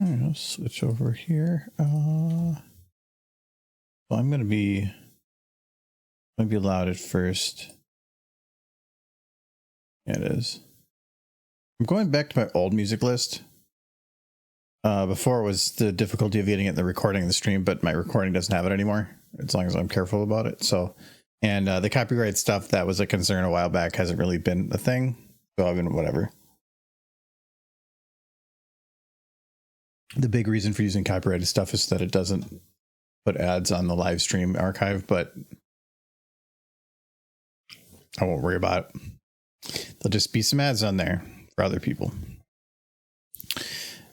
I'll switch over here. So I'm gonna be loud at first. Yeah, it is. I'm going back to my old music list. Before it was the difficulty of getting it in the recording of the stream, but my recording doesn't have it anymore, as long as I'm careful about it. So, and the copyright stuff that was a concern a while back hasn't really been a thing. So I've been whatever. The big reason for using copyrighted stuff is that it doesn't put ads on the live stream archive, but I won't worry about it. There'll just be some ads on there for other people.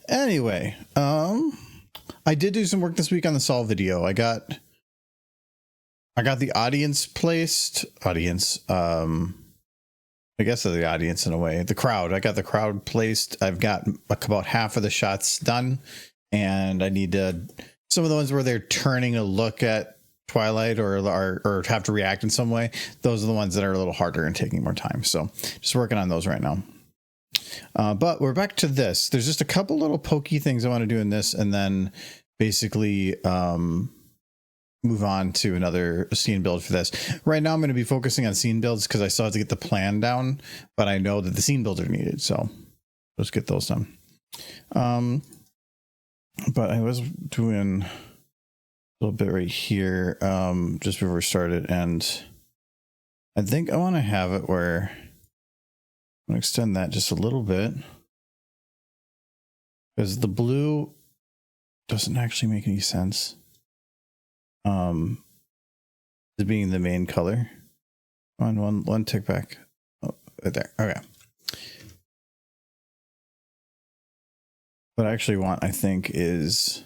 Anyway, I did do some work this week on the Solve video. I got the audience placed. I guess the audience in a way. The crowd. I got the crowd placed. I've got about half of the shots done, and I need to some of the ones where they're turning a look at Twilight or have to react in some way. Those are the ones that are a little harder and taking more time. So just working on those right now. But we're back to this. There's just a couple little pokey things I want to do in this, and then basically move on to another scene build for this. Right now I'm going to be focusing on scene builds because I still have to get the plan down, but I know that the scene builds are needed, so let's get those done. But I was doing a little bit right here just before we started, and I think I want to have it where I'm going to extend that just a little bit, because the blue doesn't actually make any sense. As being the main color. One tick back. Oh, right there. Okay. What I actually want, I think, is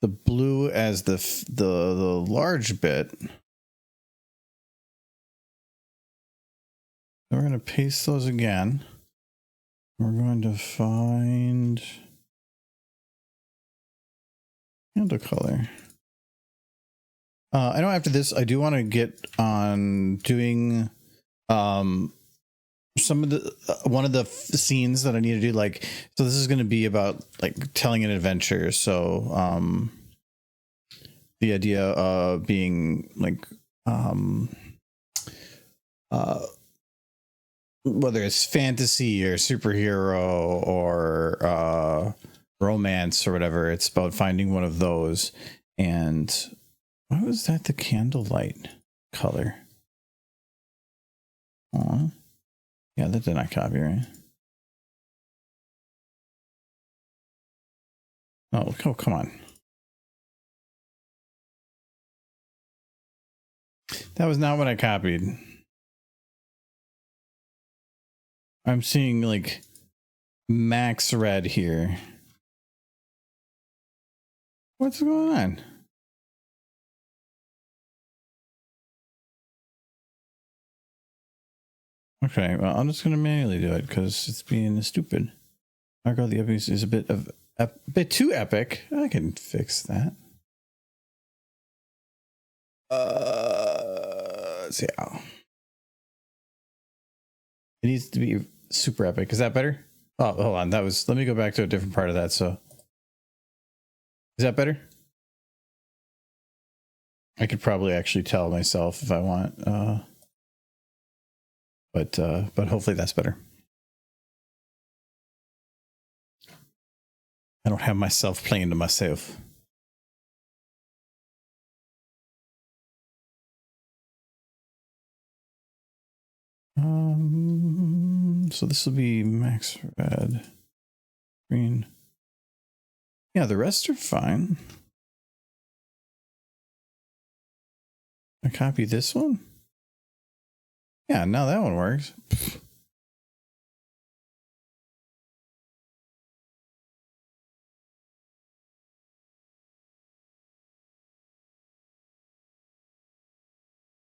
the blue as the large bit. We're going to paste those again. We're going to find the color. I know after this, I do want to get on doing some of the one of the scenes that I need to do. Like, so this is going to be about like telling an adventure. So the idea of being like whether it's fantasy or superhero or romance or whatever, it's about finding one of those. And why was that the candlelight color? Oh, yeah, that did not copy, right? Oh, come on. That was not what I copied. I'm seeing like max red here. What's going on? Okay, well, I'm just going to manually do it because it's being stupid. Mark out the epic is a bit too epic. I can fix that. Let's see how. It needs to be super epic. Is that better? Oh, hold on. Let me go back to a different part of that. So, is that better? I could probably actually tell myself if I want. But hopefully that's better. I don't have myself playing to myself. So this will be max red, green. Yeah, the rest are fine. I copy this one. Yeah, now that one works.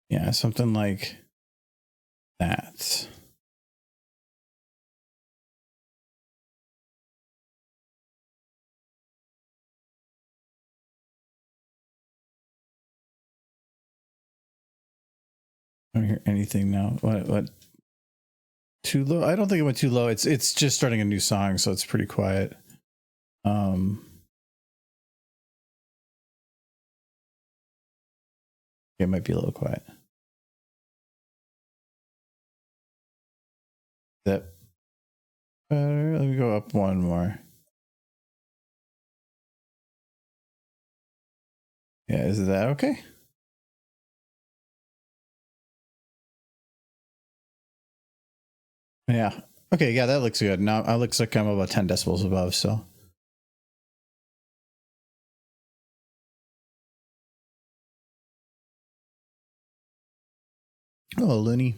Yeah, something like that. I don't hear anything now. What? Too low? I don't think it went too low. It's just starting a new song, so it's pretty quiet. It might be a little quiet. That better? Let me go up one more. Yeah, is that okay? Yeah. Okay, yeah, that looks good. Now it looks like I'm about 10 decibels above, so. Oh, Looney.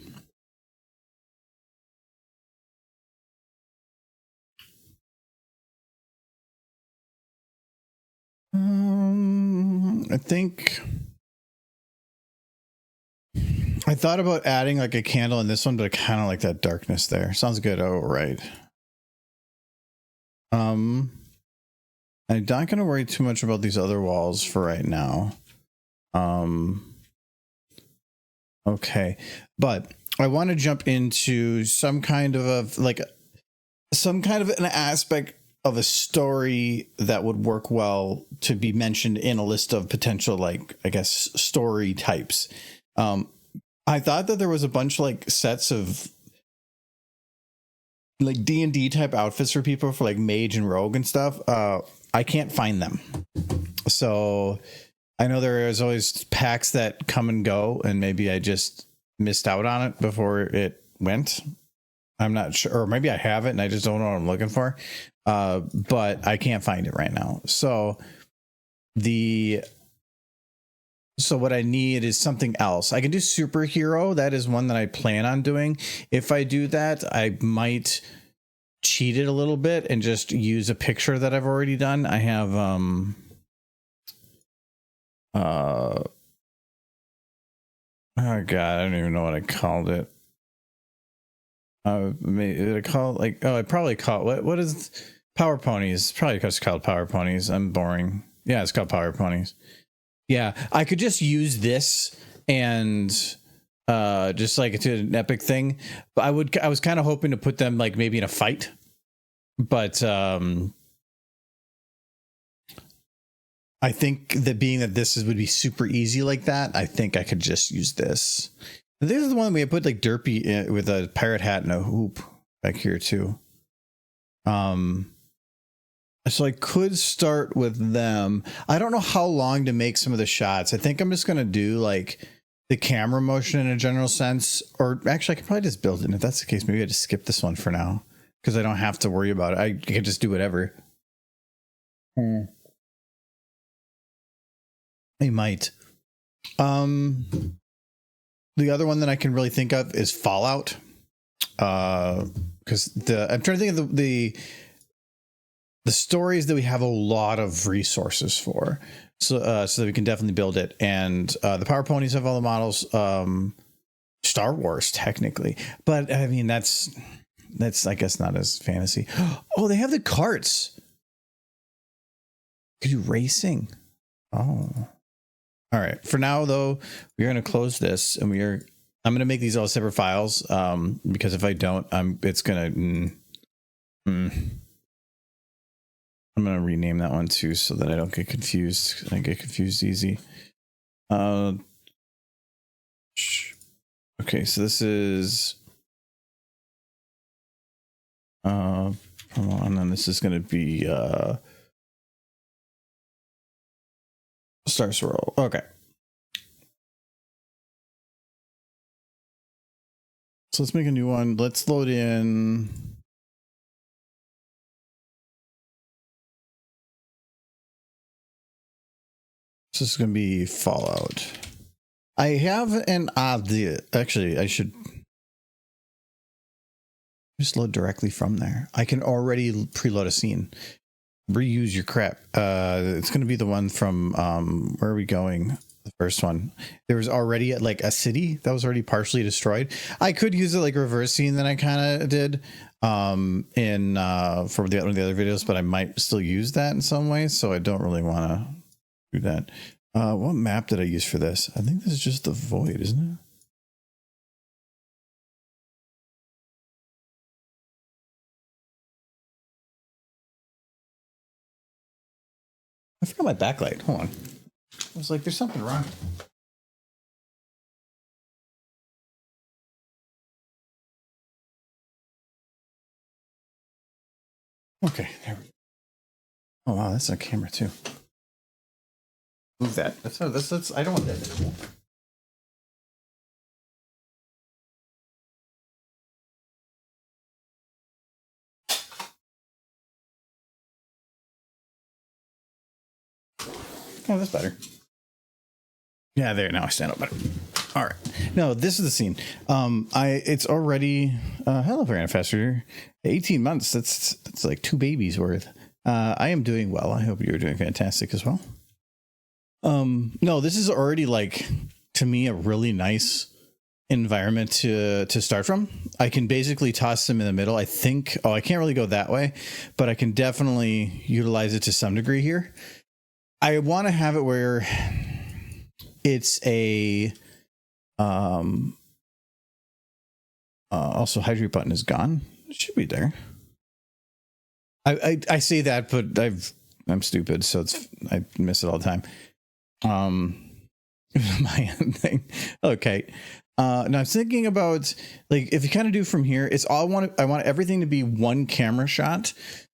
I think I thought about adding like a candle in this one, but I kind of like that darkness there. Sounds good. Oh, right. I'm not going to worry too much about these other walls for right now. Okay, but I want to jump into some kind of an aspect of a story that would work well to be mentioned in a list of potential, like, I guess, story types. I thought that there was a bunch of like sets of like D&D type outfits for people for like mage and rogue and stuff. I can't find them. So I know there is always packs that come and go, and maybe I just missed out on it before it went. I'm not sure, or maybe I have it and I just don't know what I'm looking for. But I can't find it right now. So what I need is something else. I can do superhero. That is one that I plan on doing. If I do that, I might cheat it a little bit and just use a picture that I've already done. I have oh god, I don't even know what I called it. Maybe I call it like, I probably call it, what is Power Ponies? Probably just called Power Ponies. I'm boring. Yeah, it's called Power Ponies. Yeah, I could just use this and just like to an epic thing. But I was kind of hoping to put them like maybe in a fight. But I think that being that would be super easy like that, I think I could just use this. This is the one we put like Derpy with a pirate hat and a hoop back here too. So I could start with them. I don't know how long to make some of the shots. I think I'm just going to do like the camera motion in a general sense, or actually I could probably just build it. And if that's the case, maybe I just skip this one for now because I don't have to worry about it. I can just do whatever. I might. The other one that I can really think of is Fallout. Because I'm trying to think of the stories that we have a lot of resources for, so that we can definitely build it. And the Power Ponies have all the models. Star Wars technically, but I mean that's I guess not as fantasy. Oh, they have the carts. Could you racing? Oh, all right. For now though, we're going to close this, and I'm going to make these all separate files. Because if I don't, it's going to. I'm going to rename that one too so that I don't get confused. I get confused easy. Okay, so this is come on, and this is going to be Star Swirl. Okay. So let's make a new one. Let's load in this is going to be Fallout. I have an idea. Actually, I should just load directly from there. I can already preload a scene. Reuse your crap. It's going to be the one from where are we going? The first one. There was already like a city that was already partially destroyed. I could use it like a reverse scene that I kind of did in for one of the other videos, but I might still use that in some way, so I don't really want to do that. What map did I use for this? I think this is just the void, isn't it? I forgot my backlight. Hold on. I was like, there's something wrong. Okay, there we go. Oh wow, that's a camera too. Move that. That's I don't want that. Oh, that's better. Yeah, there. Now I stand up better. All right. No, this is the scene. It's already hello, Faster. 18 months. That's like 2 babies worth. I am doing well. I hope you're doing fantastic as well. No, this is already like, to me, a really nice environment to start from. I can basically toss them in the middle. I think, I can't really go that way, but I can definitely utilize it to some degree here. I want to have it where it's a also hydrate button is gone. It should be there. I say that, but I'm stupid, so I miss it all the time. My end thing. Okay. Now I'm thinking about, like, if you kind of do from here, it's all I want everything to be one camera shot.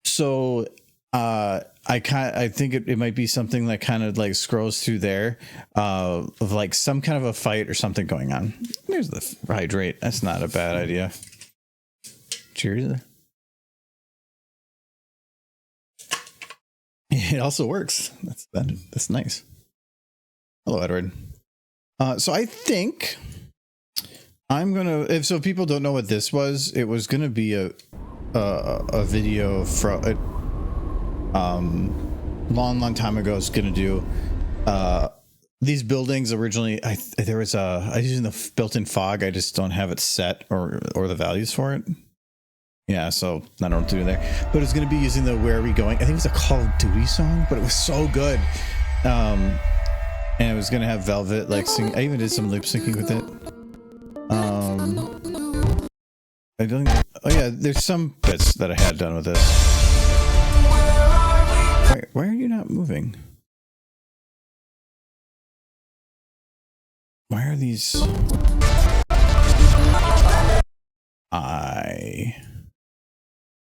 So I think it might be something that kind of like scrolls through there, of like some kind of a fight or something going on. There's the hydrate. That's not a bad idea. Cheers. It also works. That's nice. Hello, Edward. So I think I'm gonna, if people don't know what this was, it was gonna be a video from long time ago. It's gonna do these buildings originally. I was using the built-in fog. I just don't have it set or the values for it. Yeah, so I don't know what to do there. But it's gonna be using the "Where Are We Going?" I think it was a Call of Duty song, but it was so good. And it was gonna have Velvet like sing. I even did some lip syncing with it. I don't. Oh yeah, there's some bits that I had done with this. Why are you not moving? Why are these?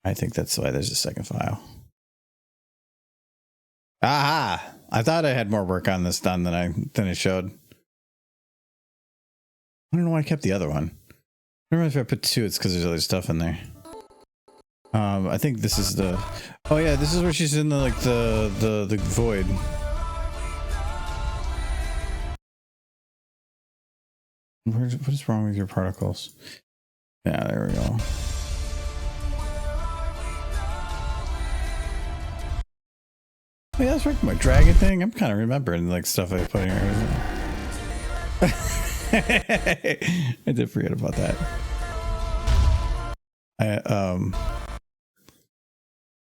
I think that's why there's a second file. Aha! I thought I had more work on this done than it showed. I don't know why I kept the other one. I don't know if I put 2, it's because there's other stuff in there. I think this is the. Oh yeah, this is where she's in the void. What is wrong with your particles? Yeah, there we go. Oh, yeah, that's right. My dragon thing. I'm kind of remembering like stuff I put in here. I did forget about that.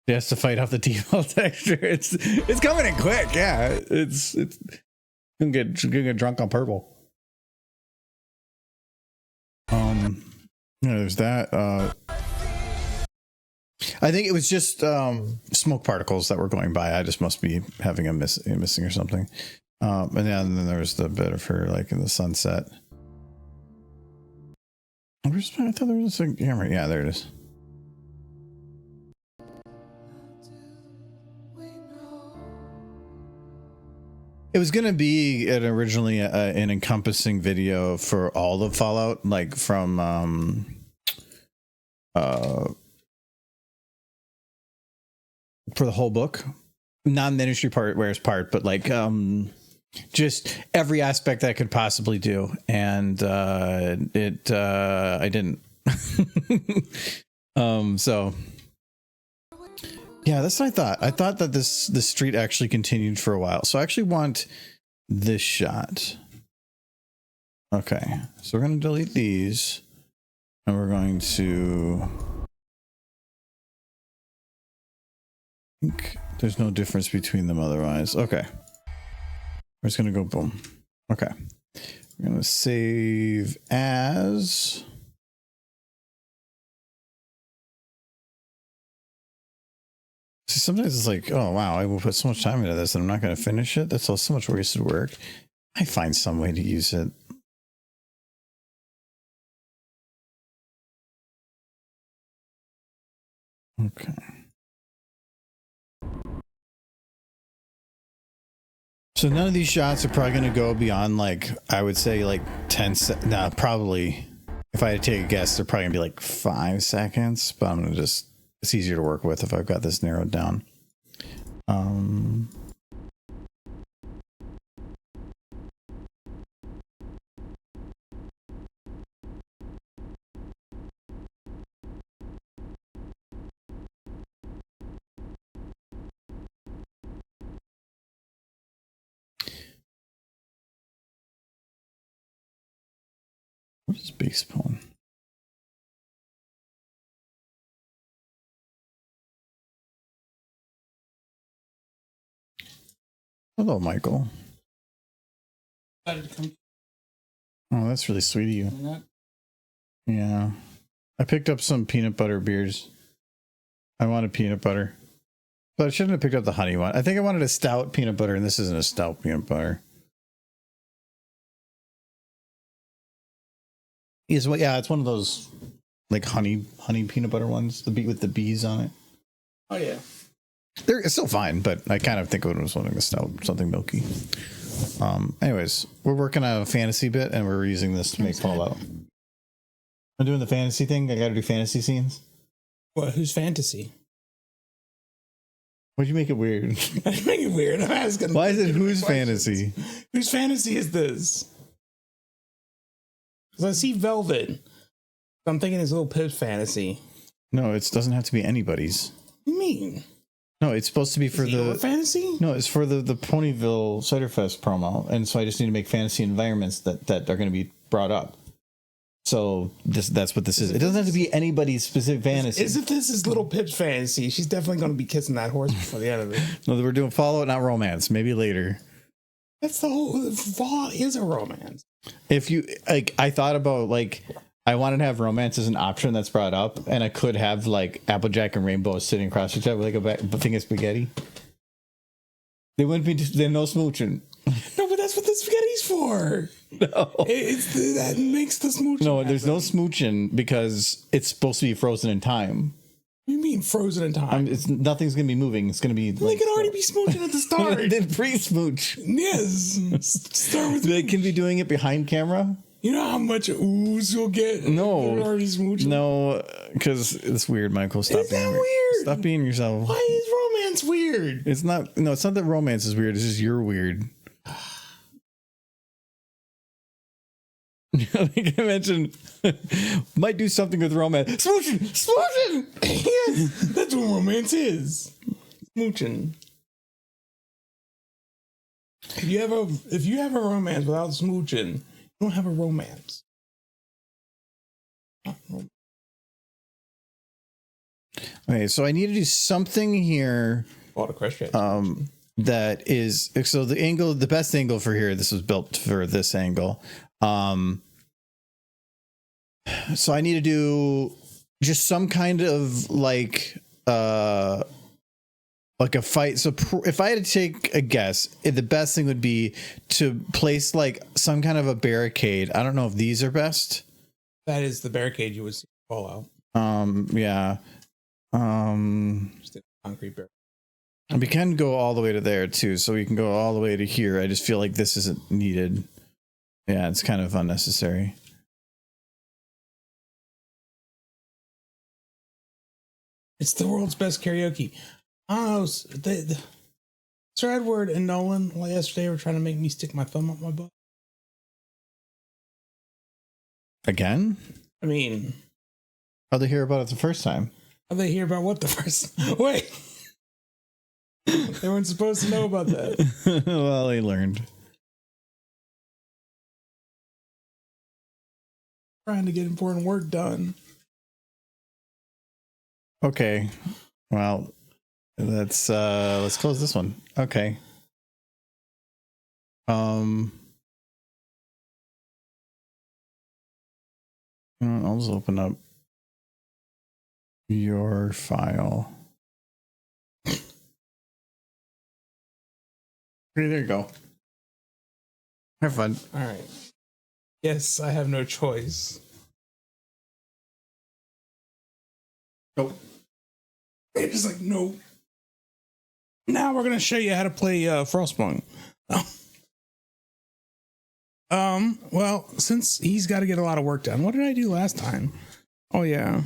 He has to fight off the default texture. It's coming in quick. Yeah, it's gonna get drunk on purple. Yeah, there's that. I think it was just smoke particles that were going by. I just must be having a missing or something. And then there was the bit of her like in the sunset. I thought there was a camera. Yeah, there it is. It was going to be originally an encompassing video for all of Fallout, like from for the whole book, not the industry part, where's part, but like just every aspect that I could possibly do, and I didn't. So yeah, that's what I thought. I thought that the street actually continued for a while. So I actually want this shot. Okay, so we're going to delete these, and we're going to. I think there's no difference between them otherwise. Okay, we're just going to go boom. Okay, we're going to save as. See, sometimes it's like, oh wow, I will put so much time into this and I'm not going to finish it. That's all so much wasted work. I find some way to use it. Okay. So none of these shots are probably going to go beyond, like, I would say like 10 nah, probably if I had to take a guess, they're probably gonna be like 5 seconds, but I'm gonna just, it's easier to work with if I've got this narrowed down. What is base pawn? Hello, Michael. Oh, that's really sweet of you. Yeah. I picked up some peanut butter beers. I wanted peanut butter. But I shouldn't have picked up the honey one. I think I wanted a stout peanut butter, and this isn't a stout peanut butter. Yeah, it's one of those like honey peanut butter ones, the with the bees on it. Oh yeah. It's still fine, but I kind of think of it as wanting a stout, something milky. Anyways, we're working on a fantasy bit, and we're using this to make Fallout. I'm doing the fantasy thing. I got to do fantasy scenes. What? Who's fantasy? Why'd you make it weird? I didn't make it weird. I'm asking. Why is it whose fantasy? Whose fantasy is this? Because I see Velvet. I'm thinking it's a little Pip fantasy. No, it doesn't have to be anybody's. What do you mean? No, it's supposed to be for the fantasy. No, it's for the Ponyville Cider Fest promo, and so I just need to make fantasy environments that are going to be brought up. So that's what this is. It doesn't have to be anybody's specific fantasy. Is it this is little Pip's fantasy? She's definitely going to be kissing that horse before the end of it. No, we're doing Fallout, not romance. Maybe later. That's the whole Fallout is a romance. If you like, I thought about like I wanted to have romance as an option that's brought up, and I could have like Applejack and Rainbow sitting across each other with like a thing of spaghetti. They wouldn't be. They're no smooching. No, but that's what the spaghetti's for. No, that makes the smooching. No, there's no smooching because it's supposed to be frozen in time. What do you mean frozen in time? Nothing's gonna be moving. It's gonna be. Well, they can already be smooching at the start. Then pre-smooch. Yes. Start with. They can be doing it behind camera. You know how much ooze you'll get? No, already smooching? No, because it's weird, Michael. Stop being weird. Stop being yourself. Why is romance weird? It's not. No, it's not that romance is weird. It's just you're weird. I think I mentioned might do something with romance. Smooching. Yes, that's what romance is. Smooching. If you have a romance without smooching, you don't have a romance. Okay, so I need to do something here. That is so the best angle for here. This was built for this angle. So I need to do just some kind of like a fight. So if I had to take a guess, the best thing would be to place like some kind of a barricade. I don't know if these are best. That is the barricade you would see fall out. Yeah. Just a concrete barricade. And we can go all the way to there too, so we can go all the way to here. I just feel like this isn't needed. Yeah, it's kind of unnecessary. It's the world's best karaoke. Oh, Sir Edward and Nolan yesterday were trying to make me stick my thumb up my butt. Again? I mean, how'd they hear about it the first time? How'd they hear about what the first? Wait. They weren't supposed to know about that. Well, they learned. Trying to get important work done. Okay. Well, let's close this one. Okay. I'll just open up your file. There you go. Have fun. All right. Yes, I have no choice. Nope. It's just like, no. Now we're going to show you how to play Frostpunk. Well, since he's got to get a lot of work done, what did I do last time? Oh, yeah.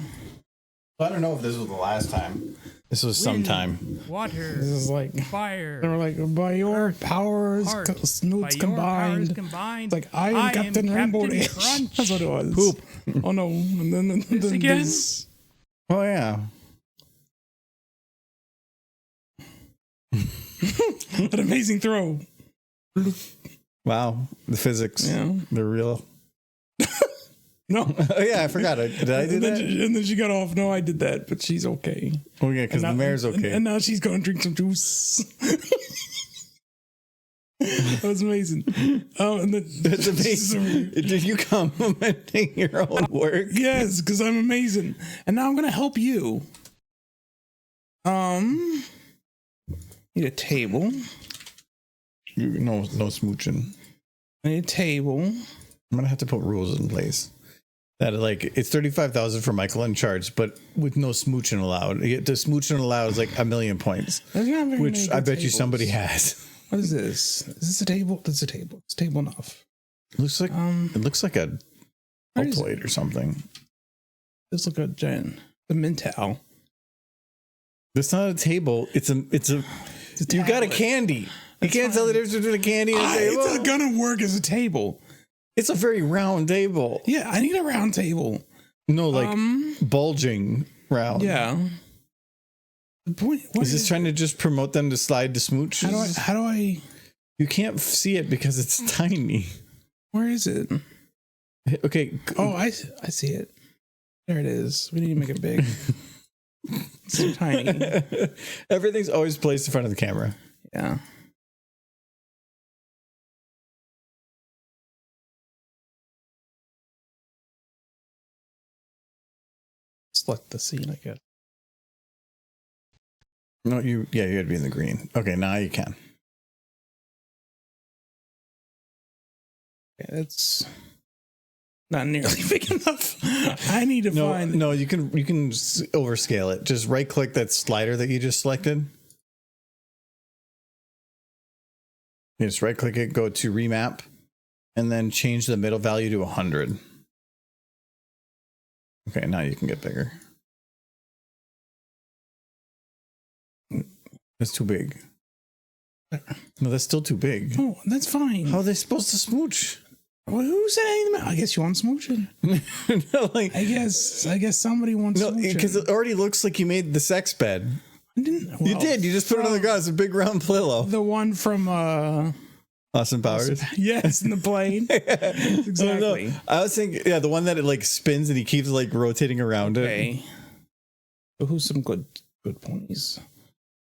I don't know if this was the last time. This was sometime. Water. This is like fire. They were like, by your powers, snoots combined. It's like, I am Captain Rainbow Dash. Crunch. That's what it was. Poop. Oh, no. And then again? this. Oh, yeah. An amazing throw. Wow. The physics. Yeah. They're real. No. Oh, yeah, I forgot. Did I do that? And then she got off. No, I did that, but she's okay. Oh, yeah, because the mare's okay. And now she's going to drink some juice. That was amazing. And then, That's amazing. Did you complimenting your own work? Yes, because I'm amazing. And now I'm going to help you. Need a table. No smooching. I need a table. I'm gonna have to put rules in place. That like it's 35,000 for Michael in charge, but with no smooching allowed. The smooching allowed is like 1,000,000 points, which I bet you somebody has. What is this? Is this a table? This is a table. It's table enough. It looks like it looks like a Altoid or something. This looks like a giant the Mintal. It's not a table. It's a you got a candy. You can't tell the difference between a candy and a table. It's not gonna work as a table. It's a very round table. Yeah, I need a round table. No, like bulging round. Yeah. The point is this trying to just promote them to slide to smooch? How do I? You can't see it because it's tiny. Where is it? Okay. Oh, I see it. There it is. We need to make it big. It's so tiny. Everything's always placed in front of the camera. Yeah. Select the scene, I guess. No, you had to be in the green. Okay, now you can. Yeah, it's not nearly big enough. I need to find. No, you can overscale it. Just right click that slider that you just selected. You just right click it, go to remap, and then change the middle value to 100. Okay, now you can get bigger. That's too big. No, that's still too big. Oh, that's fine. How are they supposed to smooch? Well, who said anything about? I guess you want smooching. No, like I guess somebody wants. No, smooching. because it already looks like you made the sex bed. I didn't. You did. You just put it on the ground. It's a big round pillow. The one from Austin Powers. Yes, in the plane. Exactly. No. I was thinking, yeah, the one that it like spins and he keeps like rotating around it. But who's some good ponies?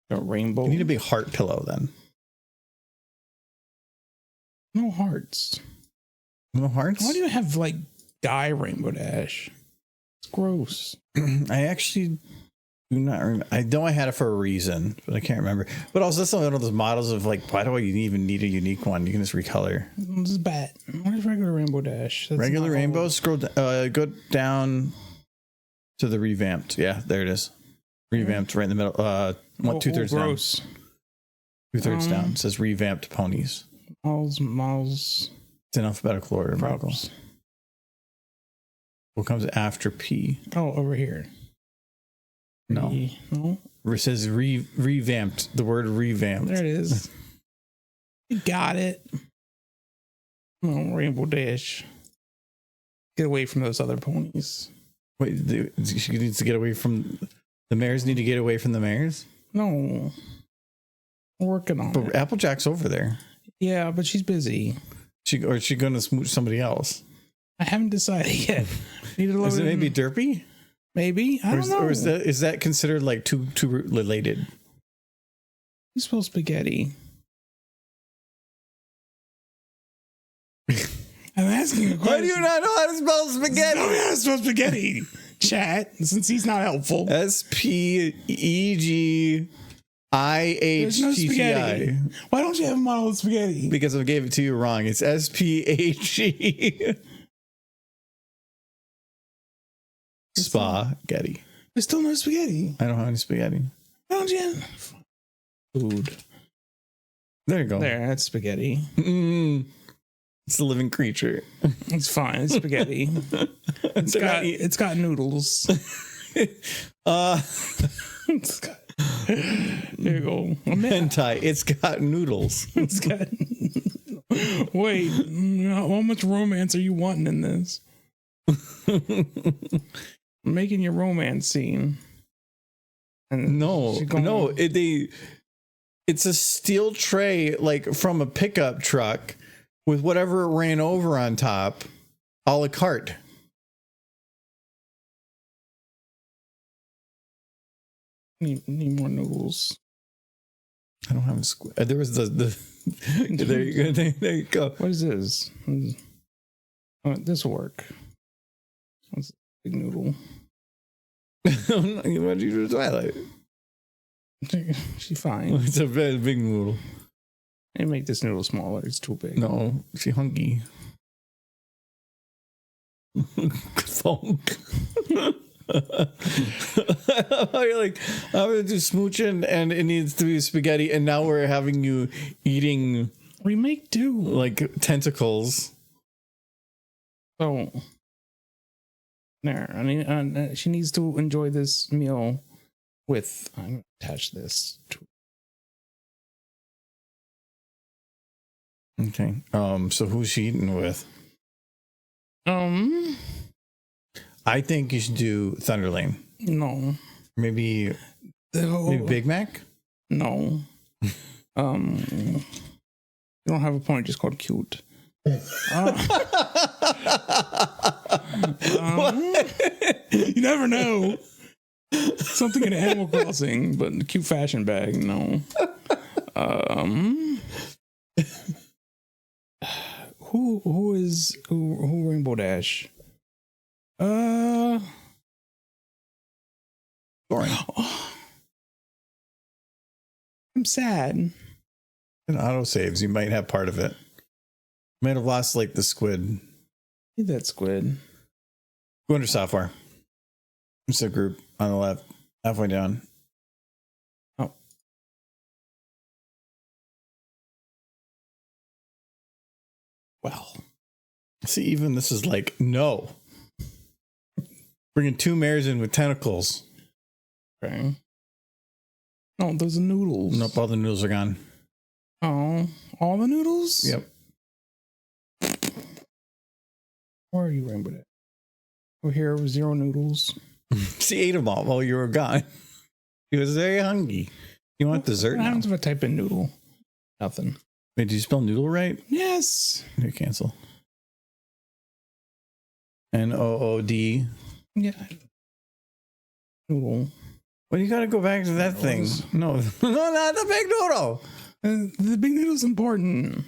A rainbow. You need a big heart pillow then. No hearts. No hearts? Why do you have like Guy Rainbow Dash? It's gross. I actually do not remember. I know I had it for a reason, but I can't remember. But also, that's one of those models of like, why do I even need a unique one? You can just recolor. This is bad. What is regular Rainbow Dash? That's regular rainbow? Scroll, go down to the revamped. Yeah, there it is. Revamped right in the middle. 2/3 down. Gross. 2/3 down. It says revamped ponies. Malls. It's in alphabetical order. Props. What comes after P? Oh, over here. No. No. It says revamped. The word revamped. There it is. You got it. Oh, Rainbow Dash. Get away from those other ponies. Wait, she needs to get away from the mares. Need to get away from the mares. No. I'm working on But it. Applejack's over there. Yeah, but she's busy. Is she going to smooch somebody else? I haven't decided yet. Need to Is it maybe Derpy? Maybe. I don't know. Or is that considered like too related? You spell spaghetti. I'm asking a question. Why do you not know how to spell spaghetti? Tell me how to spell spaghetti. Chat, since he's not helpful. SPEGGI. There's no spaghetti. IHTTI. Why don't you have a model of spaghetti? Because I gave it to you wrong. It's SPAGE. Spaghetti. There's still no spaghetti. I don't have any spaghetti. Why don't you have food? There you go. There, that's spaghetti. It's a living creature. It's fine. It's spaghetti. It's got noodles. It's got, there you go. hentai. It's got noodles. It's got. Wait, how much romance are you wanting in this? Making your romance scene. And it's a steel tray like from a pickup truck with whatever it ran over on top, a la carte. Need more noodles. I don't have a squid. There was the there you go. There you go. What is this? This will work. That's a big noodle. You want to do Twilight? She's fine. It's a very big noodle. They make this noodle smaller. It's too big. No, she hunky. Funk. You're like, I'm gonna do smooching and it needs to be spaghetti, and now we're having you eating. We make do like tentacles. So there. I mean, she needs to enjoy this meal with. I'm gonna attach this to. Okay. So who's she eating with? I think you should do Thunderlane. No. Maybe Big Mac? No. You don't have a point, just called cute. You never know. Something in Animal Crossing, but in a cute fashion bag, no. Who Rainbow Dash? Boring. I'm sad. In auto saves, you might have part of it. Might have lost like the squid. Need that squid. Go under software. It's a group on the left, halfway down. Oh. Well. See, even this is like, no. Bringing two mares in with tentacles. Okay. Oh, those are noodles. Nope, all the noodles are gone. Oh, all the noodles? Yep. Where are you, Rainbow Dash? Over here with 0 noodles. She ate them all while you were gone. He was very hungry. You want dessert? What Now? happens if I type in noodle? Nothing. Wait, did you spell noodle right? Yes. Here, cancel. NOOD. Yeah. Noodle. Well, you got to go back to that thing. No, no, not the big noodle. The big noodle's important.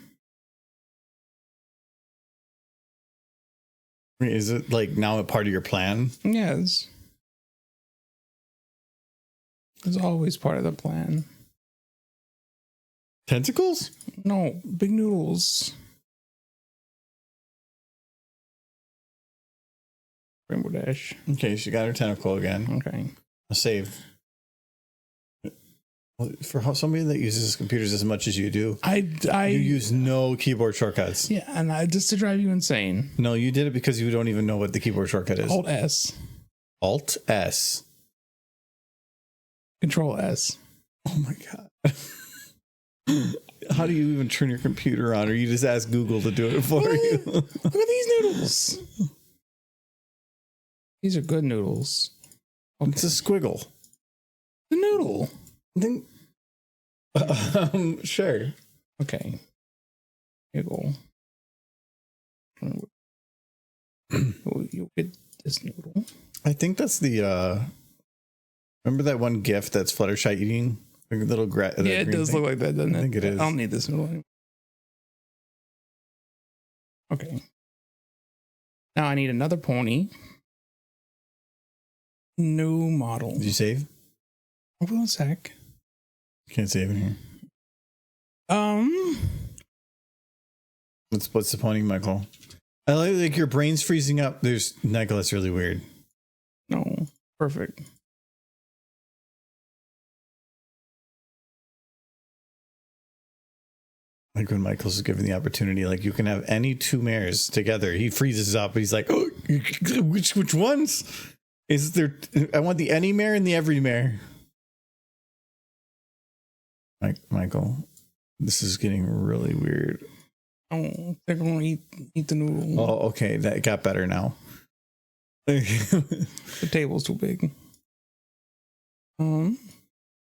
Is it like now a part of your plan? Yes. It's always part of the plan. Tentacles? No, big noodles. Rainbow Dash. Okay, she got her tentacle again. Okay. A save. For somebody that uses computers as much as you do, you use no keyboard shortcuts. Yeah, and just to drive you insane. No, you did it because you don't even know what the keyboard shortcut is. Alt S. Alt S. Control S. Oh my god. How do you even turn your computer on, or you just ask Google to do it for you? Look at these noodles. These are good noodles. Okay. It's a squiggle. The noodle. Then, sure. Okay. Here you go. You'll get this noodle. I think that's the. Remember that one GIF that's Fluttershy eating? Like a little yeah, it does look like that, doesn't it? I think it is. I don't need this noodle anymore. Okay. Now I need another pony. New model. Did you save? Hold on a sec. Can't save it here. What's the pointing, Michael? I like your brain's freezing up. There's Michael. That's really weird. No, perfect. Like when Michael's given the opportunity, like you can have any two mares together. He freezes up. He's like, oh, which ones? Is there? I want the any mare and the every mare. Michael, this is getting really weird. Oh, they're gonna eat the noodle. Oh, okay, that got better now. The table's too big. No,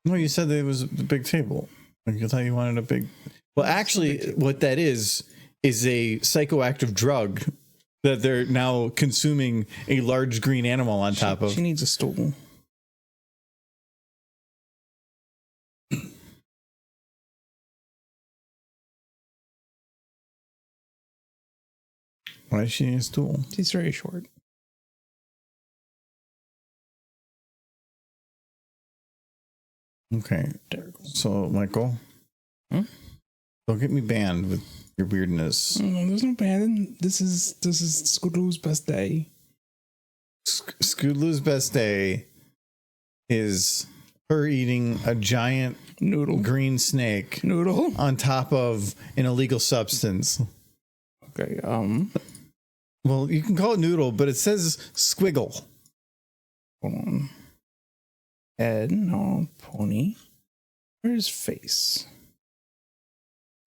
you said that it was a big table. Like you thought you wanted a big. Well, actually, what that is a psychoactive drug that they're now consuming a large green animal on top of. She needs a stool. Why does she need a stool? She's very short. Okay. So, Michael, don't get me banned with your weirdness. No, there's no ban. This is Scootaloo's best day. Scootaloo's best day is her eating a giant noodle, green snake noodle on top of an illegal substance. Okay. Well, you can call it noodle, but it says squiggle. Hold on. Head, no, pony. Where's face?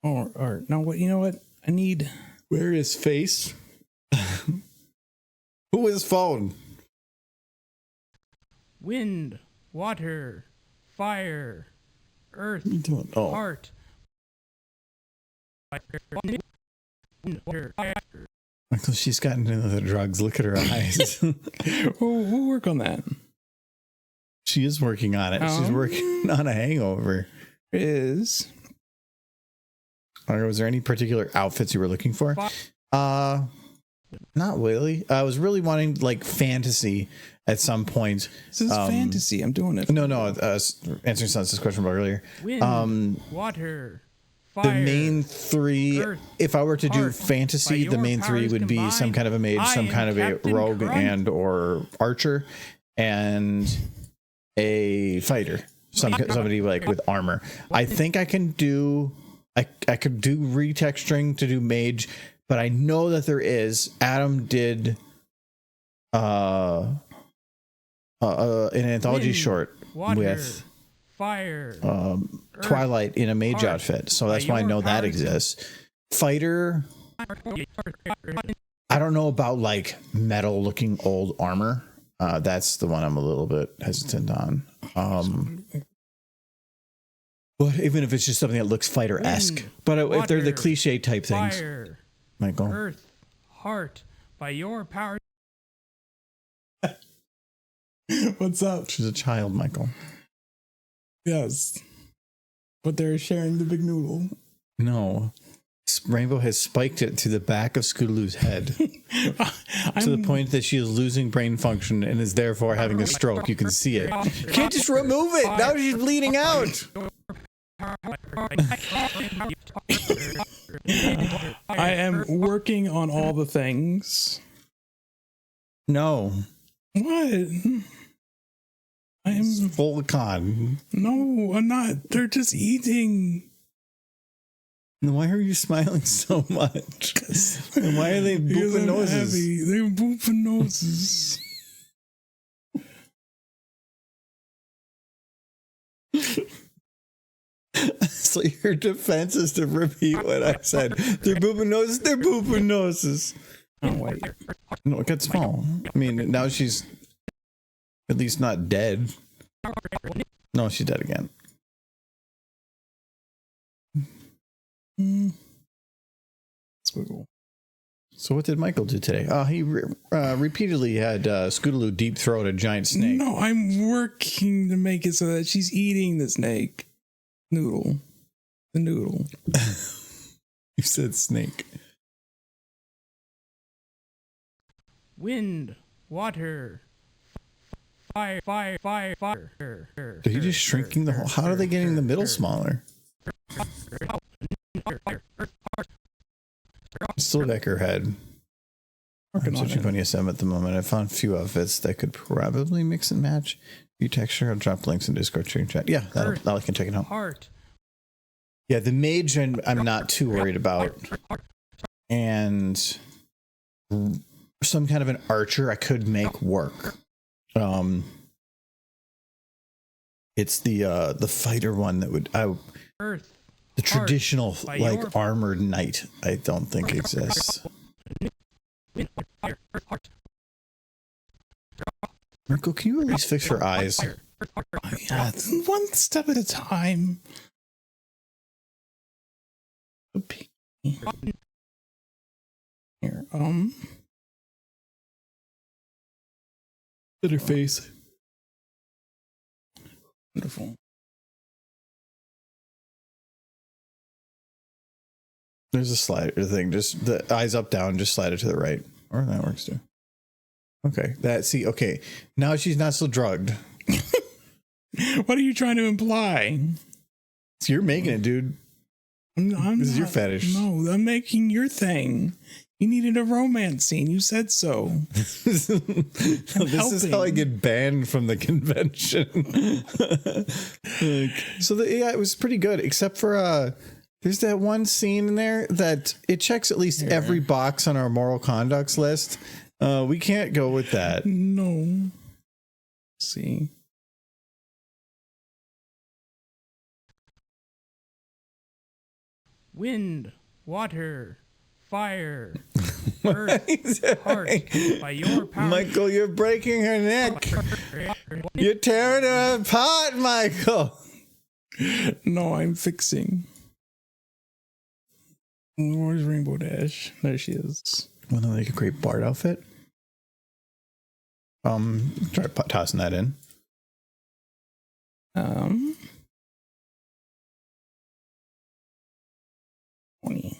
Or no, what? You know what? I need. Where is face? Who is phone? Wind, water, fire, earth, What are you doing? Oh. heart. Michael, she's gotten into the drugs. Look at her eyes. We'll work on that. She is working on it. She's working on a hangover. Is. Was there any particular outfits you were looking for? Not really. I was really wanting like fantasy at some point. This is fantasy. I'm doing it. No. Answering Sun's question about earlier. Wind, water, fire. The main three, earth, if I were to do heart. fantasy, By the your main three powers would be some combined, kind of a mage, I some am kind of a Captain rogue Crunch. and or archer, and a fighter. Somebody like with armor. I think I can do. I could do retexturing to do mage, but I know that there is. Adam did an anthology Wind, short water, with fire. Twilight in a mage heart. outfit, so that's By why I your know that powers exists. Fighter, I don't know about like metal looking old armor. That's the one I'm a little bit hesitant on. But even if it's just something that looks fighter-esque. Wind, But if they're the water, cliche type things, Fire, Michael. earth, heart. By your power. What's up? She's a child, Michael. Yes. But they're sharing the big noodle. No. Rainbow has spiked it to the back of Scootaloo's head to the point that she is losing brain function and is therefore having a stroke. You can see it. You can't just remove it. Now she's bleeding out. I am working on all the things. No. What? I am Full con. no, I'm not. They're just eating. Why are you smiling so much? And why are they booping noses? Happy. They're booping noses. So your defense is to repeat what I said. They're booping noses. They're booping noses. Oh wait. No, it got small. I mean, now she's at least not dead. No, she's dead again. Squiggle. So what did Michael do today? He repeatedly had Scootaloo deep throat a giant snake. No, I'm working to make it so that she's eating the snake. Noodle. The noodle. You said snake. Wind, water, fire. Are you just shrinking the whole? How are they getting the middle smaller? Still Decker head. I'm switching Pony SM at the moment. I found a few outfits that could probably mix and match. View texture. I'll drop links in Discord chat. Yeah, that I can check it out. Heart. Yeah, the mage I'm not too worried about. And some kind of an archer I could make work. It's the fighter one that would Earth. the traditional like armored knight I don't think exists. Marco, can you at least fix your eyes? Yeah, one step at a time. Here, Better face. wonderful. There's a slider thing. Just the eyes up, down. Just slide it to the right. Or that works too. Okay. Okay. Now she's not so drugged. What are you trying to imply? So you're making it, dude. This is your fetish. No, I'm making your thing. You needed a romance scene. You said so. This is how I get banned from the convention. It was pretty good, except for there's that one scene in there that it checks at least every box on our moral conducts list. We can't go with that. No. Let's see. Wind. Water. Fire. Earth. Heart. By your power. Michael, you're breaking her neck. You're tearing her apart, Michael. No, I'm fixing. Where's Rainbow Dash? There she is. Want to make a great Bard outfit? Try tossing that in. 20.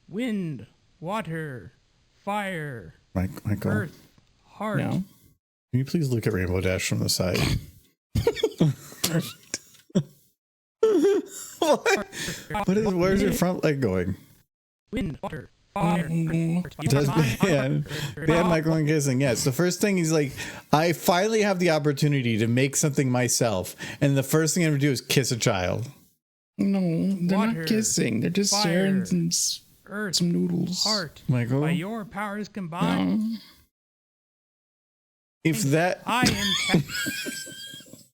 Wind. Water. Fire. Michael, Earth. Heart. No. can you please look at Rainbow Dash from the side? Where's your front leg going? Wind. Water. Fire. Does ban Michael and kissing? Yes. The first thing he's like, I finally have the opportunity to make something myself, and the first thing I'm gonna do is kiss a child. No, they're Water, not kissing. They're just fire, sharing Earth. some noodles. Heart. Michael, By your powers combined. No. if that I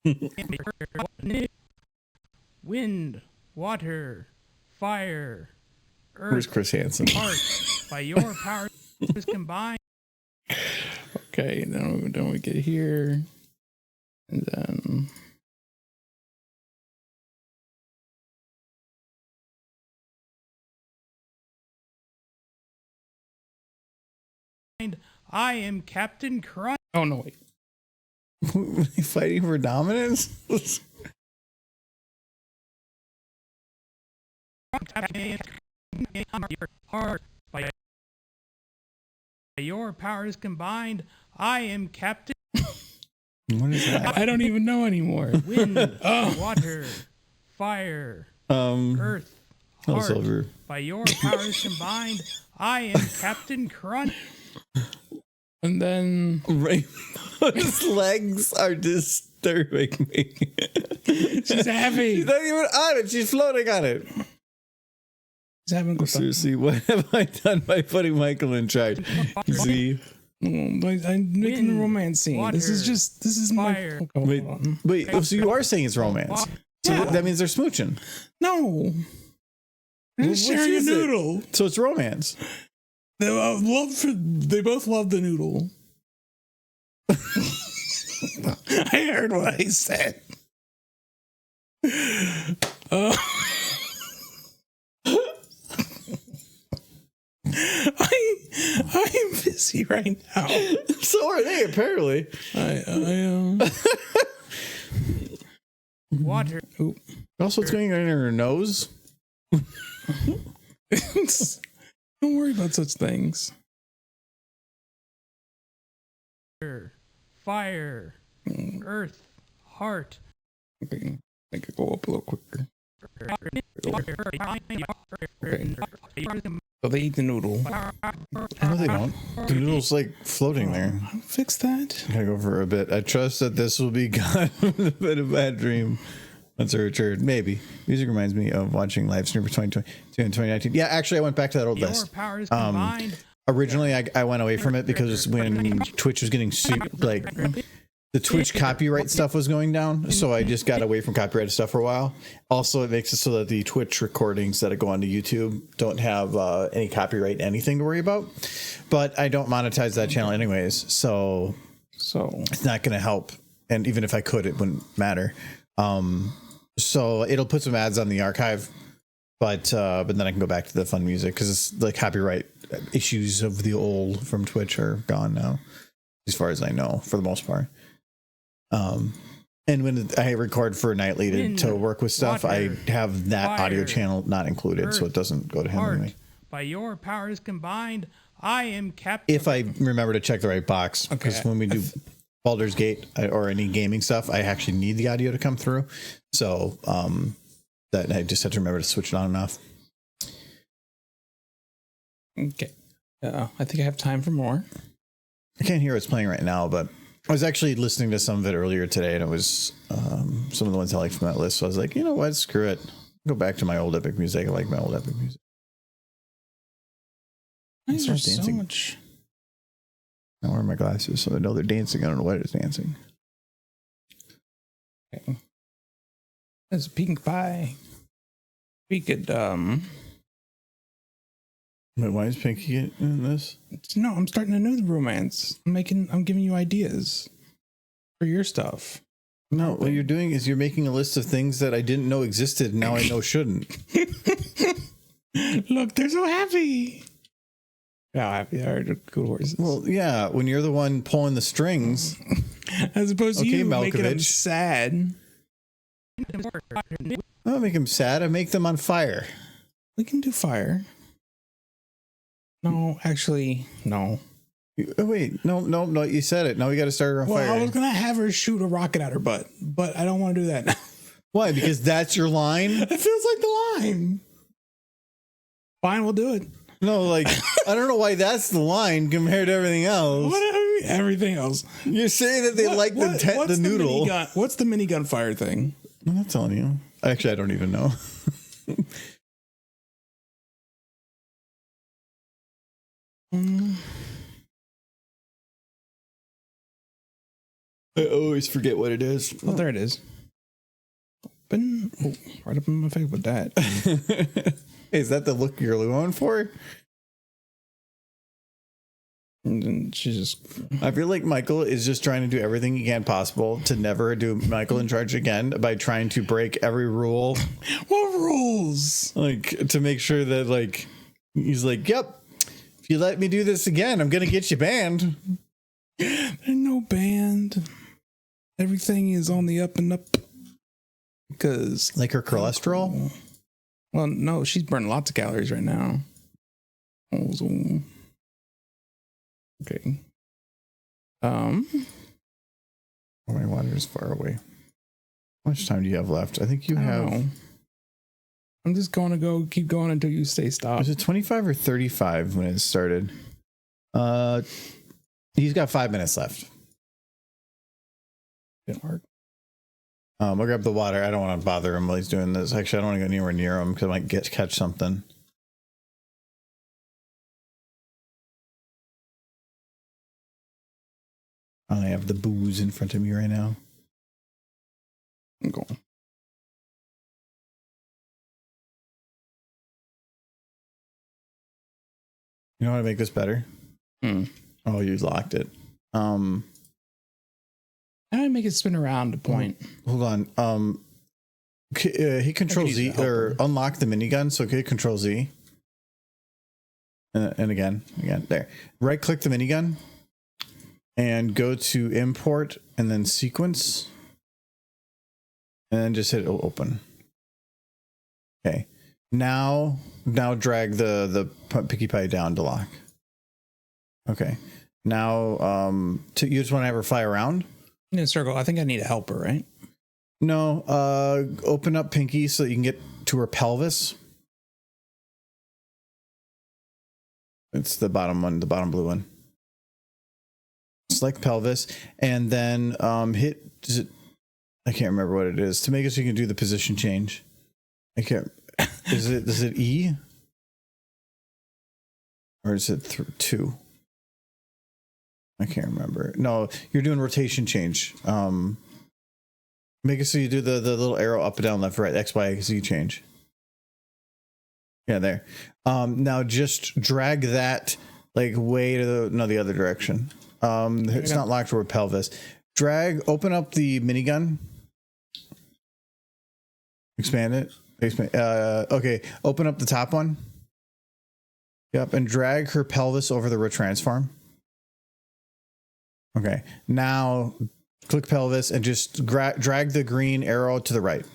am wind, water, fire, where's earth, Chris Hansen? heart. By your powers combined. Okay, then we get here, and then I am Captain Crunch. oh no wait. Fighting for dominance? Heart. By your powers combined, I am Captain What is that? I don't even know anymore. Wind, water, fire, earth, Hello, heart. Silver. By your powers combined, I am Captain Crunch. And then Rainbow's legs are disturbing me. she's happy. She's not even on it. She's floating on it. She's having a good time. Seriously, what have I done by putting Michael in charge? See? I'm making a romance scene. Water, this is fire. my. Oh, Wait, hold on. wait. So you are saying it's romance? So Yeah. that means they're smooching. No. They're just Which sharing a is it? noodle. So it's romance. They both love the noodle. I heard what I said. I'm busy right now. So are they, apparently. I water. Oop. Also, what's going on in her nose? Don't worry about such things. Fire, earth, heart. Okay, I could go up a little quicker. Okay. So they eat the noodle. No, they don't. The noodle's like floating there. I'll fix that. Gotta go for a bit. I trust that this will be gone with a bit of bad dream. Once I return, maybe. Music reminds me of watching live stream for 2022 and 2019. Yeah, actually, I went back to that old Your list. powers combined. Originally, I went away from it because when Twitch was getting like the Twitch copyright stuff was going down, so I just got away from copyrighted stuff for a while. Also, it makes it so that the Twitch recordings that go onto YouTube don't have any copyright anything to worry about. But I don't monetize that channel anyways, so it's not going to help. And even if I could, it wouldn't matter. So it'll put some ads on the archive, but then I can go back to the fun music because the copyright issues of the old from Twitch are gone now, as far as I know, for the most part. And when I record for Nightly to work with stuff, I have that audio channel not included, so it doesn't go to him anyway. By your powers combined, I am Captain. If I remember to check the right box, because when we do Baldur's Gate or any gaming stuff, I actually need the audio to come through. So that I just have to remember to switch it on and off. Okay. I think I have time for more. I can't hear what's playing right now, but I was actually listening to some of it earlier today, and it was some of the ones I liked from that list. So I was like, you know what? Screw it. Go back to my old epic music. I like my old epic music. These are so much. I'm wearing my glasses, so I know they're dancing. I don't know what it's dancing. Okay. There's a pink pie. We could Wait, why is Pinky in this? No, I'm starting a new romance. I'm giving you ideas for your stuff. No, what you're doing is you're making a list of things that I didn't know existed, and now I know shouldn't. Look, they're so happy. How happy they are, good horses. Well, yeah, when you're the one pulling the strings. As opposed to you Malkovich. making them sad. I don't make them sad. I make them on fire. We can do fire. No, actually, no. Oh, wait, no. You said it. Now we got to start her on fire. I was gonna have her shoot a rocket at her butt, but I don't want to do that now. Why? Because that's your line? It feels like the line. Fine, we'll do it. No, like, I don't know why that's the line compared to everything else. Everything else. You're saying that they like the noodle. What's the minigun fire thing? I'm not telling you. Actually, I don't even know. I always forget what it is. Oh, there it is. Right up in my face with that. Hey, is that the look you're going for? And then she just... I feel like Michael is just trying to do everything he can possible to never do Michael in charge again by trying to break every rule. What rules? Like, to make sure that, like, he's like, yep, if you let me do this again, I'm going to get you banned. There's no band. Everything is on the up and up. Because... Like her cholesterol? Well, no, she's burning lots of calories right now. Okay. My water is far away. How much time do you have left? I think you have... know. I'm just going to keep going until you say stop. Was it 25 or 35 when it started? He's got 5 minutes left. Didn't work. I'll grab the water. I don't want to bother him while he's doing this. Actually, I don't want to go anywhere near him because I might catch something. I have the booze in front of me right now. I'm going. You know how to make this better? Oh, you locked it. How do I make it spin around to point? Hold on. Hit Control Z or unlock the minigun. So hit Control Z. And again, there. Right click the minigun and go to import and then sequence. and then just hit open. Okay. Now drag the Pinkie Pie down to lock. Okay. Now, you just want to have her fly around? In a circle. I think I need a helper, right? No. Open up Pinkie so that you can get to her pelvis. It's the bottom one, the bottom blue one. Select pelvis, and then hit. I can't remember what it is to make it so you can do the position change. I can't. Is it E? Or is it 2? I can't remember. No, you're doing rotation change. Make it so you do the little arrow up and down, left, right, X, Y, Z change. Yeah, there. Now just drag that like way to the other direction. It's not locked toward pelvis. Open up the minigun. Expand it. Okay, open up the top one. Yep, and drag her pelvis over the retransform. Okay, now click pelvis and just drag the green arrow to the right.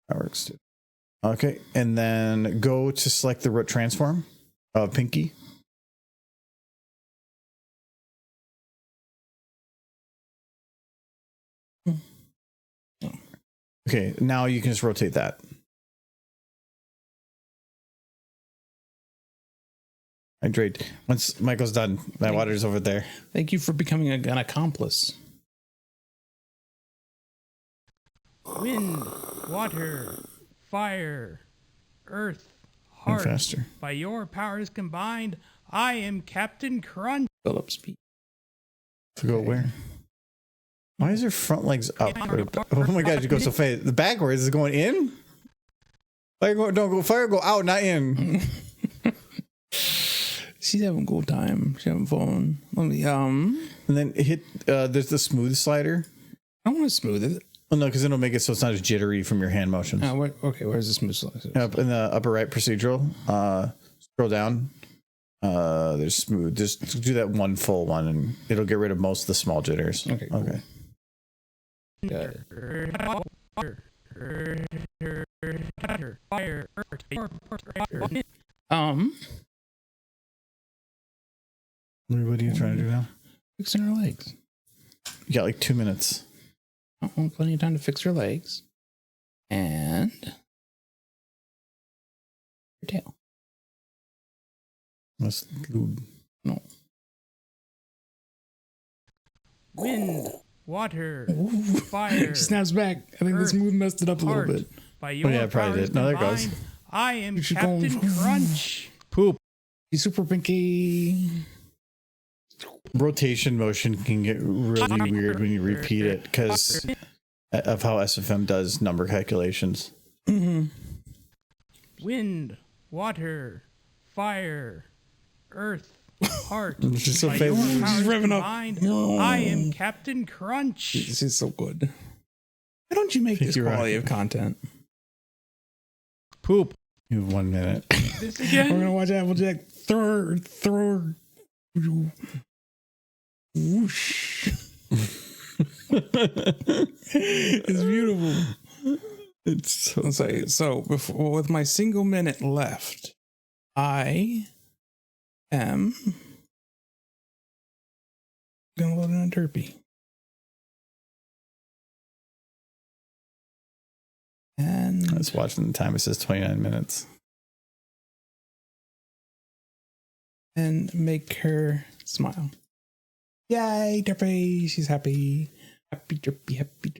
That works too. Okay, and then go to select the retransform of Pinkie. Okay, now you can just rotate that. Hydrate. Once Michael's done, that water's over there. Thank you for becoming an accomplice. Wind, water, fire, earth, heart. Faster. By your powers combined, I am Captain Crunch. Fill up speed. To go where? Why is your front legs up? Oh my god, you go so fast. The backwards is going in? Fire go out, not in. She's having a good time. She's having fun. Let me And then hit there's the smooth slider. I don't want to smooth it. Well, no, because it'll make it so it's not as jittery from your hand motions. Okay, where's the smooth slider? Up in the upper right procedural. Scroll down. There's smooth. Just do that one full one and it'll get rid of most of the small jitters. Okay. Cool. Okay. Fire, What are you trying to do now? Fixing her legs. You got like 2 minutes. Plenty of time to fix her legs. And her tail. That's lube. No. wind, water, Ooh. fire. She snaps back. I think the smooth messed it up a little bit. By your yeah, probably powers did. No, there it goes. combined, I am You should Captain go- Crunch. Poop. She's super pinky. Rotation motion can get really weird when you repeat it because of how SFM does number calculations. Mm-hmm. Wind, water, fire, earth, heart. She's so By fast. your She's powers revving up. combined, No. I am Captain Crunch. This is so good. Why don't you make this You're quality right. of content? Poop. You have 1 minute. This We're again? gonna watch Applejack throw her. Whoosh. It's beautiful. It's so Let's say so. Before, with my single minute left, I am gonna load in a derpy. And I was watching the time. It says 29 minutes. make her smile. Yay, derpy! She's happy. Happy derpy, happy.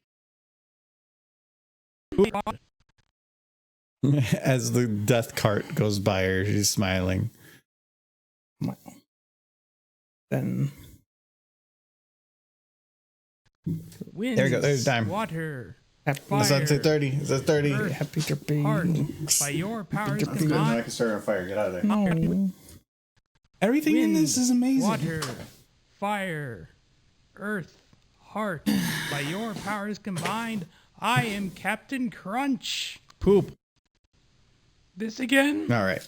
As the death cart goes by her, she's smiling. Smile. Then Wind, There we go. There's the time. water, happy, Fire. It says 30. It says 30. Earth. happy derpy. heart. By your powers Derpy. combined, can start on fire. Get out of there. No. Everything in Wind, this is amazing. water, fire, earth, heart. By your powers combined, I am Captain Crunch. Poop. This again? All right.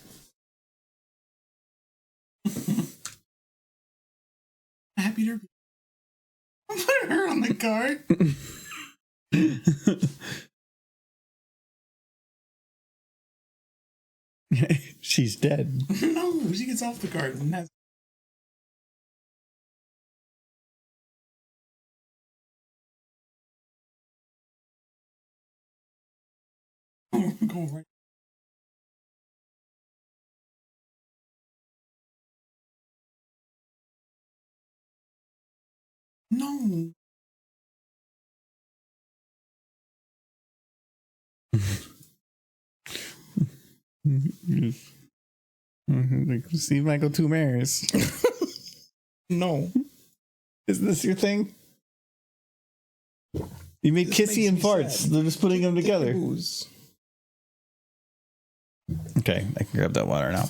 Happy derpy. I'm putting her on the card. She's dead. No, she gets off the cart and has. Go right. No. See Michael Two Mares. No. Isn't this your thing? You make This kissy makes and me farts. sad. They're just putting them together. Booze. Okay, I can grab that water now.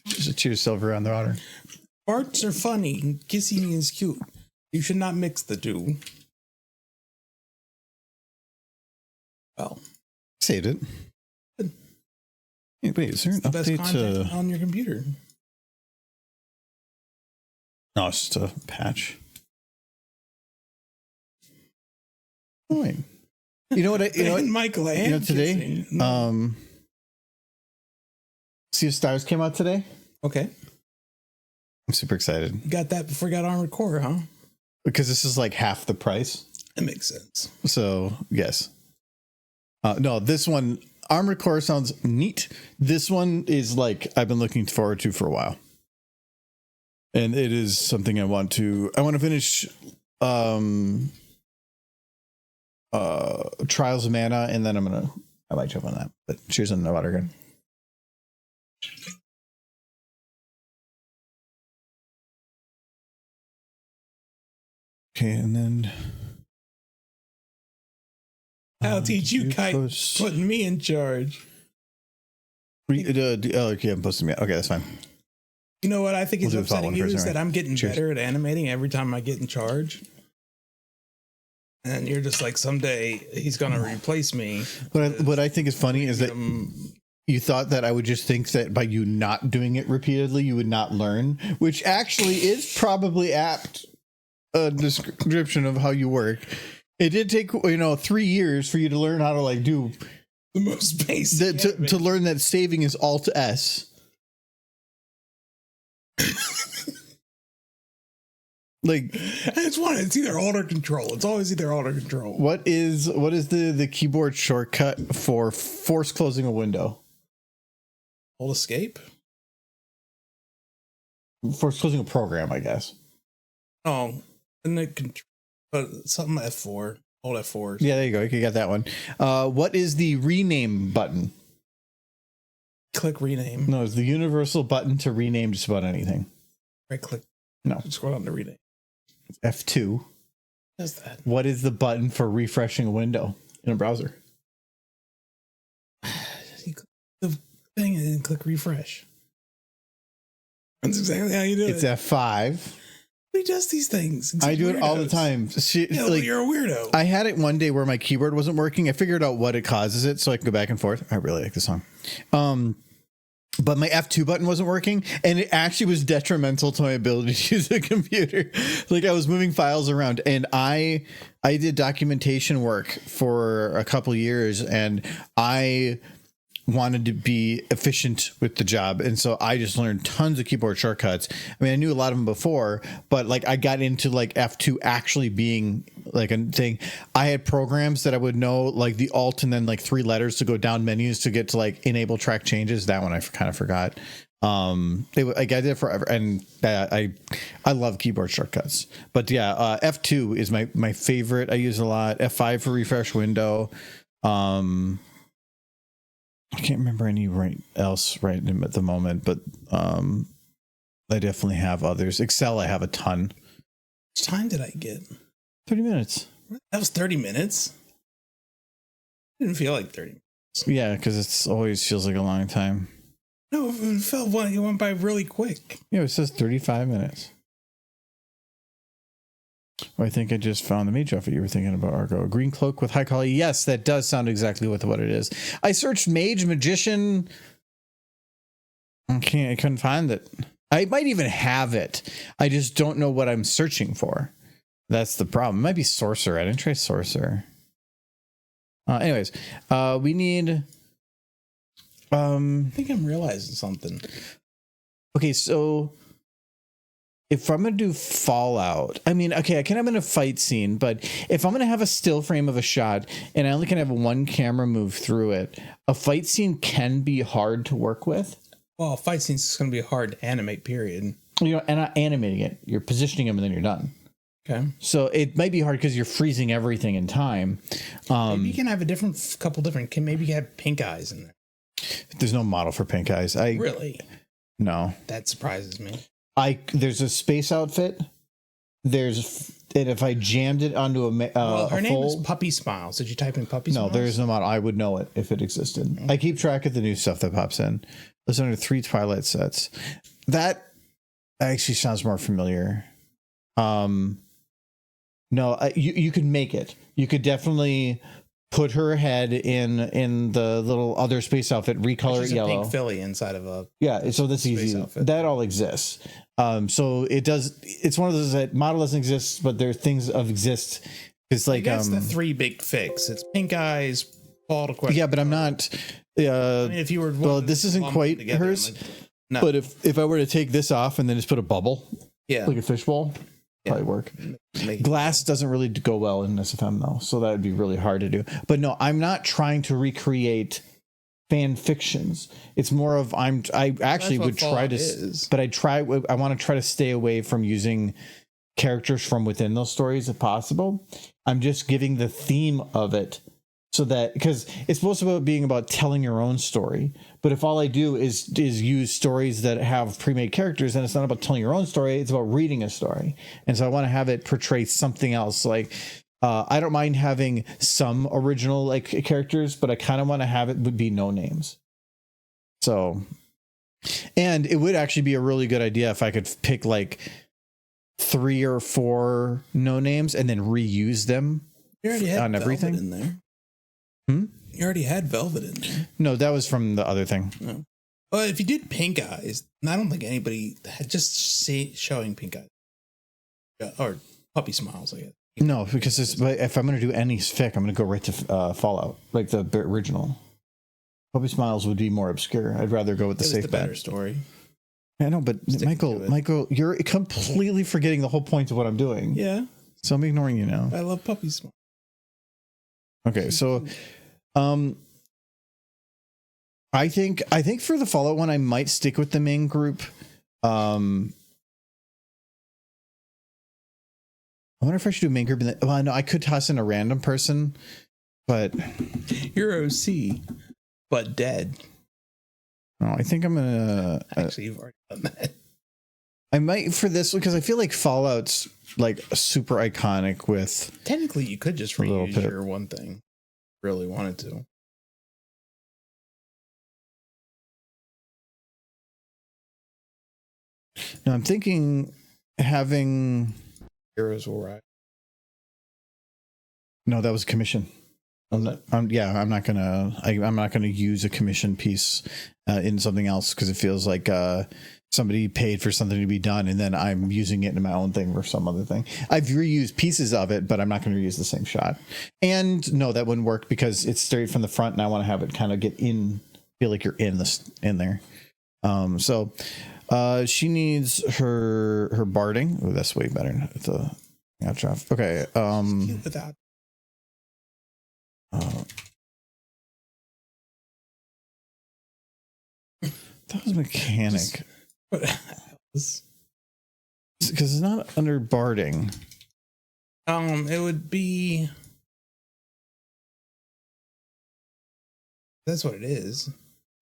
Just a cheers silver on the water. Farts are funny. And kissing is cute. You should not mix the two. Well, Saved it. Hey, wait, is there an the best update content to... on your computer. No, it's just a patch. Oh, wait. You know what? And Michael, I am today, kissing. No. Sea of Stars came out today. Okay. I'm super excited You got that before you got on record, huh? because this is like half the price. That makes sense. So yes. No, this one, Armored Core sounds neat. This one is like I've been looking forward to for a while, and it is something I want to finish. Trials of Mana, and then I might jump on that. But cheers on the water again. Okay, and then I'll teach you, Kite, post- putting me in charge. okay, I'm posting it. Okay, that's fine. You know what I think is We'll do the top upsetting one you first, is anyway. that I'm getting Cheers. better at animating every time I get in charge. And you're just like, someday he's going to replace me. What I think is funny is that Um, you thought that I would just think that by you not doing it repeatedly, you would not learn, which actually is probably apt a description of how you work. It did take 3 years for you to learn how to like do the most basic. to learn that saving is Alt S. Like It's either alt or control. It's always either alt or control. what is the keyboard shortcut for force closing a window? Alt escape? Force closing a program, I guess. Oh, and it control. Something F4. Alt F4. Yeah, there you go. You got that one. What is the rename button? Click rename. No, it's the universal button to rename just about anything. Right click. No. Scroll down to rename. It's F2. Does that? What is the button for refreshing a window in a browser? You click the thing and then click refresh. That's exactly how you do It's it. F5. Who does these things? It's I do it all the weirdos. time. Yeah, well, you're a weirdo. I had it one day where my keyboard wasn't working. I figured out what it causes it so I can go back and forth. I really like this song. But my F2 button wasn't working, and it actually was detrimental to my ability to use the computer. Like I was moving files around, and I did documentation work for a couple years, and I wanted to be efficient with the job, and so I just learned tons of keyboard shortcuts. I mean, I knew a lot of them before, but like I got into like F2 actually being like a thing. I had programs that I would know like the Alt and then like 3 letters to go down menus to get to like enable track changes. That one I kind of forgot. I did it forever, and I love keyboard shortcuts. But yeah, F2 is my favorite. I use a lot. F5 for refresh window. I can't remember any else right at the moment, but I definitely have others. Excel, I have a ton. How much time did I get? 30 minutes. That was 30 minutes. Didn't feel like 30 minutes. Yeah, because it's always feels like a long time. No, it felt like it went by really quick. Yeah, it says 35 minutes. Oh, I think I just found the mage outfit you were thinking about, Argo. A green cloak with high quality. Yes, that does sound exactly what it is. I searched mage, magician. I couldn't find it. I might even have it. I just don't know what I'm searching for. That's the problem. It might be sorcerer. I didn't try sorcerer. Anyways, we need. I think I'm realizing something. Okay, so if I'm gonna do Fallout, I mean, okay, I can have in a fight scene, but if I'm gonna have a still frame of a shot and I only can have one camera move through it, a fight scene can be hard to work with. Well, a fight scene is going to be hard to animate. Period. You're not animating it; you're positioning them, and then you're done. Okay. So it might be hard because you're freezing everything in time. Maybe you can have maybe you have pink eyes in there. There's no model for pink eyes. Really? No. That surprises me. There's a space outfit. And if I jammed it onto her name is Puppy Smiles. Did you type in Puppy Smiles? No, there is no model. I would know it if it existed. Mm-hmm. I keep track of the new stuff that pops in. There's under 3 Twilight sets. That actually sounds more familiar. No, you could make it. You could definitely put her head in the little other space outfit, recolor it yellow. Pink Philly inside of a so that's easy. outfit. That all exists. So it does. It's one of those that model doesn't exist, but there are things that exist. It's like that's the 3 big fix. It's pink eyes, Paul to question. Yeah, but I'm not. I mean, if you were this isn't quite hers. No. But if I were to take this off and then just put a bubble, like a fishbowl. Probably work. Glass doesn't really go well in SFM though, so that would be really hard to do. But no, I'm not trying to recreate fan fictions. It's more of I actually would try to, but I want to try to stay away from using characters from within those stories if possible. I'm just giving the theme of it so that, because it's supposed to be being about telling your own story, but if all I do is use stories that have pre-made characters, then it's not about telling your own story, it's about reading a story. And so I want to have it portray something else. Like I don't mind having some original like characters, but I kind of want to have it would be no names. So, and it would actually be a really good idea if I could pick like 3 or 4 no names and then reuse them on everything in there. You already had Velvet in there. No, that was from the other thing. No. Well, if you did pink eyes, I don't think anybody had showing pink eyes. Or Puppy Smiles, I guess. No, because if I'm going to do any fic, I'm going to go right to Fallout, like the original. Puppy Smiles would be more obscure. I'd rather go with the safe bet. Better story. I know, but Michael, you're completely forgetting the whole point of what I'm doing. Yeah. So I'm ignoring you now. I love Puppy Smiles. Okay, so I think for the Fallout one, I might stick with the main group. I wonder if I should do main group. Well, no, I could toss in a random person, but you're OC, but dead. No, I think I'm gonna. Actually, you've already done that. I might for this because I feel like Fallout's like super iconic. With technically, you could just reuse your one thing. Really wanted to. No, I'm thinking having Heroes Will Rise. No, that was a commission. I'm not gonna use a commission piece in something else because it feels like somebody paid for something to be done and then I'm using it in my own thing or some other thing. I've reused pieces of it, but I'm not going to reuse the same shot. And no, that wouldn't work because it's straight from the front and I want to have it kind of feel like you're in there. So she needs her barding. Oh, that's way better. Okay. Without. That was mechanic. Because it's not under barding. It would be. That's what it is.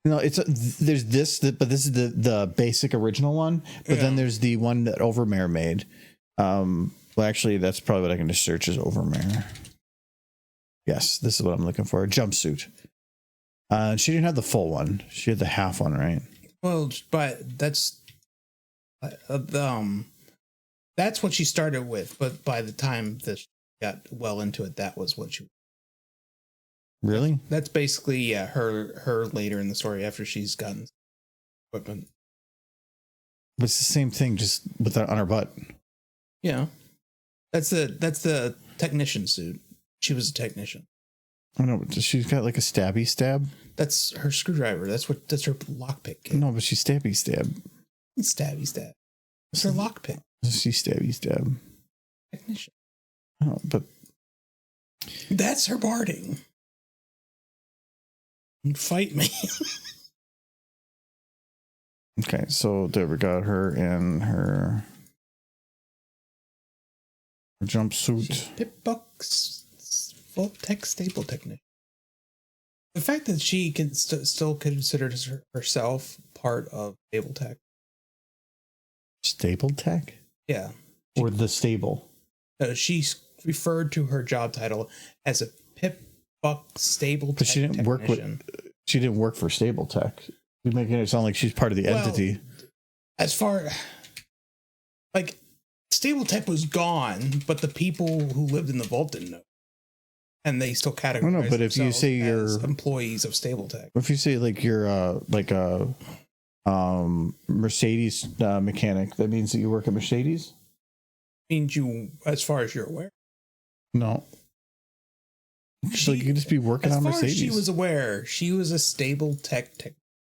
No, there's this, but this is the basic original one. But then there's the one that Overmare made. Well, actually, that's probably what I can just search as Overmare. Yes, this is what I'm looking for. A jumpsuit. She didn't have the full one. She had the half one, right? Well, but that's what she started with. But by the time that she got well into it, that was what she. Really? That's basically her later in the story after she's gotten equipment. But it's the same thing, just with that on her butt. Yeah, That's the technician suit. She was a technician. I don't know. She's got like a stabby stab. That's her screwdriver. That's her lockpick kit. No, but she's stabby stab. Stabby stab. It's her lockpick. She's stabby stab. Technician. Oh, but that's her barding. Fight me. okay, so there we got her in her jumpsuit. Pip-Buck's full tech stable technician. The fact that she can still considers herself part of stable tech. Stable tech? Yeah. Or the stable? She's referred to her job title as a Pip-Buck stable tech. But she didn't work with. She didn't work for stable tech. You're making it sound like she's part of the entity. As far like stable tech was gone, but the people who lived in the vault didn't know. And they still categorize. No, but if you say you're employees of stable tech, if you say like you're like a Mercedes mechanic, that means that you work at Mercedes. Means you, as far as you're aware. No. So you could just be working on Mercedes. As far as she was aware, she was a stable tech.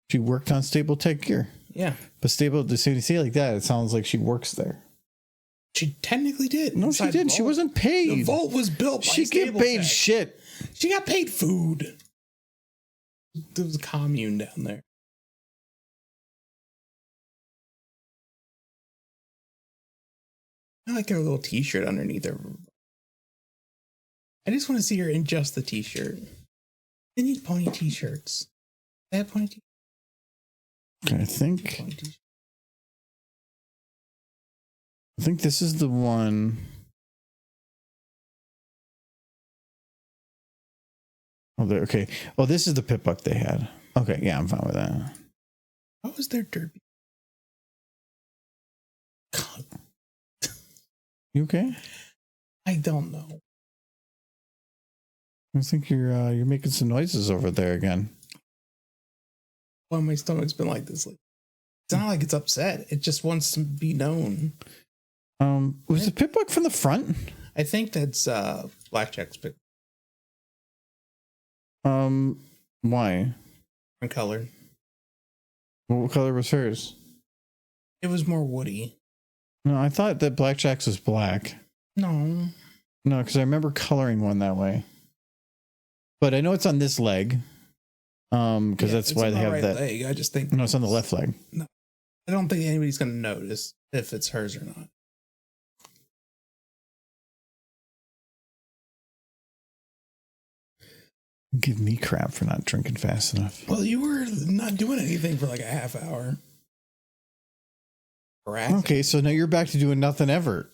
She worked on stable tech gear. Yeah, but stable. To say it like that, it sounds like she works there. She technically did. No, she didn't. She wasn't paid. The vault was built by she get paid tech. Shit. She got paid food. There was a commune down there. I like her little t-shirt underneath her. I just want to see her in just the t-shirt. They need pony t-shirts. They have pony t-shirts. Okay, I think this is the one. Oh, okay. Oh, this is the Pip-Buck they had. Okay, yeah, I'm fine with that. What was their derby? God. You okay? I don't know. I think you're making some noises over there again. Why my stomach's been like this? It's not like it's upset. It just wants to be known. Was the Pip-Buck from the front? I think that's Blackjack's pick. Why? Different color. What color was hers? It was more woody. No, I thought that Blackjack's was black. No, because I remember coloring one that way. But I know it's on this leg. Because that's why they have right that leg. I just think it's on the left leg. No, I don't think anybody's going to notice if it's hers or not. Give me crap for not drinking fast enough. Well, you were not doing anything for like a half hour. Okay, so now you're back to doing nothing ever.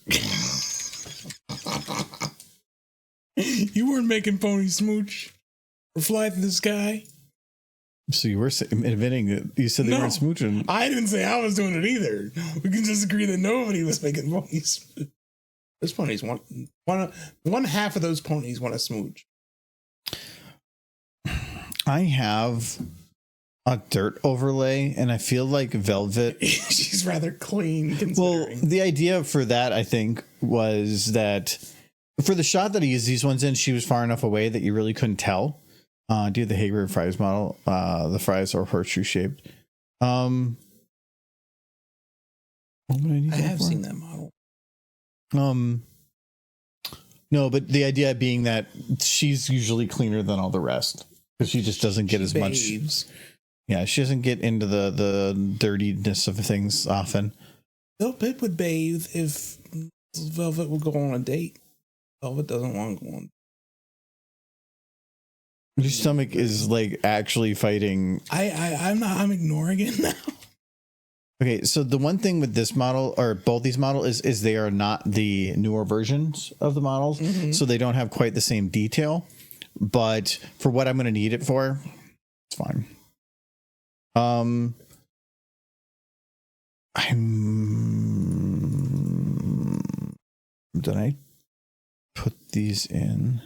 You weren't making pony smooch or fly through the sky. So you were admitting that you said they weren't smooching. I didn't say I was doing it either. We can just agree that nobody was making ponies. Those ponies want one half of those ponies want to smooch. I have a dirt overlay, and I feel like velvet. She's rather clean. Well, the idea for that, I think, was that for the shot that he used these ones in, she was far enough away that you really couldn't tell. Do you have the Hager fries model? The fries are horseshoe shaped. What would I need I have for? seen that model. No, but the idea being that she's usually cleaner than all the rest because she just doesn't get as much. Yeah, she doesn't get into the dirtiness of things often. Bill Pip would bathe if Velvet would go on a date. Velvet doesn't want to go on. Your stomach is like actually fighting. I'm ignoring it now. Okay, so the one thing with this model or both these models is they are not the newer versions of the models, so they don't have quite the same detail. But for what I'm going to need it for, it's fine. Did I put these in?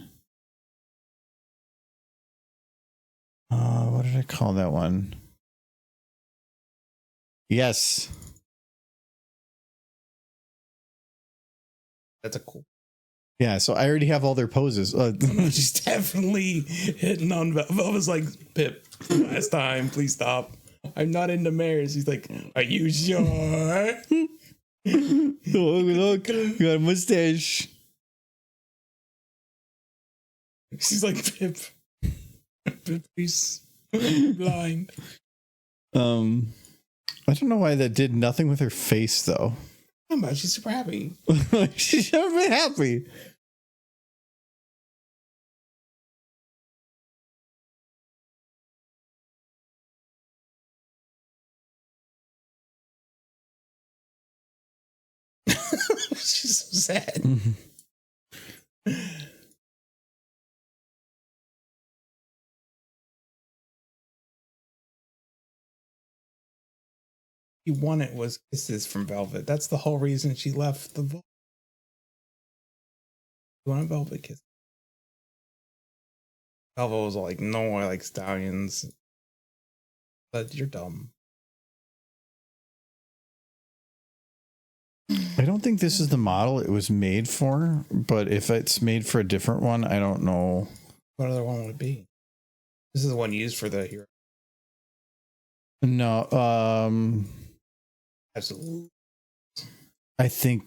What did I call that one? Yes. That's a cool. Yeah, so I already have all their poses. She's definitely hitting on Velva's like, Pip, last time, please stop. I'm not into mares. He's like, are you sure? Look, you got a mustache. She's like, Pip, he's blind. I don't know why that did nothing with her face though. How about she's super happy? She should have been happy. She's so sad. He wanted was kisses from Velvet. That's the whole reason she left the vault. You want a Velvet kiss? Velvet was like, no, I like stallions. But you're dumb. I don't think this is the model it was made for, but if it's made for a different one, I don't know. What other one would it be? This is the one used for the hero. No, Absolutely. I think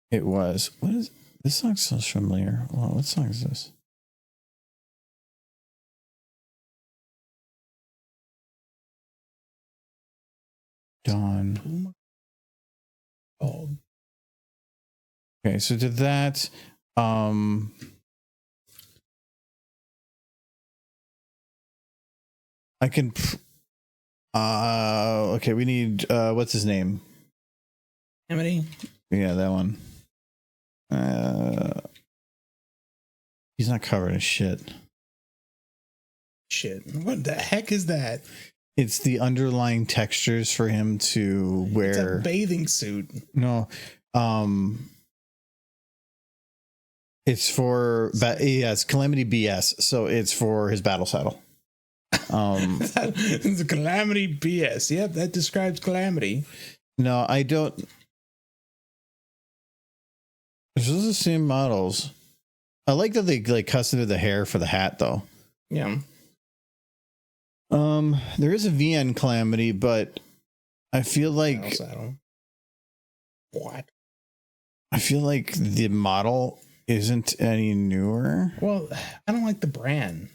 it was. What is this song? So familiar. Wow, what song is this? Dawn. Oh, Okay, so did that. I can. Okay, we need. What's his name? Amity? Yeah, that one. He's not covered in shit. Shit. What the heck is that? It's the underlying textures for him to wear. It's a bathing suit. No, it's for. Yeah, it's Calamity BS. So it's for his battle saddle. It's a Calamity BS. Yep, that describes Calamity. No, I don't. Those are the same models. I like that they like custom the hair for the hat though. Yeah. There is a VN Calamity, but I feel like Battle saddle. What? I feel like the model isn't any newer. Well, I don't like the brand.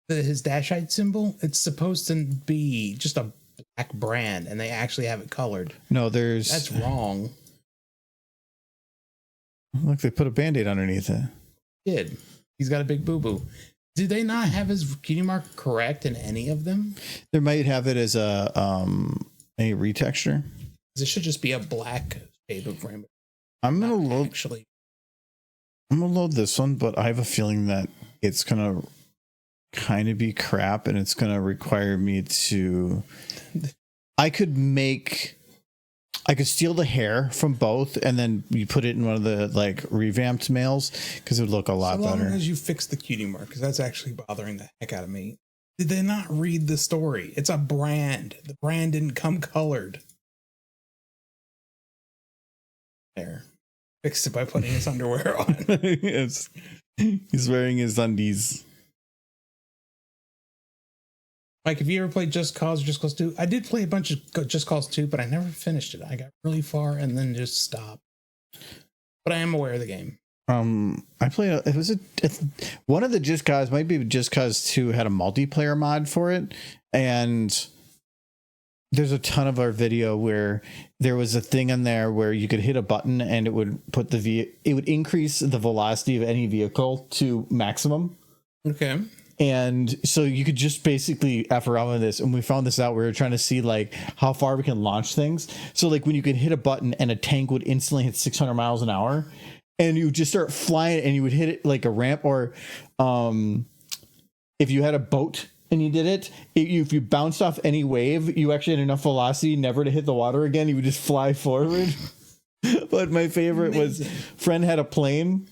His Dashite symbol, it's supposed to be just a black brand, and they actually have it colored. No, there's. That's wrong. Look, they put a Band-Aid underneath it. Kid, he's got a big boo-boo. Did they not have his cutie mark correct in any of them? They might have it as a retexture. It should just be a black shade of rainbow. I'm gonna load. Actually, I'm gonna load this one, but I have a feeling that it's gonna kind of be crap, and it's gonna require me to. I could steal the hair from both, and then you put it in one of the like revamped males because it would look a lot better. So long as you fix the cutie mark, because that's actually bothering the heck out of me. Did they not read the story? It's a brand. The brand didn't come colored. There. Fixed it by putting his underwear on. Yes. He's wearing his undies. Mike, have you ever played Just Cause or Just Cause 2? I did play a bunch of Just Cause 2, but I never finished it. I got really far and then just stopped. But I am aware of the game. I played. It was one of the Just Cause, might be Just Cause 2 had a multiplayer mod for it, and there's a ton of our video where there was a thing in there where you could hit a button and it would put it would increase the velocity of any vehicle to maximum. Okay. And so you could just basically F around with this. And we found this out. We were trying to see like how far we can launch things. So like when you could hit a button and a tank would instantly hit 600 miles an hour and you would just start flying and you would hit it like a ramp, or if you had a boat and you did it, if you bounced off any wave, you actually had enough velocity never to hit the water again. You would just fly forward. But my favorite was friend had a plane.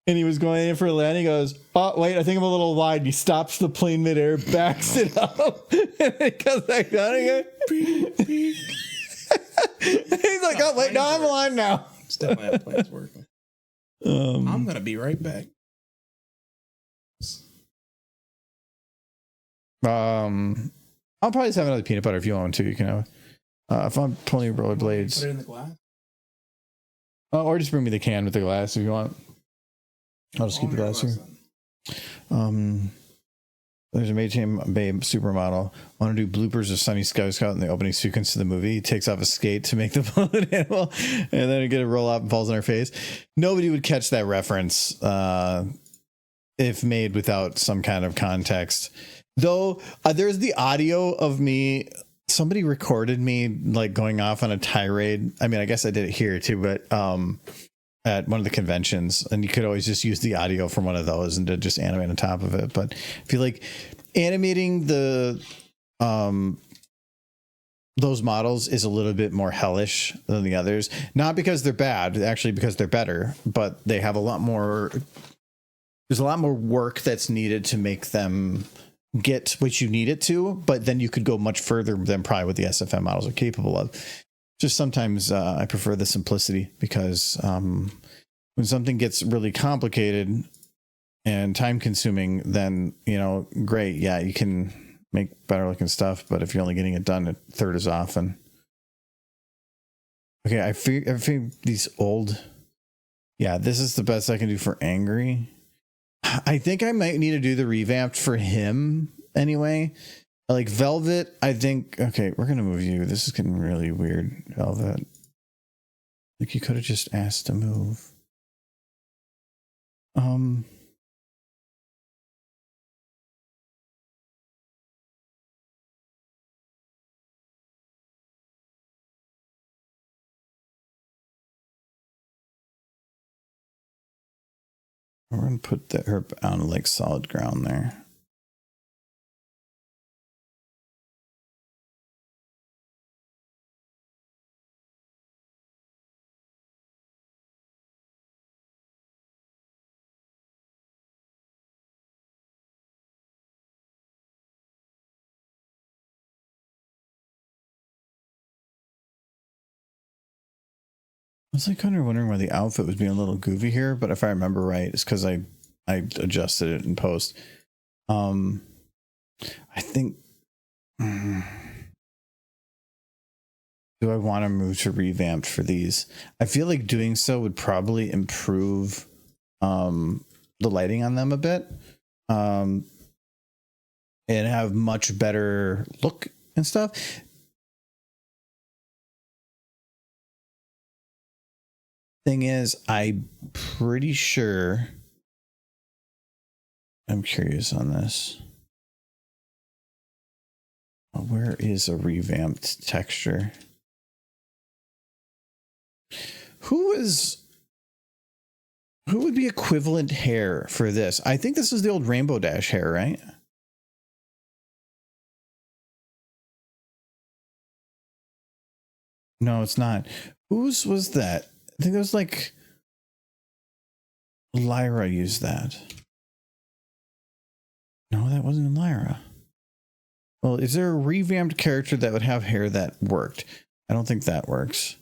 And he was going in for a landing. He goes, oh, wait, I think I'm a little wide. He stops the plane midair, backs it up, and it goes back down again. He's like, oh, wait, no, I'm aligned now. It's definitely how planes work. I'm gonna be right back. I'll probably just have another peanut butter if you want to. You can have. If I'm pulling rollerblades, Put it in the glass. or just bring me the can with the glass if you want. I'll just keep the glass here. There's a Maytime Babe supermodel. Want to do bloopers of Sunny Sky Scout in the opening sequence of the movie. He takes off a skate to make the bullet animal, and then get a roll up and falls on her face. Nobody would catch that reference if made without some kind of context. Though there's the audio of me. Somebody recorded me like going off on a tirade. I mean, I guess I did it here too, but at one of the conventions, and you could always just use the audio from one of those and to just animate on top of it. But I feel like animating the those models is a little bit more hellish than the others, not because they're bad, actually because they're better, but they have a lot more. There's a lot more work that's needed to make them get what you need it to, but then you could go much further than probably what the SFM models are capable of. Just sometimes I prefer the simplicity, because when something gets really complicated and time consuming, then, great. Yeah, you can make better looking stuff, but if you're only getting it done a third as often. Okay, I feel these old. Yeah, this is the best I can do for angry. I think I might need to do the revamped for him anyway. Like Velvet, I think. Okay, we're gonna move you. This is getting really weird, Velvet. Like you could have just asked to move. We're gonna put her on like solid ground there. I was like kind of wondering why the outfit was being a little goofy here, but if I remember right, it's because I adjusted it in post. I think. Do I want to move to revamped for these? I feel like doing so would probably improve the lighting on them a bit, and have much better look and stuff. Thing is, I'm pretty sure. I'm curious on this. Where is a revamped texture? Who would be equivalent hair for this? I think this is the old Rainbow Dash hair, right? No, it's not. Whose was that? I think it was like Lyra used that. No, that wasn't Lyra. Well, is there a revamped character that would have hair that worked? I don't think that works.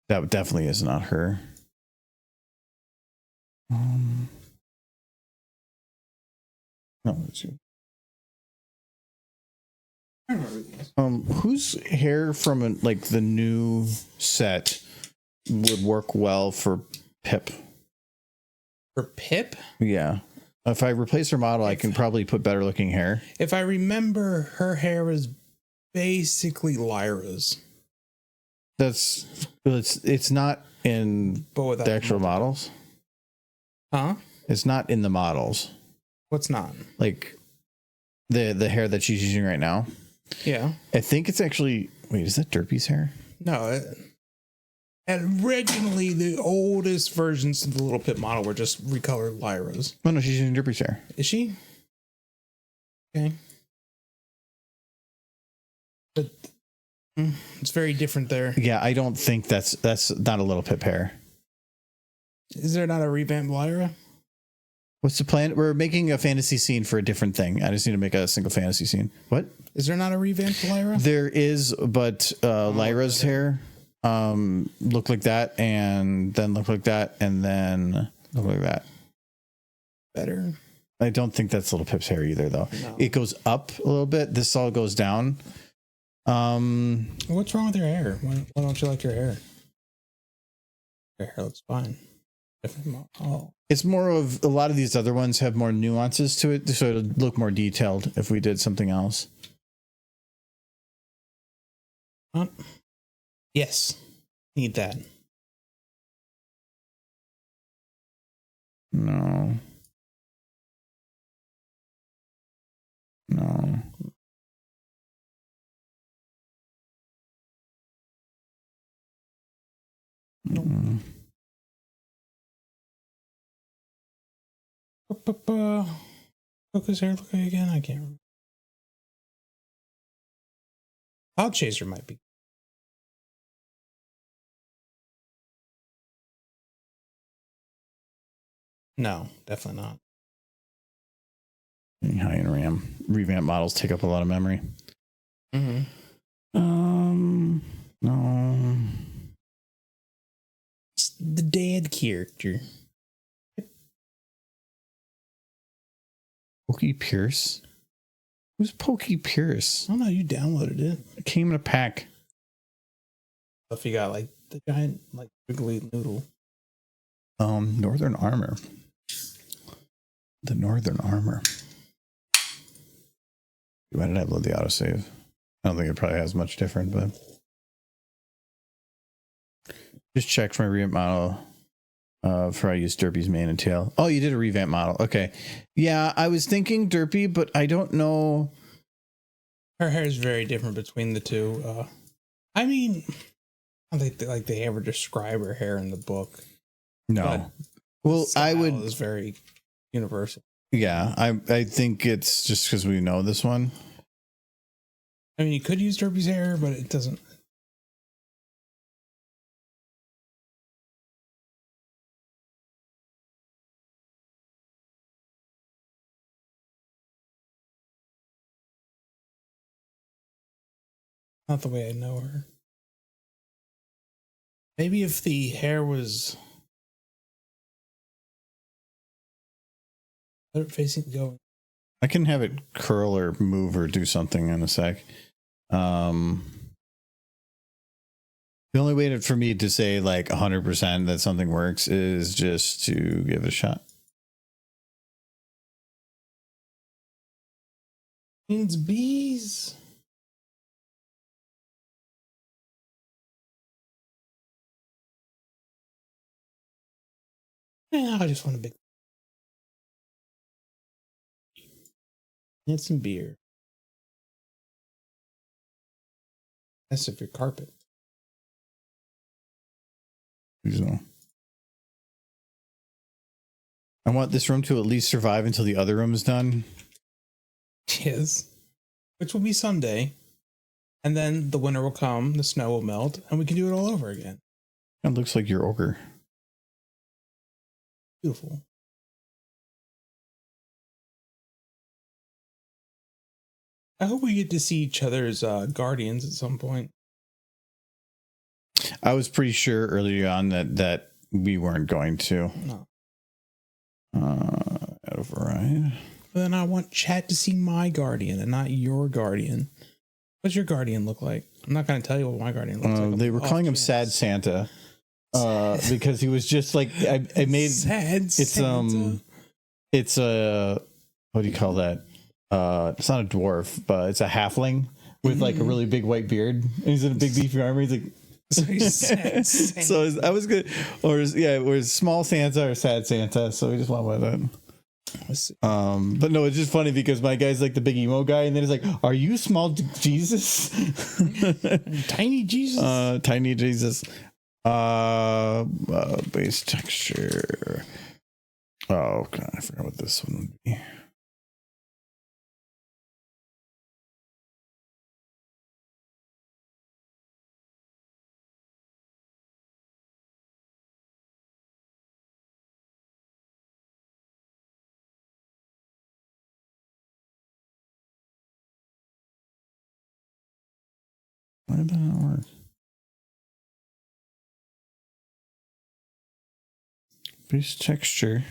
That definitely is not her. No, it's you. Whose hair from like the new set would work well for Pip? For Pip? Yeah. If I replace her model, I can probably put better looking hair. If I remember, her hair is basically Lyra's. It's not in the actual models. Huh? It's not in the models. What's not? Like the hair that she's using right now. Yeah. I think it's actually. Wait, is that Derpy's hair? No. Originally, the oldest versions of the Little Pip model were just recolored Lyra's. No, she's using Derpy's hair. Is she? Okay. But it's very different there. Yeah, I don't think that's not a Little Pip hair. Is there not a revamped Lyra? What's the plan? We're making a fantasy scene for a different thing. I just need to make a single fantasy scene. What? Is there not a revamped Lyra? There is, but Lyra's hair look like that, and then look like that, and then look like that. Better. I don't think that's Little Pip's hair either, though. No. It goes up a little bit. This all goes down. What's wrong with your hair? Why don't you like your hair? Your hair looks fine. Oh. It's more of a lot of these other ones have more nuances to it, so it'll look more detailed if we did something else. Yes. Need that. No. No. Mm-mm. Coco's hair look like again? I can't remember. Cloud Chaser might be. No, definitely not. High-end RAM. Revamp models take up a lot of memory. Mm-hmm. No. It's the dead character. Pokey Pierce? Who's Pokey Pierce? I don't know, you downloaded it. It came in a pack. If you got like the giant like wiggly noodle. Northern Armor. The Northern Armor. Why did I upload the autosave? I don't think it probably has much different, but just check for my revamp model for I use Derpy's mane and tail. Oh, you did a revamp model. Okay. Yeah, I was thinking Derpy, but I don't know. Her hair is very different between the two. I mean, I don't think like they ever describe her hair in the book. No. Well, I would. Is very universal. Yeah, I think it's just because we know this one. I mean, you could use Derpy's hair, but it doesn't. Not the way I know her. Maybe if the hair was facing going. I can have it curl or move or do something in a sec. The only way for me to say like 100% that something works is just to give it a shot. Means bees. Yeah, I just want a big. Need some beer. That's if your carpet. So I want this room to at least survive until the other room is done. Yes. Which will be Sunday. And then the winter will come, the snow will melt, and we can do it all over again. It looks like your ogre. Beautiful. I hope we get to see each other's guardians at some point. I was pretty sure earlier on that we weren't going to. No. Override. But then I want chat to see my guardian and not your guardian. What's your guardian look like? I'm not going to tell you what my guardian looks like. They were calling him Sad Santa because he was just like I made Sad Santa. It's a what do you call that? It's not a dwarf, but it's a halfling with like a really big white beard. And he's in a big beefy armor. He's like. So he's Sad Santa. So I was good, or it was Small Santa or Sad Santa. So we just went with it. But no, it's just funny because my guy's like the big emo guy, and then he's like, "Are you small Jesus? Tiny Jesus? Tiny Jesus." Base texture. Oh god, I forgot what this one would be. Why did that not work? Base texture.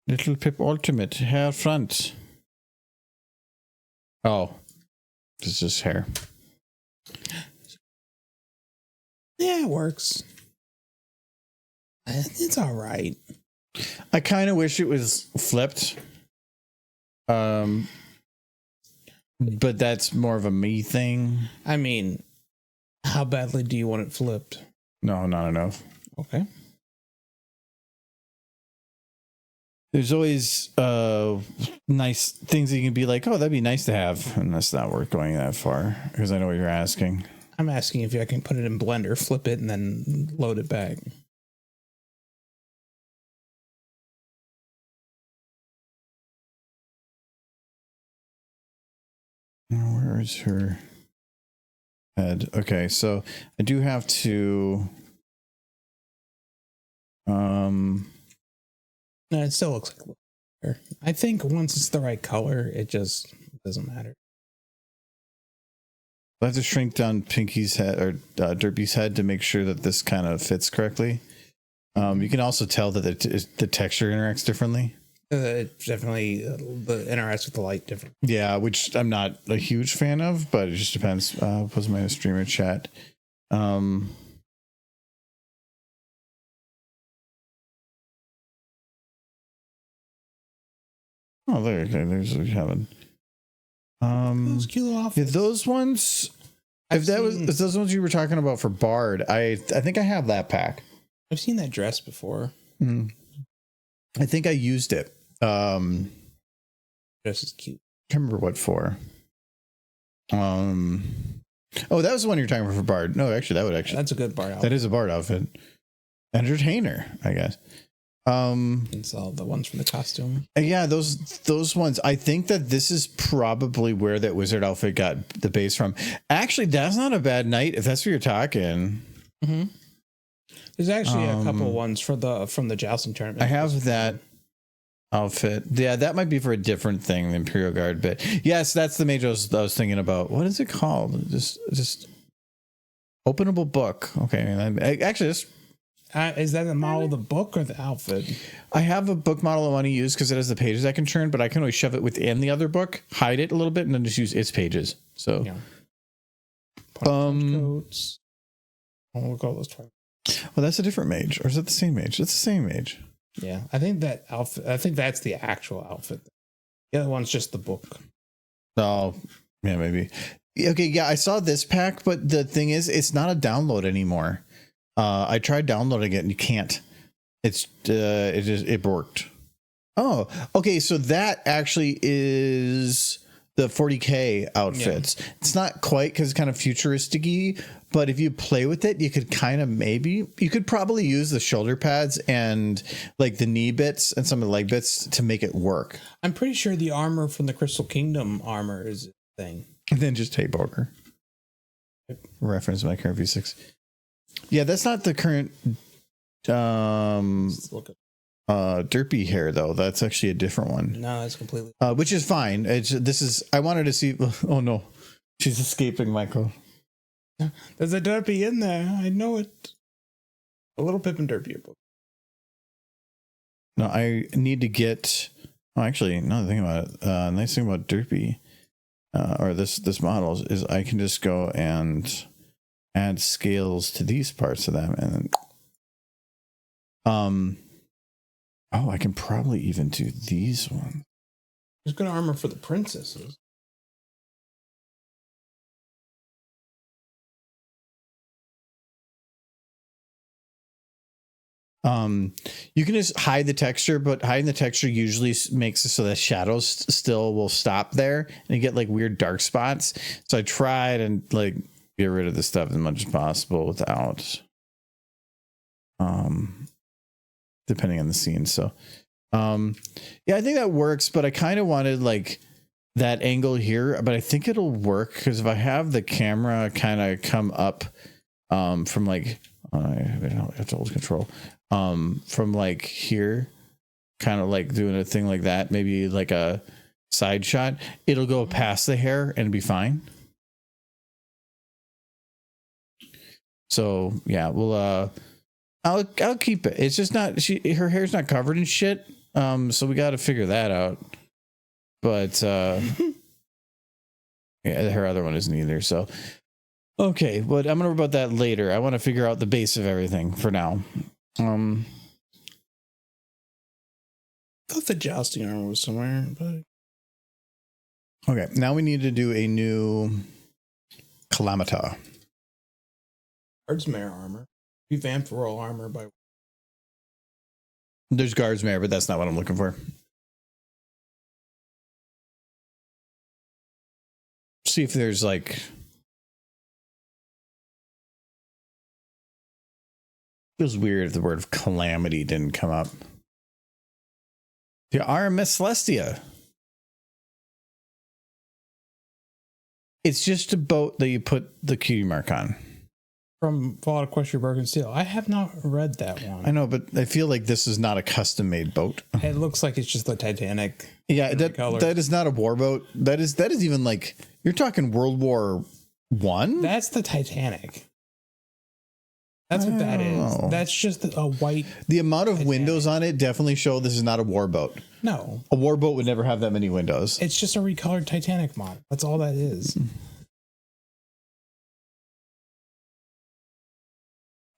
Little Pip Ultimate hair front. Oh, this is hair. Yeah, it works. It's all right. I kind of wish it was flipped. But that's more of a me thing. I mean, how badly do you want it flipped? No, not enough. Okay. There's always nice things that you can be like, oh, that'd be nice to have. And that's not worth going that far because I know what you're asking. I'm asking if I can put it in Blender, flip it, and then load it back. Where is her head? Okay, so I do have to No, it still looks like Blender. I think once it's the right color, it just doesn't matter. I have to shrink down Pinky's head or Derpy's head to make sure that this kind of fits correctly. You can also tell that the texture interacts differently. It definitely interacts with the light different. Yeah, which I'm not a huge fan of, but it just depends. Post my streamer chat. Oh, there's what we haven't. Those cute little Yeah, outfits. those ones. If those ones you were talking about for Bard, I think I have that pack. I've seen that dress before. Mm. I think I used it. Dress is cute. Can't remember what for. Oh, that was the one you're talking about for Bard. No, actually, That's a good Bard outfit. that is a Bard outfit. Entertainer, I guess. It's all the ones from the costume. Yeah, those ones. I think that this is probably where that wizard outfit got the base from. Actually, that's not a bad night if that's what you're talking. Mm-hmm. There's actually a couple ones from the jousting tournament. I have that outfit. Yeah, that might be for a different thing, the Imperial Guard bit. Yes, that's the mage I was thinking about. What is it called? Just openable book. Okay, actually, is that the model of the book or the outfit? I have a book model I want to use because it has the pages I can turn, but I can always shove it within the other book, hide it a little bit, and then just use its pages. So, Yeah. Coats. We'll call those twice. Well, that's a different mage, or is it the same mage? It's the same mage. Yeah, I think that outfit. I think that's the actual outfit. The other one's just the book. Oh, yeah, maybe. Okay, yeah, I saw this pack, but the thing is, it's not a download anymore. I tried downloading it and you can't. It worked. Oh, okay. So that actually is the 40K outfits. Yeah. It's not quite because it's kind of futuristic-y, but if you play with it, you could probably use the shoulder pads and like the knee bits and some of the leg bits to make it work. I'm pretty sure the armor from the Crystal Kingdom armor is a thing. And then just tape over. Reference my current V6. Yeah, that's not the current derpy hair though. That's actually a different one. No, it's completely which is fine. I wanted to see. Oh no, she's escaping, Michael. There's a derpy in there. I know it. A little Pip and Derpy book. No, I need to get. Oh, actually, now that I think about it, nice thing about derpy or this model is I can just go and add scales to these parts of them, and I can probably even do these ones. There's good armor for the princesses. You can just hide the texture, but hiding the texture usually makes it so that shadows still will stop there and you get like weird dark spots. So I tried and like get rid of the stuff as much as possible without depending on the scene. So yeah, I think that works, but I kind of wanted like that angle here, but I think it'll work because if I have the camera kind of come up from like I have to hold control from like here, kind of like doing a thing like that, maybe like a side shot, it'll go past the hair and be fine. So yeah, we'll I'll keep it. It's just not her hair's not covered in shit. So we got to figure that out. But yeah, her other one isn't either. So okay, but I'm gonna worry about that later. I want to figure out the base of everything for now. I thought the jousting armor was somewhere, but Okay, now we need to do a new Calamita. Guardsmare armor. Revamped royal armor by. There's Guardsmare, but that's not what I'm looking for. See if there's like. Feels weird if the word of calamity didn't come up. The RMS Celestia. It's just a boat that you put the cutie mark on. From Fallout Equestria Broken Steel. I have not read that one. I know, but I feel like this is not a custom made boat. It looks like it's just the Titanic. Yeah, that is not a war boat. That is even like you're talking World War One. That's the Titanic. That's what that is. That's just a white. The amount of windows on it definitely show this is not a war boat. No, a war boat would never have that many windows. It's just a recolored Titanic model. That's all that is.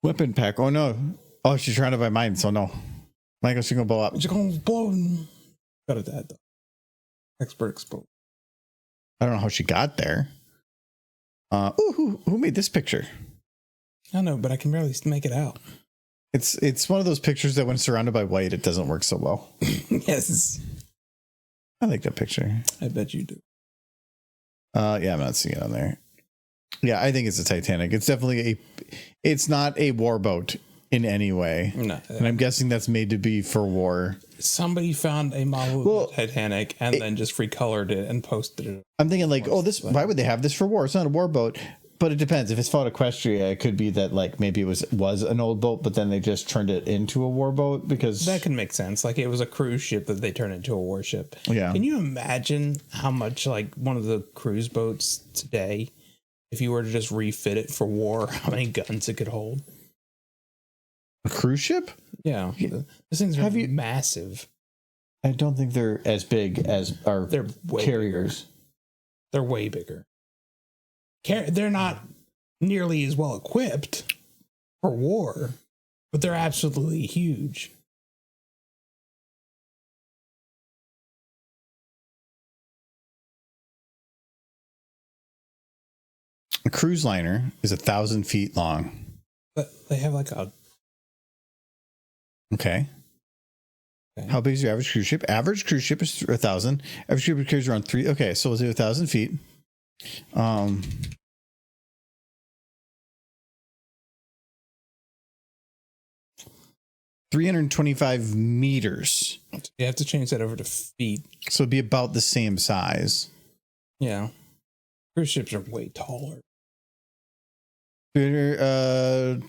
Weapon pack. Oh no. Oh, she's trying to buy mine. So no. Michael, she's gonna blow up. She's gonna blow. Got it. That though. Expert explode. I don't know how she got there. Who made this picture? I know, but I can barely make it out. It's one of those pictures that when surrounded by white, it doesn't work so well. Yes. I like that picture. I bet you do. Yeah, I'm not seeing it on there. Yeah, I think it's a Titanic. It's definitely it's not a warboat in any way. No. And I'm guessing that's made to be for war. Somebody found a model of the Titanic and then just recolored it and posted it. I'm thinking like, why would they have this for war? It's not a warboat. But it depends. If it's Fallout Equestria, it could be that like maybe it was an old boat, but then they just turned it into a warboat because that can make sense. Like it was a cruise ship that they turned into a warship. Yeah. Can you imagine how much like one of the cruise boats today, if you were to just refit it for war, how many guns it could hold? A cruise ship? Yeah. These things are massive. I don't think they're as big as our carriers. Bigger. They're way bigger. They're not nearly as well equipped for war, but they're absolutely huge. A cruise liner is 1,000 feet long. But they have like a... Okay. How big is your average cruise ship? Average cruise ship is 1,000. Average cruise ship carries around 3. Okay, so we'll do 1,000 feet. 325 meters. You have to change that over to feet. So it'd be about the same size. Yeah. Cruise ships are way taller. Because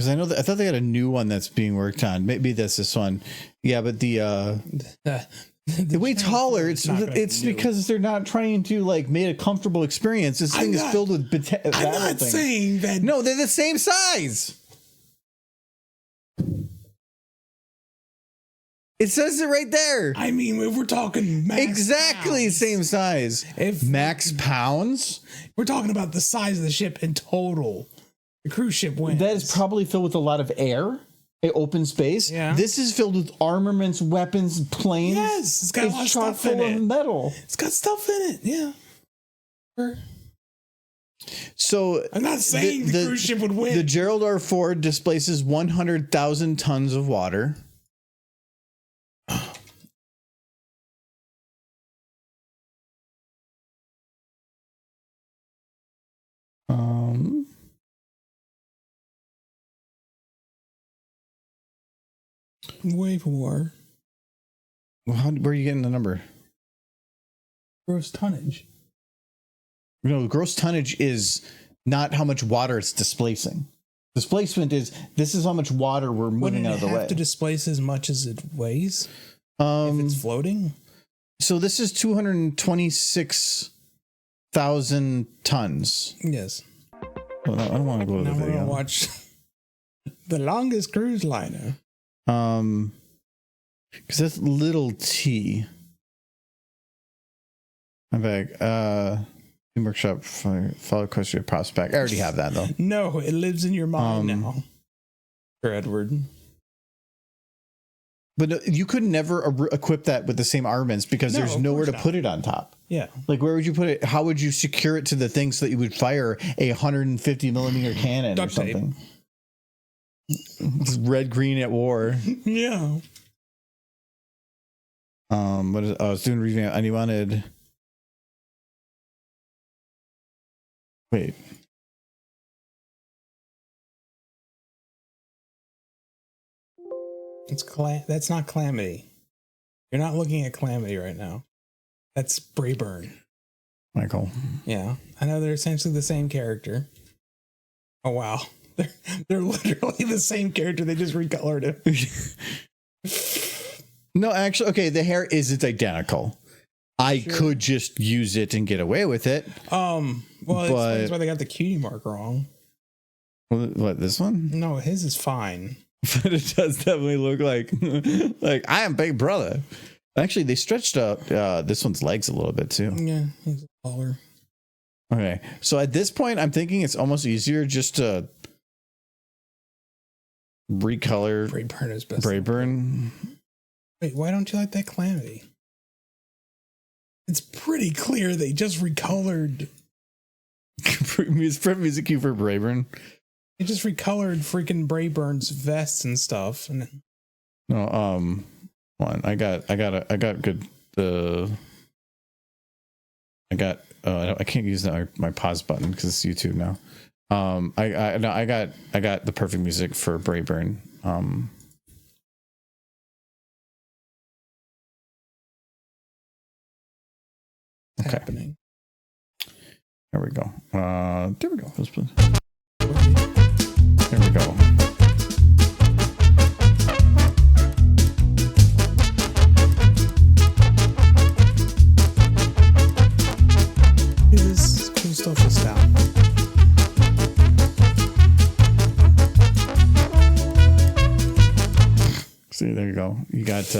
I know that I thought they had a new one that's being worked on. Maybe that's this one. Yeah, but the way taller. It's because they're not trying to like make a comfortable experience. This thing is filled with I'm not saying that. No, they're the same size. It says it right there. I mean, if we're talking max exactly pounds, same size. If max pounds, we're talking about the size of the ship in total. The cruise ship wins. That is probably filled with a lot of air, open space. Yeah. This is filled with armaments, weapons, planes. Yes, it's got a lot of stuff full in it. Of metal. It's got stuff in it. Yeah. So I'm not saying the cruise ship would win. The Gerald R. Ford displaces 100,000 tons of water. Way more. Well, where are you getting the number? Gross tonnage. No, gross tonnage is not how much water it's displacing. Displacement is this is how much water we're moving out of the way. Have to displace as much as it weighs if it's floating. So this is 226,000 tons. Yes. Well, I don't want to go to the Now we're video. gonna watch the longest cruise liner. Because that's little T. I'm back. Team workshop follow question prospect. I already have that though. No, it lives in your mind now. For Edward. But you could never equip that with the same armaments because No, there's of nowhere to course not. put it on top. Yeah. Like, where would you put it? How would you secure it to the thing so that you would fire a 150 millimeter cannon Duct or tape. something? It's red green at war. Yeah. What is? Oh, I was doing revamp, and you wanted. Wait. That's not Calamity. You're not looking at Calamity right now. That's Brayburn. Michael. Yeah. I know they're essentially the same character. Oh wow. They're literally the same character. They just recolored it. No, actually, okay, the hair isn't identical. I could just use it and get away with it. Well, it explains why they got the cutie mark wrong. What, this one? No, his is fine. But it does definitely look like I am Big Brother. Actually, they stretched out this one's legs a little bit too. Yeah, he's taller. Okay, so at this point, I'm thinking it's almost easier just to recolor Brayburn is best. Brayburn. Wait, why don't you like that Calamity? It's pretty clear they just recolored. Music cue for Brayburn. They just recolored freaking Brayburn's vests and stuff. And No, one. I got good. I can't use my pause button because it's YouTube now. I got the perfect music for Brayburn. Okay. happening. There we go. There we go. There we go. This cool stuff is down. See, there you go. You got.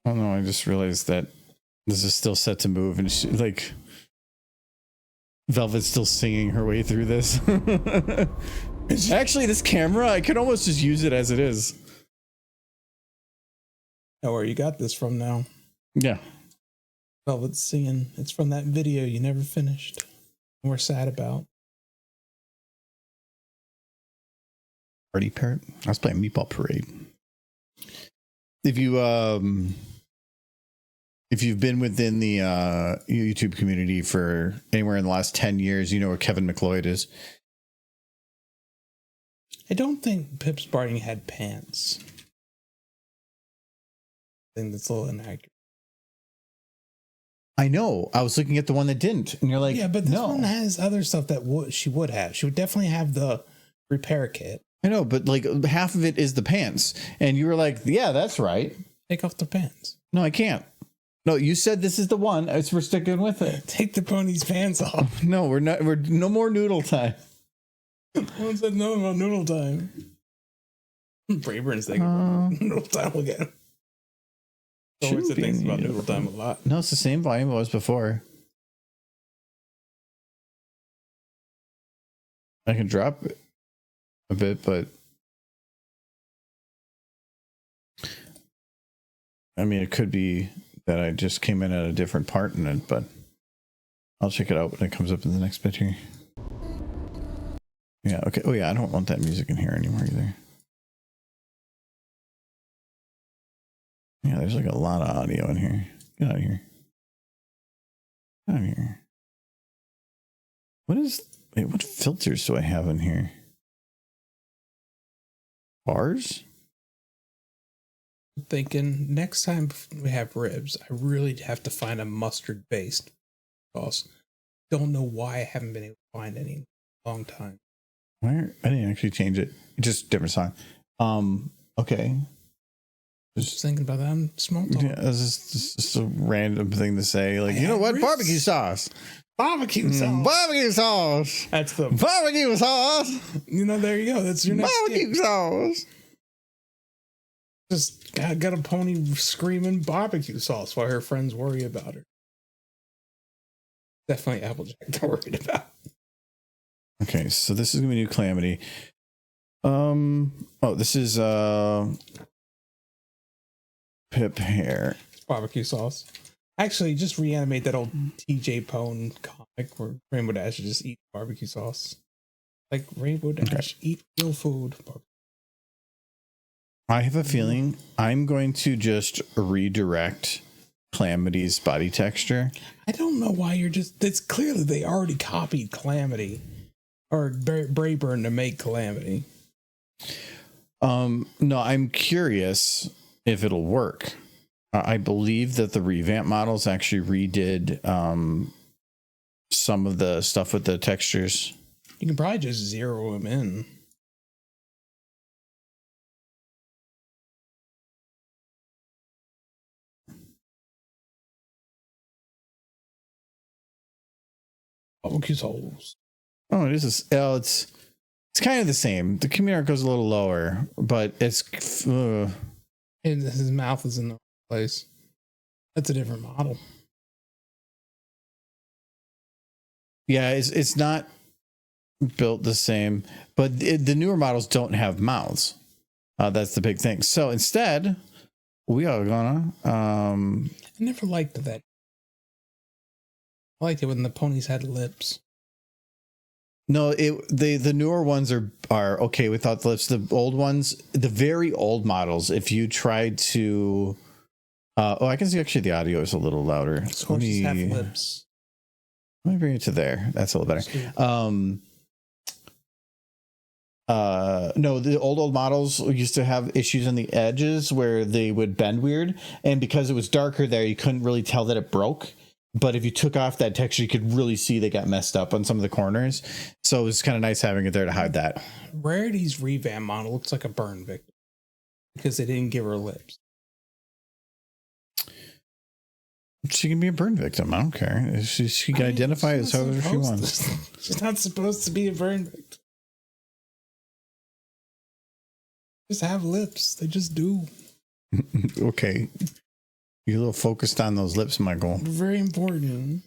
Oh no! I just realized that this is still set to move, and like Velvet's still singing her way through this. Actually, this camera, I could almost just use it as it is. Oh, where you got this from now? Yeah. Velvet's singing. It's from that video you never finished. We're sad about. Party Parrot. I was playing Meatball Parade. If you've been within the YouTube community for anywhere in the last 10 years, you know where Kevin McLeod is. I don't think Pip's Barting had pants. I think that's a little inaccurate. I know. I was looking at the one that didn't, and you're like, Yeah, but this no. one has other stuff that she would have. She would definitely have the repair kit. I know, but like half of it is the pants, and you were like, yeah, that's right. Take off the pants. No, I can't. No, you said this is the one. We're sticking with it. Take the pony's pants off. No, we're not. We're no more noodle time. One said no about noodle time. Brayburn's thinking noodle time again. Always said things about noodle time a lot. No, it's the same volume it was before. I can drop it a bit, but I mean, it could be that I just came in at a different part in it, but I'll check it out when it comes up in the next bit here. Yeah, okay. Oh yeah, I don't want that music in here anymore either. Yeah, there's like a lot of audio in here. Get out of here. Get out of here. What filters do I have in here? Bars? I'm thinking next time we have ribs, I really have to find a mustard based sauce. Don't know why I haven't been able to find any in a long time. Where? I didn't actually change it. Just different song. Okay. Just thinking about that on small talk. Yeah, this is just a random thing to say. Like, you know what? Ribs. Barbecue sauce. Barbecue sauce. Barbecue sauce. That's the Barbecue sauce. there you go. That's your next Barbecue skit. sauce. Just got a pony screaming barbecue sauce while her friends worry about her. Definitely Applejack they're worried about. Okay, so this is gonna be new Calamity. This is Pip hair. Barbecue sauce. Actually, just reanimate that old TJ Pone comic where Rainbow Dash just eat barbecue sauce. Like Rainbow Dash, eat real food. I have a feeling I'm going to just redirect Calamity's body texture. I don't know why you're just. It's clearly they already copied Calamity or Brayburn to make Calamity. No, I'm curious if it'll work. I believe that the revamp models actually redid some of the stuff with the textures. You can probably just zero them in. Barbecue sauce. Oh, it's kind of the same. The community goes a little lower, but it's And his mouth is in the place. That's a different model. yeah, it's not built the same, but the newer models don't have mouths. That's the big thing. So instead, we are gonna I never liked that. I liked it when the ponies had lips. no, the newer ones are okay without the lips. The old ones, the very old models, if you tried to I can see actually the audio is a little louder. Horses have lips. Let me bring it to there. That's a little better. No, the old models used to have issues on the edges where they would bend weird, and because it was darker there, you couldn't really tell that it broke. But if you took off that texture, you could really see they got messed up on some of the corners. So it was kind of nice having it there to hide that. Rarity's revamp model looks like a burn victim because they didn't give her lips. She can be a burn victim. I don't care. She can identify as however she wants. She's not supposed to be a burn victim. Just have lips. They just do. Okay. You're a little focused on those lips, Michael. Very important.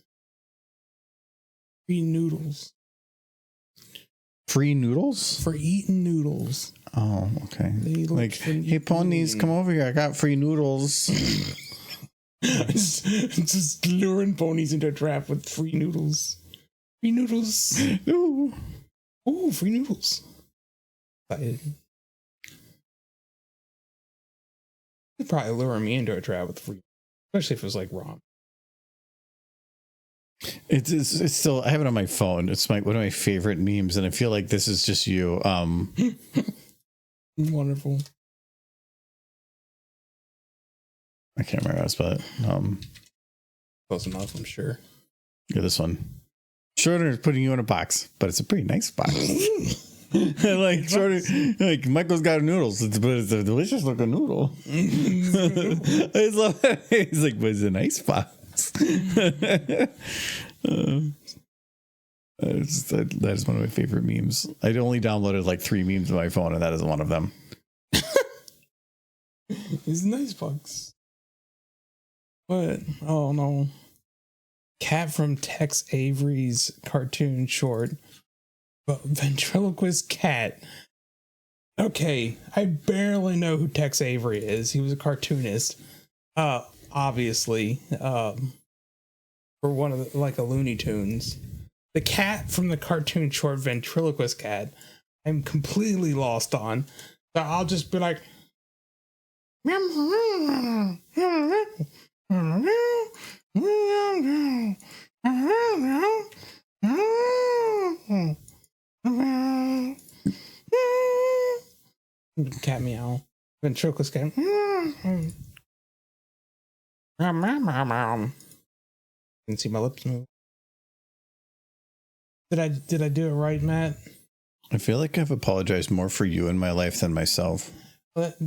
Free noodles. Free noodles? For eating noodles. Oh, okay. They look Like, for hey, ponies, come over here. I got free noodles. just luring ponies into a trap with free noodles. Free noodles. Ooh. Ooh, free noodles. You'd probably lure me into a trap with free, especially if it was like raw. It's still, I have it on my phone. It's one of my favorite memes, and I feel like this is just you. Wonderful. I can't remember how to spell it. Close enough, I'm sure. Yeah, this one. Schroeder is putting you in a box, but it's a pretty nice box. Like Schroeder, like Michael's got noodles, but it's a delicious looking noodle. I just love it. He's like, but it's a nice box. That is one of my favorite memes. I only downloaded like 3 memes on my phone, and that is one of them. It's a nice box. What? Oh no. Cat from Tex Avery's cartoon short. But ventriloquist cat. Okay, I barely know who Tex Avery is. He was a cartoonist. Obviously. For one of the, like a Looney Tunes. The cat from the cartoon short ventriloquist cat. I'm completely lost on. So I'll just be like cat meow. Ventriloquist cat. Can see my lips move. Did I do it right, Matt? I feel like I've apologized more for you in my life than myself. But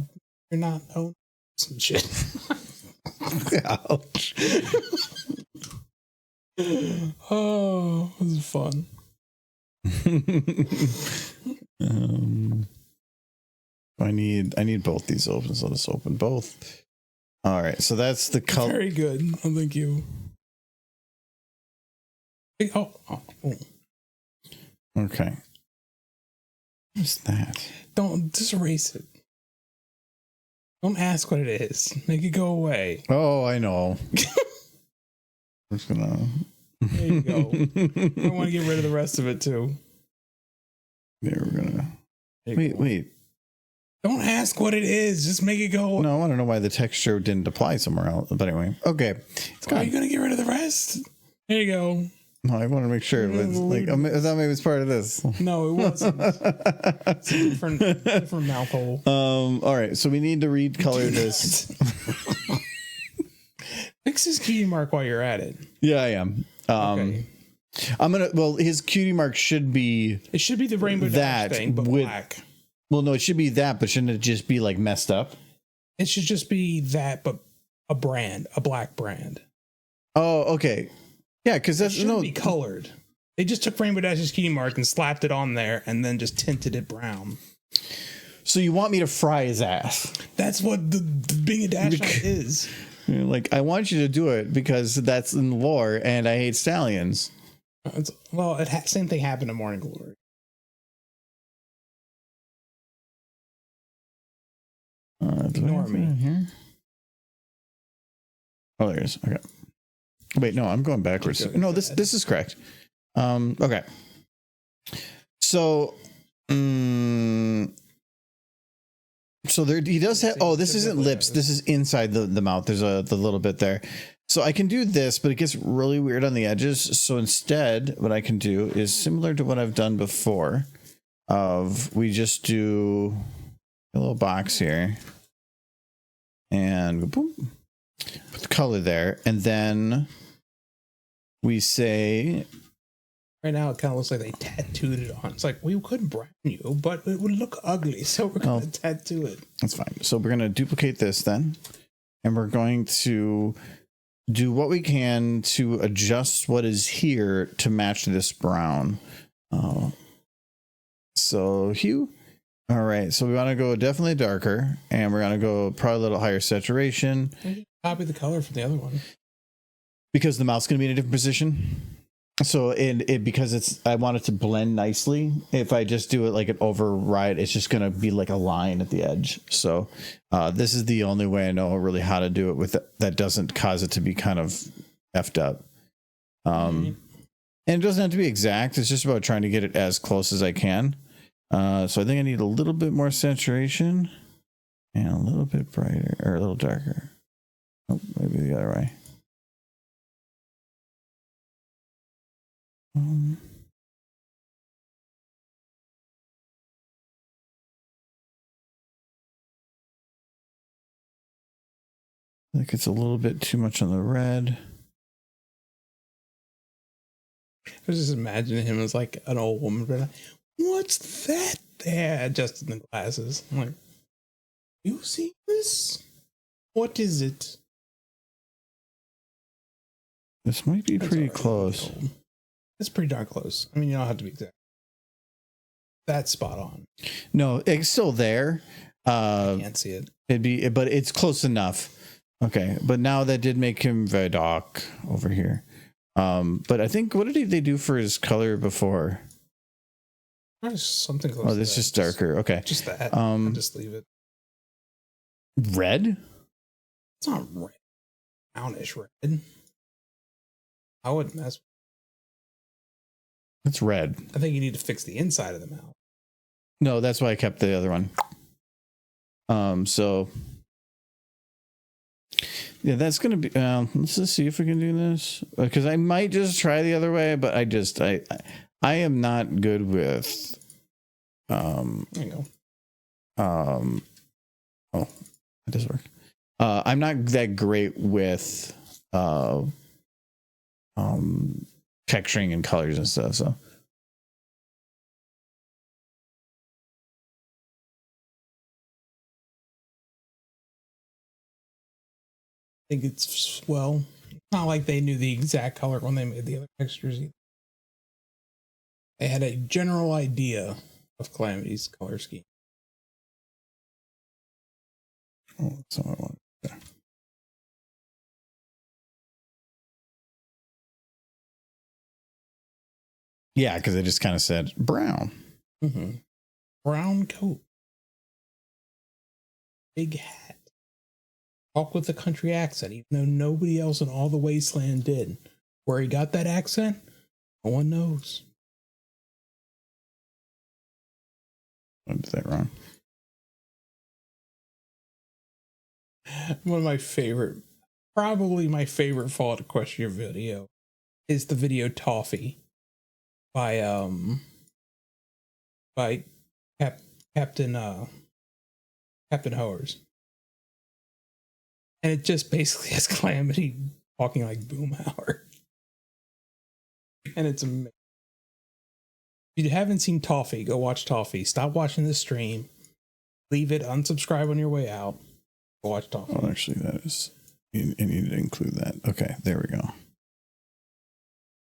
you're not some shit. Ouch. Oh, this is fun. I need both these open, so let's open both. All right, so that's the color. Very good. Oh, thank you. Oh. Okay. What's that? Don't just erase it. Don't ask what it is. Make it go away. Oh, I know. I'm just gonna. There you go. I want to get rid of the rest of it too. There, we're gonna. Wait. Wait. Don't ask what it is. Just make it go. No, I want to know why the texture didn't apply somewhere else. But anyway, okay. Are you gonna get rid of the rest? There you go. No, I want to make sure it was like. I thought maybe it was part of this. No, it wasn't. It's a different mouth hole. All right, so we need to recolor this. Fix his cutie mark while you're at it. Yeah, I am. Okay. I'm gonna. Well, his cutie mark should be. It should be the rainbow dash thing, but black. Well, no, it should be that, but shouldn't it just be like messed up? It should just be that, but a black brand. Oh, okay. Yeah, because that's shouldn't be colored. They just took Rainbow Dash's cutie mark and slapped it on there, and then just tinted it brown. So you want me to fry his ass? That's what the being a dash is. Like, I want you to do it because that's in the lore, and I hate stallions. Same thing happened in Morning Glory. Ignore me. Here? Oh, there it is. Okay. Wait, no, I'm going backwards. No, this is correct. Okay. So, so there he does have. Oh, this isn't lips. This is inside the mouth. There's the little bit there. So I can do this, but it gets really weird on the edges. So instead, what I can do is similar to what I've done before. We just do a little box here, and boom, put the color there, and then we say. Right now, it kind of looks like they tattooed it on. It's like, we could brown you, but it would look ugly, so we're going to tattoo it. That's fine. So we're going to duplicate this then, and we're going to do what we can to adjust what is here to match this brown. So hue. All right. So we want to go definitely darker, and we're going to go probably a little higher saturation. Copy the color from the other one. Because the mouth's going to be in a different position. So because I want it to blend nicely. If I just do it like an override, it's just going to be like a line at the edge. So this is the only way I know really how to do it with that doesn't cause it to be kind of effed up. And it doesn't have to be exact. It's just about trying to get it as close as I can. So I think I need a little bit more saturation and a little bit brighter or a little darker. Oh, maybe the other way. I think it's a little bit too much on the red. I was just imagining him as like an old woman, but like, what's that there? Adjusting the glasses. I'm like, you see this? What is it? This might be pretty close. It's pretty darn close. I mean, you don't have to be exact. That's spot on. No, it's still there. I can't see it. But it's close enough. Okay, but now that did make him very dark over here. But I think what did they do for his color before? Something close. Oh, this is just darker. Okay, just that. I'll just leave it. Red? It's not red. Brownish red. I wouldn't mess with. It's red. I think you need to fix the inside of the mouth. No, that's why I kept the other one. So yeah, that's gonna be. Let's just see if we can do this because I might just try the other way, but I am not good with. There you go. Oh, it does work. I'm not that great with texturing and colors and stuff, so I think it's not Not like they knew the exact color when they made the other textures either. They had a general idea of Calamity's color scheme. Oh, that's what I want. Okay. Yeah, because they just kind of said brown. Mm-hmm. Brown coat. Big hat. Talk with a country accent, even though nobody else in all the wasteland did. Where he got that accent, no one knows. I did that wrong. One of my favorite, probably my favorite Fallout Equestria video is the video Toffee by Captain Hoers. And it just basically has Calamity talking like Boomhauer. And it's amazing. If you haven't seen Toffee, go watch Toffee. Stop watching the stream. Leave it, unsubscribe on your way out. Go watch Toffee. Oh, actually, that is. You need to include that. Okay, there we go.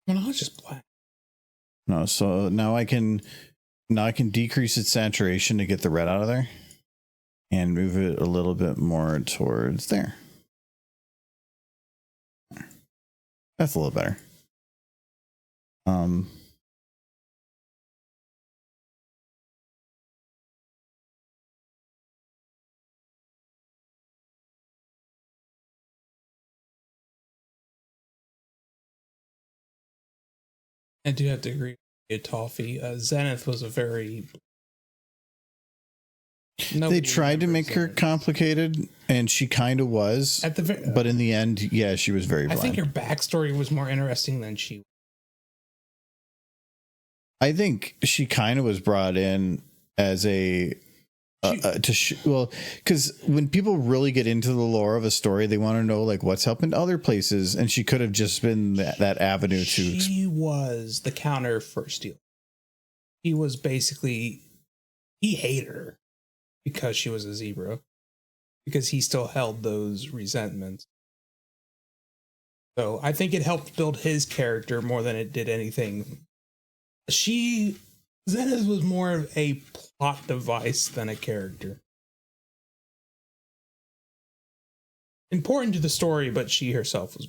Well, no, it's just black. No, so now I can decrease its saturation to get the red out of there, and move it a little bit more towards there. That's a little better. I do have to agree with Toffee. Zenith was a very. They tried to make her complicated, and she kind of was. At the but in the end, yeah, she was very blind. I think her backstory was more interesting than she. I think she kind of was brought in as a because when people really get into the lore of a story, they want to know like what's happened other places, and she could have just been that avenue to. She was the counter for Steel. He was basically he hated her because she was a zebra, because he still held those resentments. So I think it helped build his character more than it did anything. Zenith was more of a plot device than a character. Important to the story, but she herself was.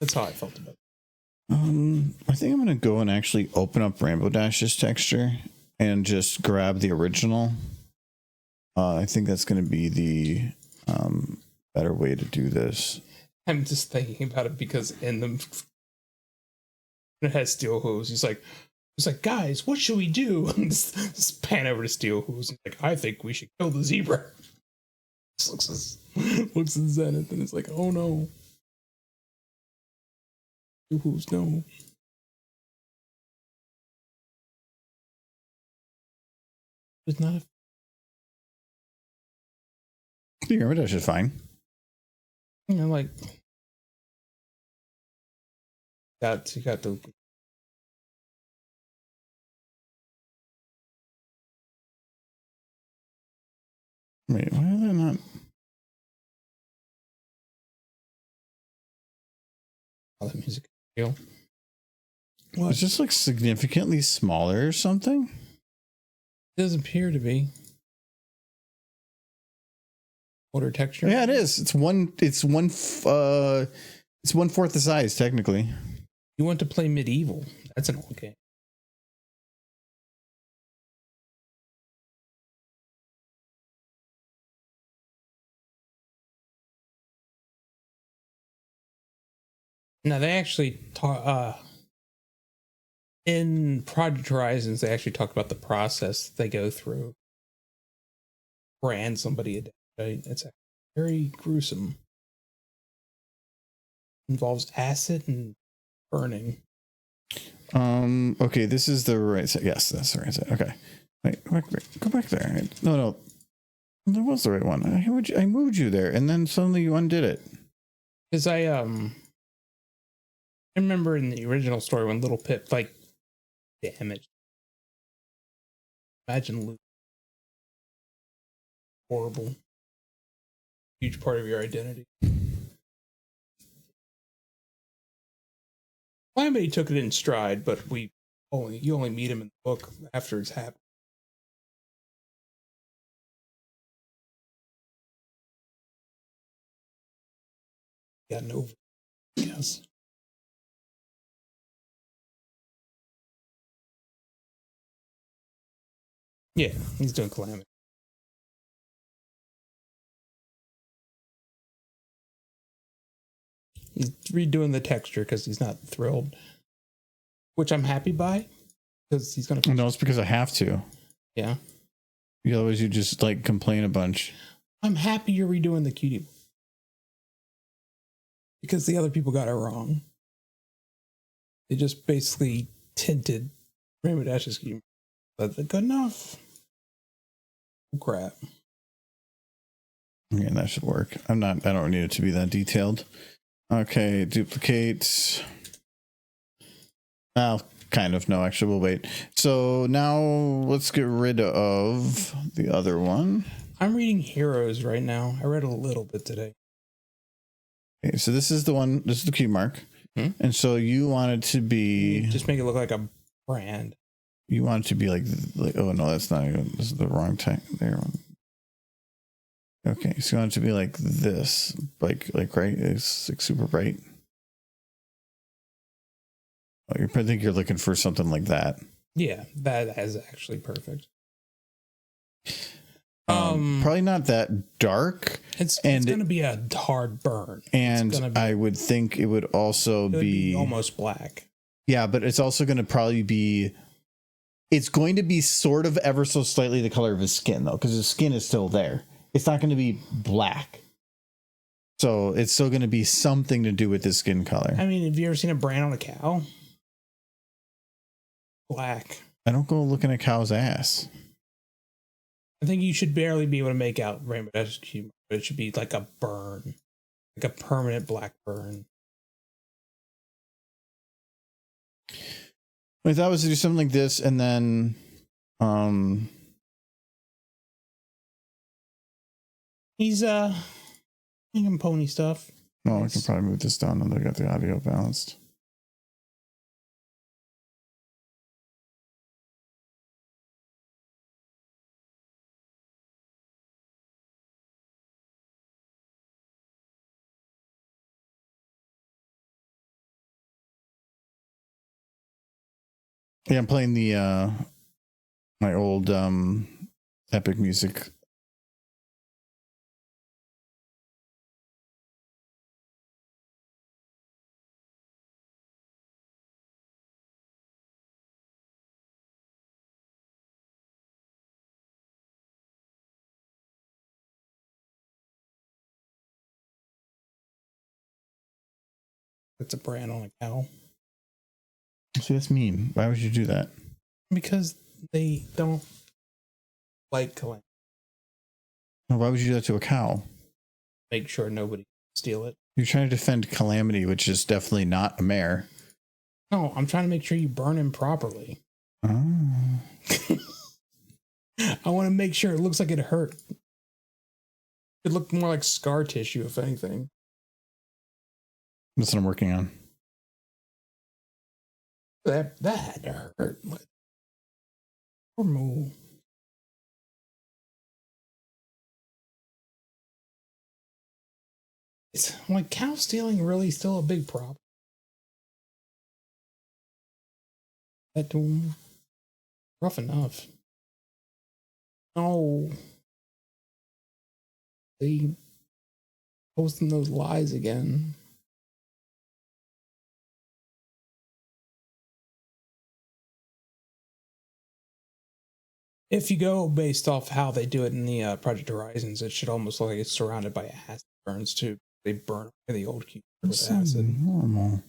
That's how I felt about it. I think I'm gonna go and actually open up Rainbow Dash's texture and just grab the original. I think that's gonna be the better way to do this. I'm just thinking about it because in the it has Steel Hooves. He's like, guys, what should we do? And just pan over to Steel Hooves. He's like, I think we should kill the zebra. Just looks at Zenith and it's like, oh no. Steel Hooves, no. It's not a. The Rainbow Dash is fine. You know, like. You got the. Wait, why are they not? All that music. What? It's just like significantly smaller or something. It doesn't appear to be. Water texture. Yeah, it is. It's 1/4 the size technically. You want to play medieval? That's an old game. Now they actually talk in Project Horizons. They actually talk about the process they go through. Brand somebody a day. Right? It's very gruesome. Involves acid and burning. Okay, this is the right side. Yes, that's the right side. Okay. Wait, go back there. No. That was the right one. I moved you there, and then suddenly you undid it. Because I remember in the original story when Little Pip like damaged. Imagine Luke. Horrible. Huge part of your identity. Calamity took it in stride, but you only meet him in the book after it's happened. Got over. Yes. Yeah, he's doing Calamity. He's redoing the texture because he's not thrilled, which I'm happy by, because he's gonna. No, it's because I have to. Yeah. Otherwise, you just like complain a bunch. I'm happy you're redoing the cutie because the other people got it wrong. They just basically tinted Rainbow Dash's cutie. But good enough. Oh, crap. Yeah, that should work. I don't need it to be that detailed. Okay, duplicate. Well, kind of. No, actually, we'll wait. So now let's get rid of the other one. I'm reading Heroes right now. I read a little bit today. Okay, so this is the one. This is the cue mark. And so you want it to be. Just make it look like a brand. You want it to be like oh no, that's not even. This is the wrong tag there. Okay, so you want it to be like this, like right? It's like super bright. Oh, I think you're looking for something like that. Yeah, that is actually perfect. Probably not that dark. It's going to be a hard burn. And I would think it would also be almost black. Yeah, but it's also going to probably be. It's going to be sort of ever so slightly the color of his skin, though, because his skin is still there. It's not going to be black. So it's still going to be something to do with his skin color. I mean, have you ever seen a brand on a cow? Black. I don't go looking at cow's ass. I think you should barely be able to make out Rainbow Dash Cube, but it should be like a burn. Like a permanent black burn. I thought was to do something like this, and then he's making pony stuff. Oh, I can probably move this down and I got the audio balanced. Yeah, I'm playing the my old epic music. It's a brand on a cow. See, that's mean. Why would you do that? Because they don't like Calamity. Why would you do that to a cow? Make sure nobody steal it. You're trying to defend Calamity, which is definitely not a mare. No, I'm trying to make sure you burn him properly. Oh. I want to make sure it looks like it hurt. It looked more like scar tissue, if anything. That's what I'm working on. That had to hurt. Poor Moo. It's like cow stealing really still a big problem. That rough enough. No. They posting those lies again. If you go based off how they do it in the Project Horizons, it should almost look like it's surrounded by acid burns too. They burn the old cube with acid. Normal.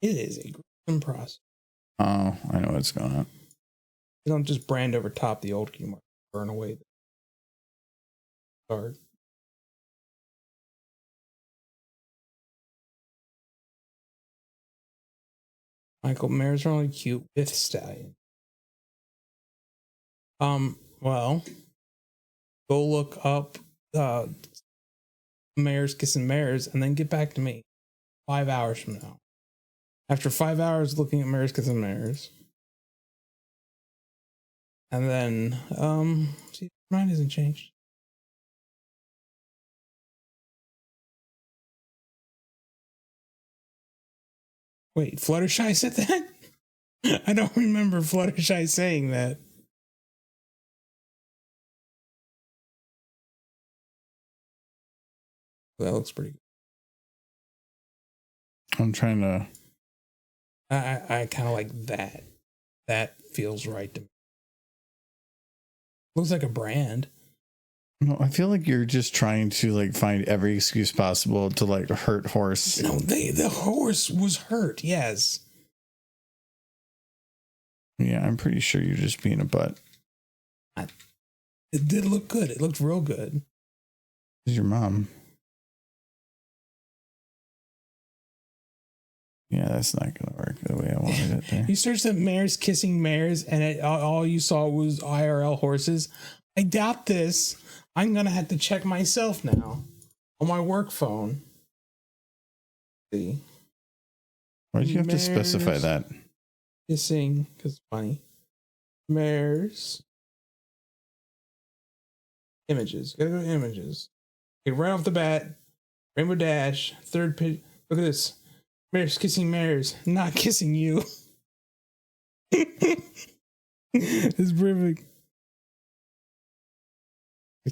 It is a gruesome process. Oh, I know what's going on. You don't just brand over top the old cube, burn away the card. Michael Mayer's are only cute with Stallion. Well, go look up Mares Kissing Mares and then get back to me. 5 hours from now. After 5 hours looking at mirrors, kissing mirrors. And then, see, mine hasn't changed. Wait, Fluttershy said that? I don't remember Fluttershy saying that. That looks pretty good. I'm trying to. I kind of like that. That feels right to me. Looks like a brand. No, I feel like you're just trying to like find every excuse possible to like hurt horse. No, the horse was hurt. Yes. Yeah, I'm pretty sure you're just being a butt. It did look good. It looked real good. Is your mom? Yeah, that's not gonna work the way I wanted it there. You searched the mares kissing mares, and all you saw was IRL horses. I doubt this. I'm gonna have to check myself now on my work phone. See, Why do you have to specify Mares. that? kissing because it's funny. Mares images. Gotta go to images. Okay, right off the bat, Rainbow Dash, third page. Look at this. Mares kissing mares, not kissing you. It's perfect.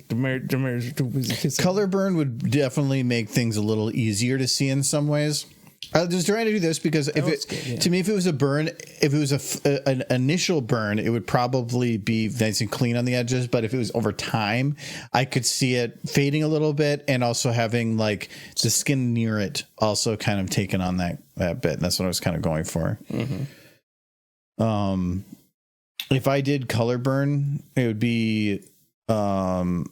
The mares are too busy kissing. Color burn would definitely make things a little easier to see in some ways. I was just trying to do this because if looks it, good, yeah. to me, if it was a burn, if it was an initial burn, it would probably be nice and clean on the edges. But if it was over time, I could see it fading a little bit and also having like the skin near it also kind of taken on that bit. And that's what I was kind of going for. Mm-hmm. If I did color burn, it would be, that's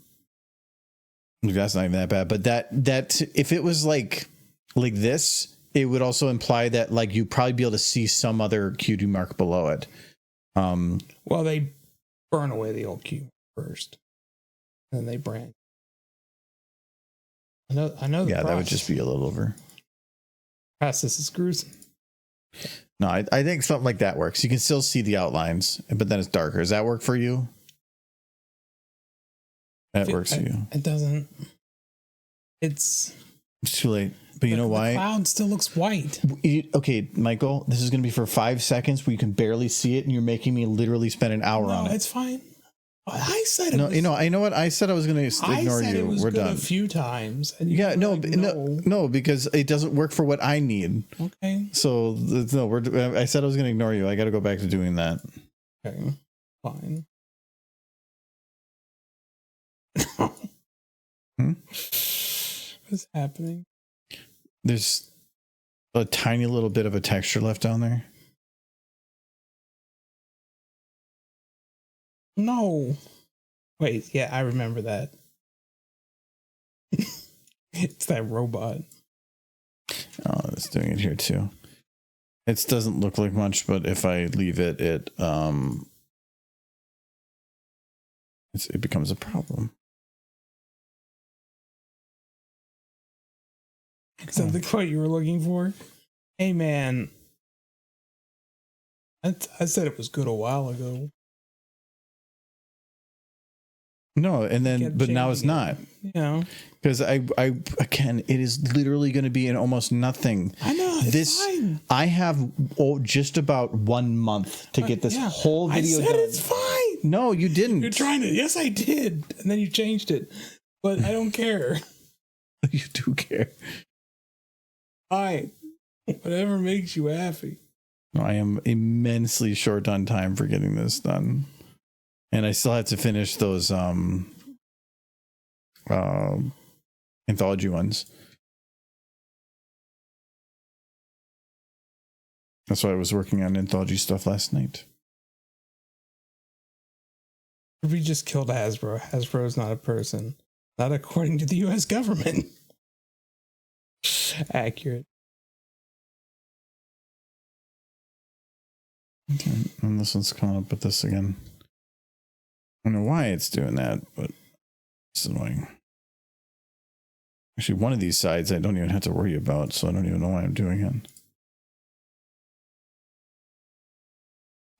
not even that bad, but that if it was like this, it would also imply that like you'd probably be able to see some other QD mark below it. Well, they burn away the old Q first, and then they brand. I know. Yeah, that would just be a little over. Process is gruesome. No, I think something like that works. You can still see the outlines, but then it's darker. Does that work for you? That works for you. It doesn't. It's too late. But you know why? The cloud still looks white. Okay, Michael, this is going to be for 5 seconds where you can barely see it, and you're making me literally spend an hour on it. It's fine. I said it. No, I know what I said. I was going to ignore you. It was We're good done. a few times. And Yeah, no, because it doesn't work for what I need. Okay. So no, I said I was going to ignore you. I got to go back to doing that. Okay. Fine. What's happening? There's a tiny little bit of a texture left down there. No. Wait, yeah, I remember that. It's that robot. Oh, it's doing it here too. It doesn't look like much, but if I leave it, it becomes a problem. Is that the quote you were looking for? Hey, man. I said it was good a while ago. No, and then, but now it's not. You know, because I again, it is literally going to be in almost nothing. I know. It's fine. I have just about 1 month to get this whole video I said done. it's fine. No, you didn't. You're trying to. Yes, I did, and then you changed it, but I don't care. You do care. Fine. Whatever makes you happy. I am immensely short on time for getting this done. And I still have to finish those anthology ones. That's why I was working on anthology stuff last night. We just killed Hasbro. Hasbro is not a person. Not according to the US government. Accurate. And this one's coming up with this again. I don't know why it's doing that, but it's annoying. Actually, one of these sides I don't even have to worry about, so I don't even know why I'm doing it.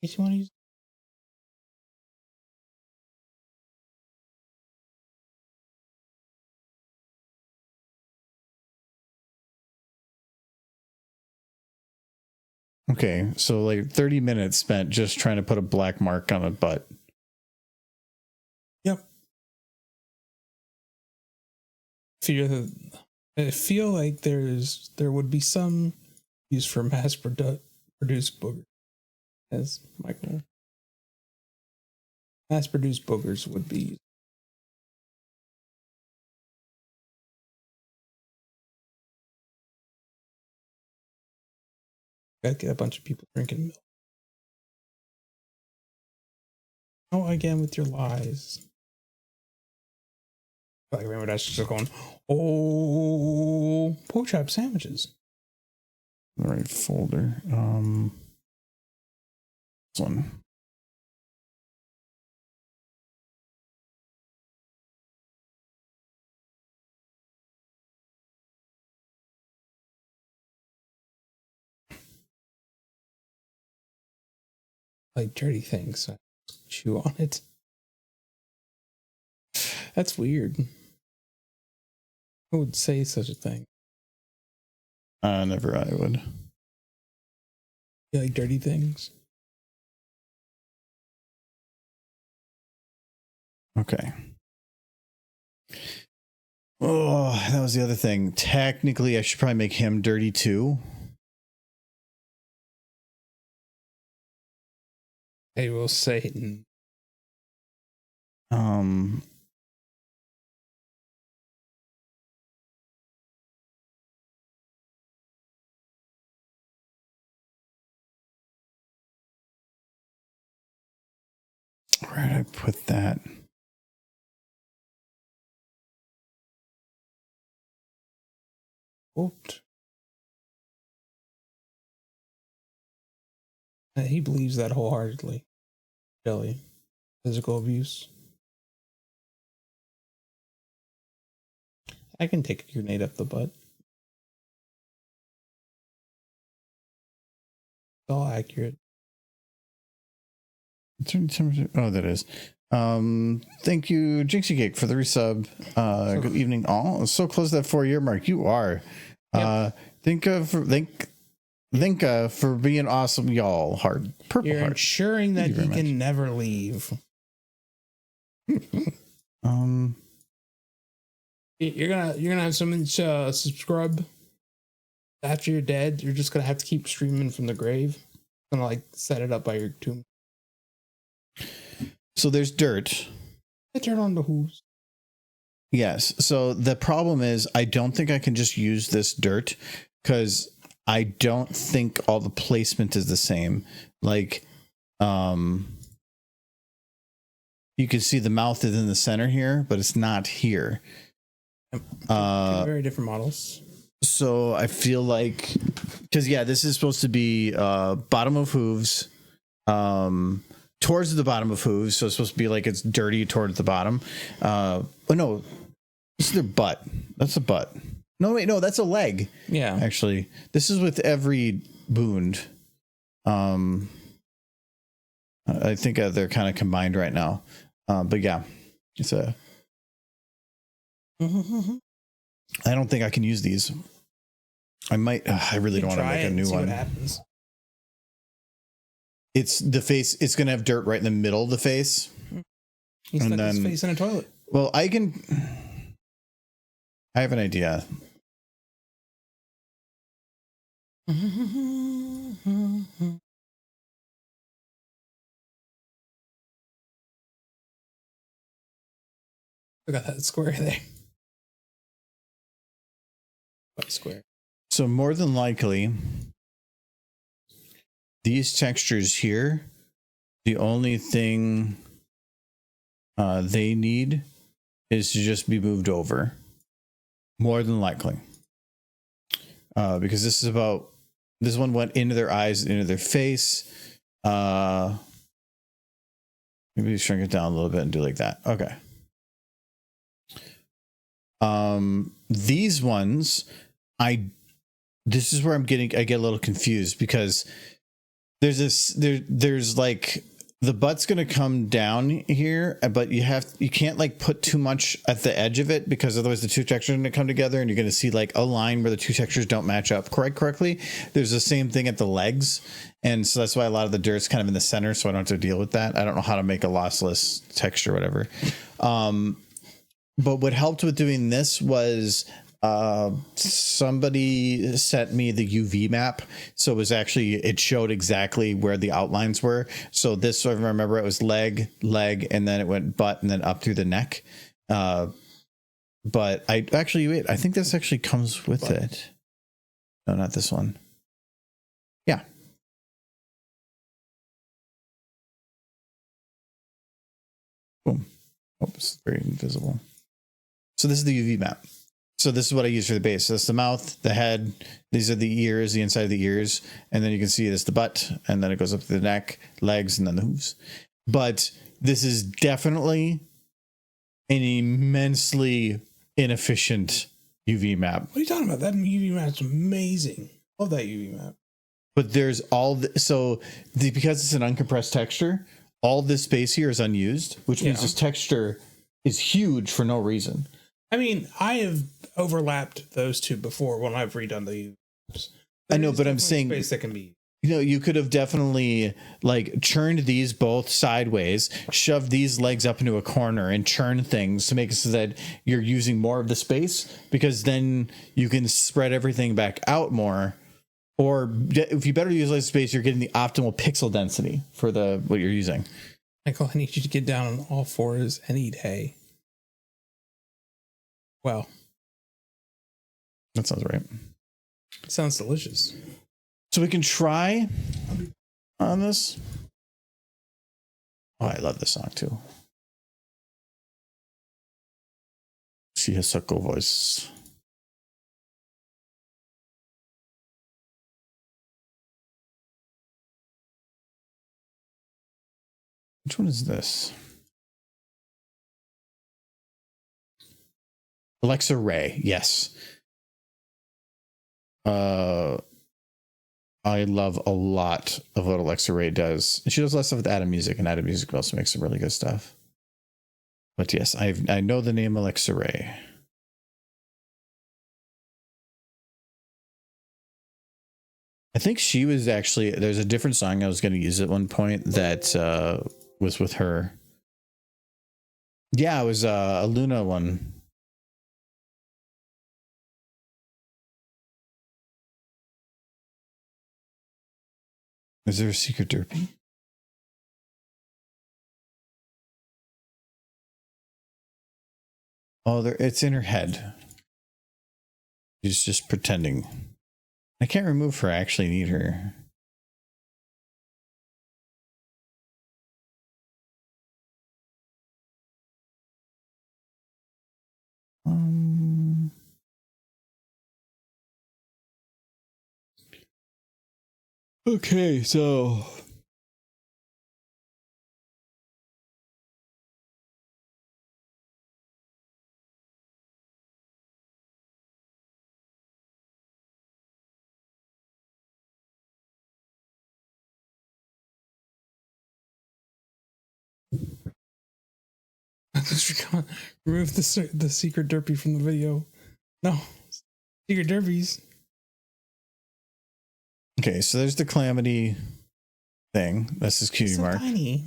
You want to use? Okay, so like 30 minutes spent just trying to put a black mark on a butt. Yep. I feel like there would be some use for produced boogers, as Michael. Mass produced boogers would be. Gotta get a bunch of people drinking milk. Oh, again with your lies. Like remember that's just going. Oh, pork chop sandwiches. The right folder. This one. Like dirty things. So I chew on it. That's weird. Who would say such a thing? Never I would. You like dirty things? Okay. Oh, that was the other thing. Technically, I should probably make him dirty too. They will say. Where did I put that? Quote. He believes that wholeheartedly. Jelly. Physical abuse. I can take a grenade up the butt. It's all accurate. Oh, that is. Thank you, Jinxie Cake, for the resub. Good evening, all. So close to that 4-year mark. You are. Yep. Thinka for being awesome, y'all. Heart. Purple You're heart. ensuring that he can never leave. You're gonna have someone subscribe after you're dead. You're just gonna have to keep streaming from the grave. Gonna like set it up by your tomb. So there's dirt. I turn on the hooves. Yes. So the problem is I don't think I can just use this dirt because I don't think all the placement is the same. Like, you can see the mouth is in the center here, but it's not here. Two very different models. So I feel like, because yeah, this is supposed to be bottom of hooves, towards the bottom of hooves. So it's supposed to be like it's dirty towards the bottom. Oh no, this is their butt. That's a butt. No, wait, no, that's a leg. Yeah, actually, this is with every wound. I think they're kind of combined right now. But yeah, it's a. I don't think I can use these. I might. I really don't want to make a new one. What happens? It's the face. It's going to have dirt right in the middle of the face. He stuck his face in a toilet. Well, I have an idea. I got that square there. Square. So more than likely, these textures here, the only thing they need is to just be moved over. More than likely. Because this one went into their eyes, into their face. Maybe shrink it down a little bit and do like that. Okay. These ones, this is where I get a little confused because there's like the butt's going to come down here, but you can't like put too much at the edge of it because otherwise the two textures are going to come together and you're going to see like a line where the two textures don't match up correctly. There's the same thing at the legs. And so that's why a lot of the dirt's kind of in the center. So I don't have to deal with that. I don't know how to make a lossless texture, whatever. But what helped with doing this was somebody sent me the UV map, so it showed exactly where the outlines were. So this, if I remember, it was leg, and then it went butt, and then up through the neck. But I think this actually comes with it. No, not this one. Yeah. Boom. Oops, very invisible. So this is the UV map. So this is what I use for the base. So that's the mouth, the head. These are the ears, the inside of the ears. And then you can see this, the butt. And then it goes up to the neck, legs, and then the hooves. But this is definitely an immensely inefficient UV map. What are you talking about? That UV map's amazing. Love that UV map. But there's because it's an uncompressed texture, all this space here is unused, which means this texture is huge for no reason. I mean, I have overlapped those two before when I've redone the UVs. I know, but I'm saying space that can be. You could have definitely like churned these both sideways, shoved these legs up into a corner, and churn things to make it so that you're using more of the space, because then you can spread everything back out more. Or if you better utilize space, you're getting the optimal pixel density for what you're using. Michael, I need you to get down on all fours and eat hay. Well, that sounds right. It sounds delicious. So we can try on this. Oh, I love this song too. She has such a voice. Which one is this? Alexa Ray, yes. I love a lot of what Alexa Ray does. She does a lot of stuff with Atom Music, and Atom Music also makes some really good stuff. But yes, I know the name Alexa Ray. I think she was actually, there's a different song I was going to use at one point that was with her. Yeah, it was a Luna one. Is there a secret derpy? Oh, it's in her head. She's just pretending. I can't remove her. I actually need her. Okay, so remove the secret derpy from the video. No, secret derpies. Okay, so there's the Calamity thing. That's his cutie mark. Tiny.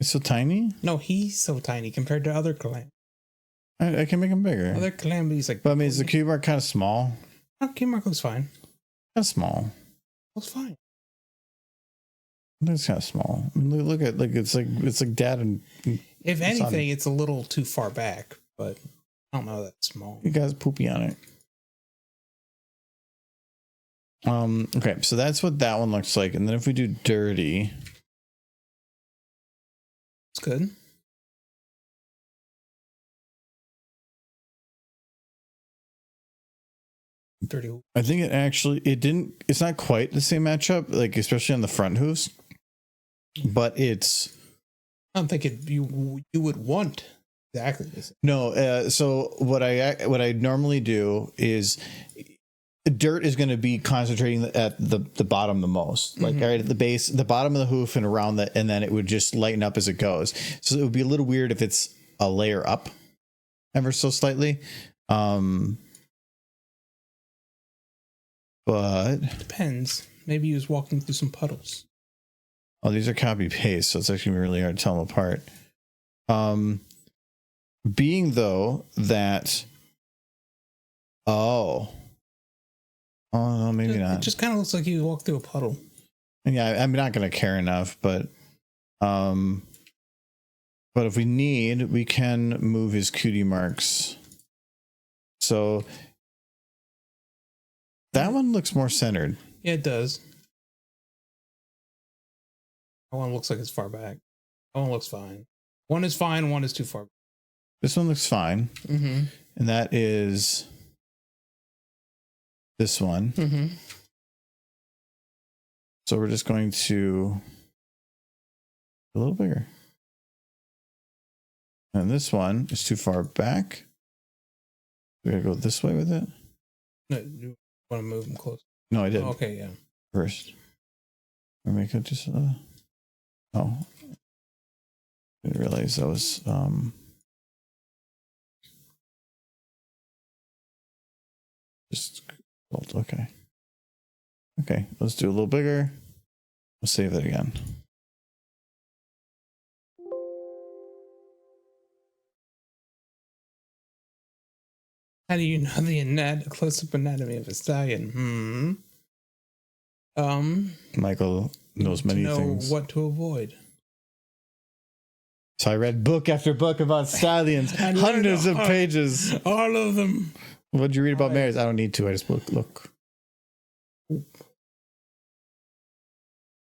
It's so tiny? No, he's so tiny compared to other Calamities. I can make him bigger. Other Calamities like. But I mean, is the cutie mark kind of small? No, cutie mark looks fine. Kind of small. Looks fine. I think it's kind of small. I mean, look at it's like dad and. If anything, it's a little too far back, but I don't know that small. You guys poopy on it. Okay, so that's what that one looks like, and then if we do dirty, it's good. Dirty. I think it's not quite the same matchup, like especially on the front hooves, but it's. I don't think you would want exactly the same. No, so what I normally do is dirt is going to be concentrating at the bottom the most, like right at the base, the bottom of the hoof, and around that, and then it would just lighten up as it goes. So it would be a little weird if it's a layer up, ever so slightly. But Depends. Maybe he was walking through some puddles. oh, these are copy paste, so it's actually really hard to tell them apart. Being though that, oh no, maybe not. It just kind of looks like he walked through a puddle. Yeah, I'm not going to care enough, but if we need, we can move his cutie marks. So that one looks more centered. Yeah, it does. That one looks like it's far back. That one looks fine. One is fine, one is too far back. This one looks fine. And that is this one. So we're just going to a little bigger. And this one is too far back. We gotta go this way with it. No, you want to move them close? No, I did. Oh, okay, yeah. First. Or make it just oh. Didn't realize that was just okay. Okay, let's do a little bigger. We'll save that again. How do you know the close-up anatomy of a stallion? Michael knows many things. What to avoid. So I read book after book about stallions, hundreds of pages. All of them. What did you read about mares? I don't need to. I just look.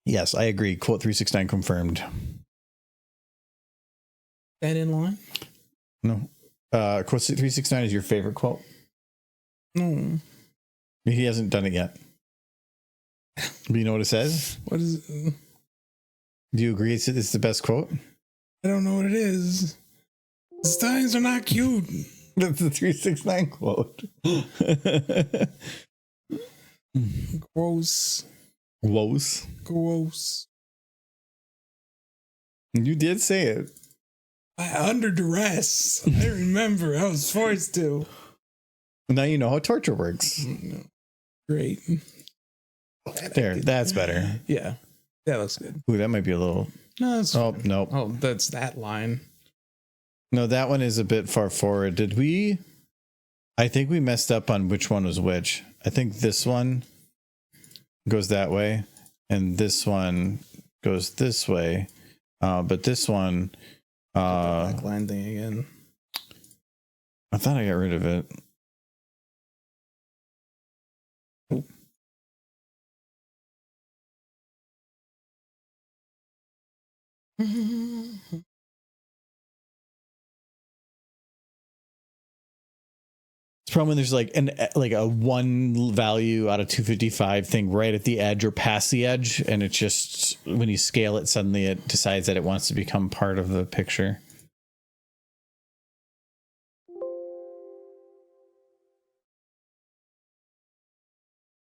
Yes, I agree. Quote 369 confirmed. That in line? No. Quote 369 is your favorite quote? No. He hasn't done it yet. But you know what it says? What is it? Do you agree it's the best quote? I don't know what it is. The stallions are not cute. That's the 369 quote. Gross. Gross. Gross. You did say it. Under duress. I remember. I was forced to. Now you know how torture works. Great. There, that's better. Yeah. That looks good. Ooh, that might be a little... No, that's oh, nope. Oh, that's that line. No, that one is a bit far forward. Did we... I think we messed up on which one was which. I think this one goes that way, and this one goes this way. But this one... back line thing again. I thought I got rid of it. It's probably when there's like a one value out of 255 thing right at the edge or past the edge, and it's just when you scale it, suddenly it decides that it wants to become part of the picture.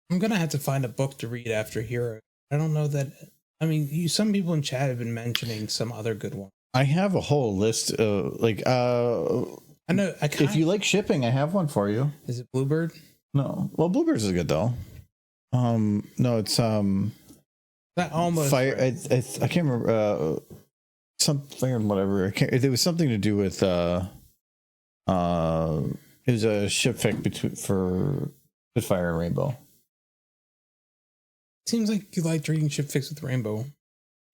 I'm gonna have to find a book to read after Hero. I don't know that. I mean, some people in chat have been mentioning some other good ones. I have a whole list of I know. If you like shipping, I have one for you. Is it Bluebird? No. Well, Bluebirds is good though. No, it's that almost fire. I can't remember. Some fire whatever. It was something to do with it was a ship fic for Spitfire and Rainbow. Seems like you liked reading ship fics with Rainbow.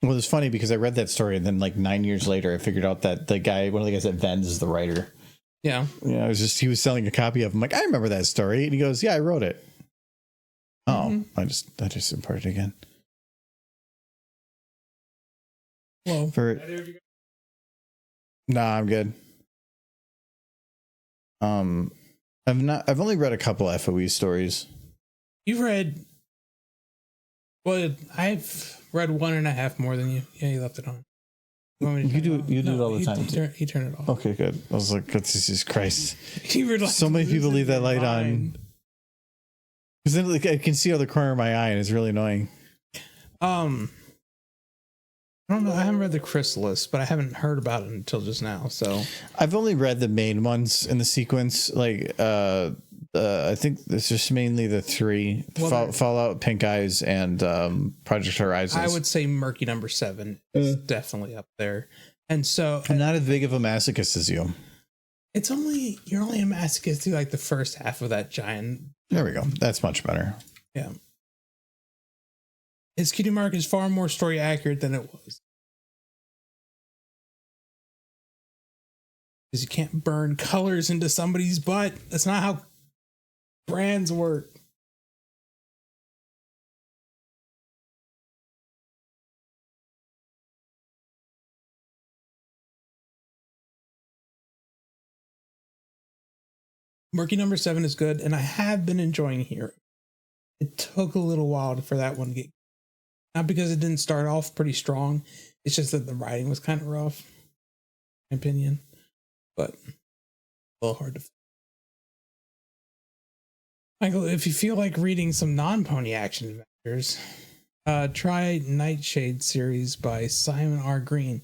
Well, it's funny because I read that story and then like 9 years later, I figured out that one of the guys at Vens is the writer. Yeah. Yeah, he was selling a copy of. I'm like, I remember that story, and he goes, "Yeah, I wrote it." Oh, I just imparted again. Well, Nah, I'm good. I've only read a couple FOE stories. You've read. Well, I've read 1.5 more than you. Yeah, you left it on. You want me to You turn do it off? you do it all the he- time. He turned it off. Okay, good. I was like, Jesus Christ. You were like So many people losing leave that your light on. mind. Because then like, I can see out the corner of my eye and it's really annoying. I don't know. I haven't read the Chrysalis, but I haven't heard about it until just now. So I've only read the main ones in the sequence. Like, I think it's just mainly the three: Well, Fallout, Pink Eyes, and Project Horizons. I would say Murky Number 7 is definitely up there. And so I'm not as big of a masochist as you. you're only a masochist through like the first half of that giant. There we go. That's much better. Yeah. His Cutie Mark is far more story accurate than it was. Because you can't burn colors into somebody's butt. That's not how brands work. Murky Number 7 is good, and I have been enjoying Hero. It took a little while for that one to get. Not because it didn't start off pretty strong. It's just that the writing was kind of rough, in my opinion. But a little hard to. Michael, if you feel like reading some non-pony action adventures, try Nightshade series by Simon R. Green.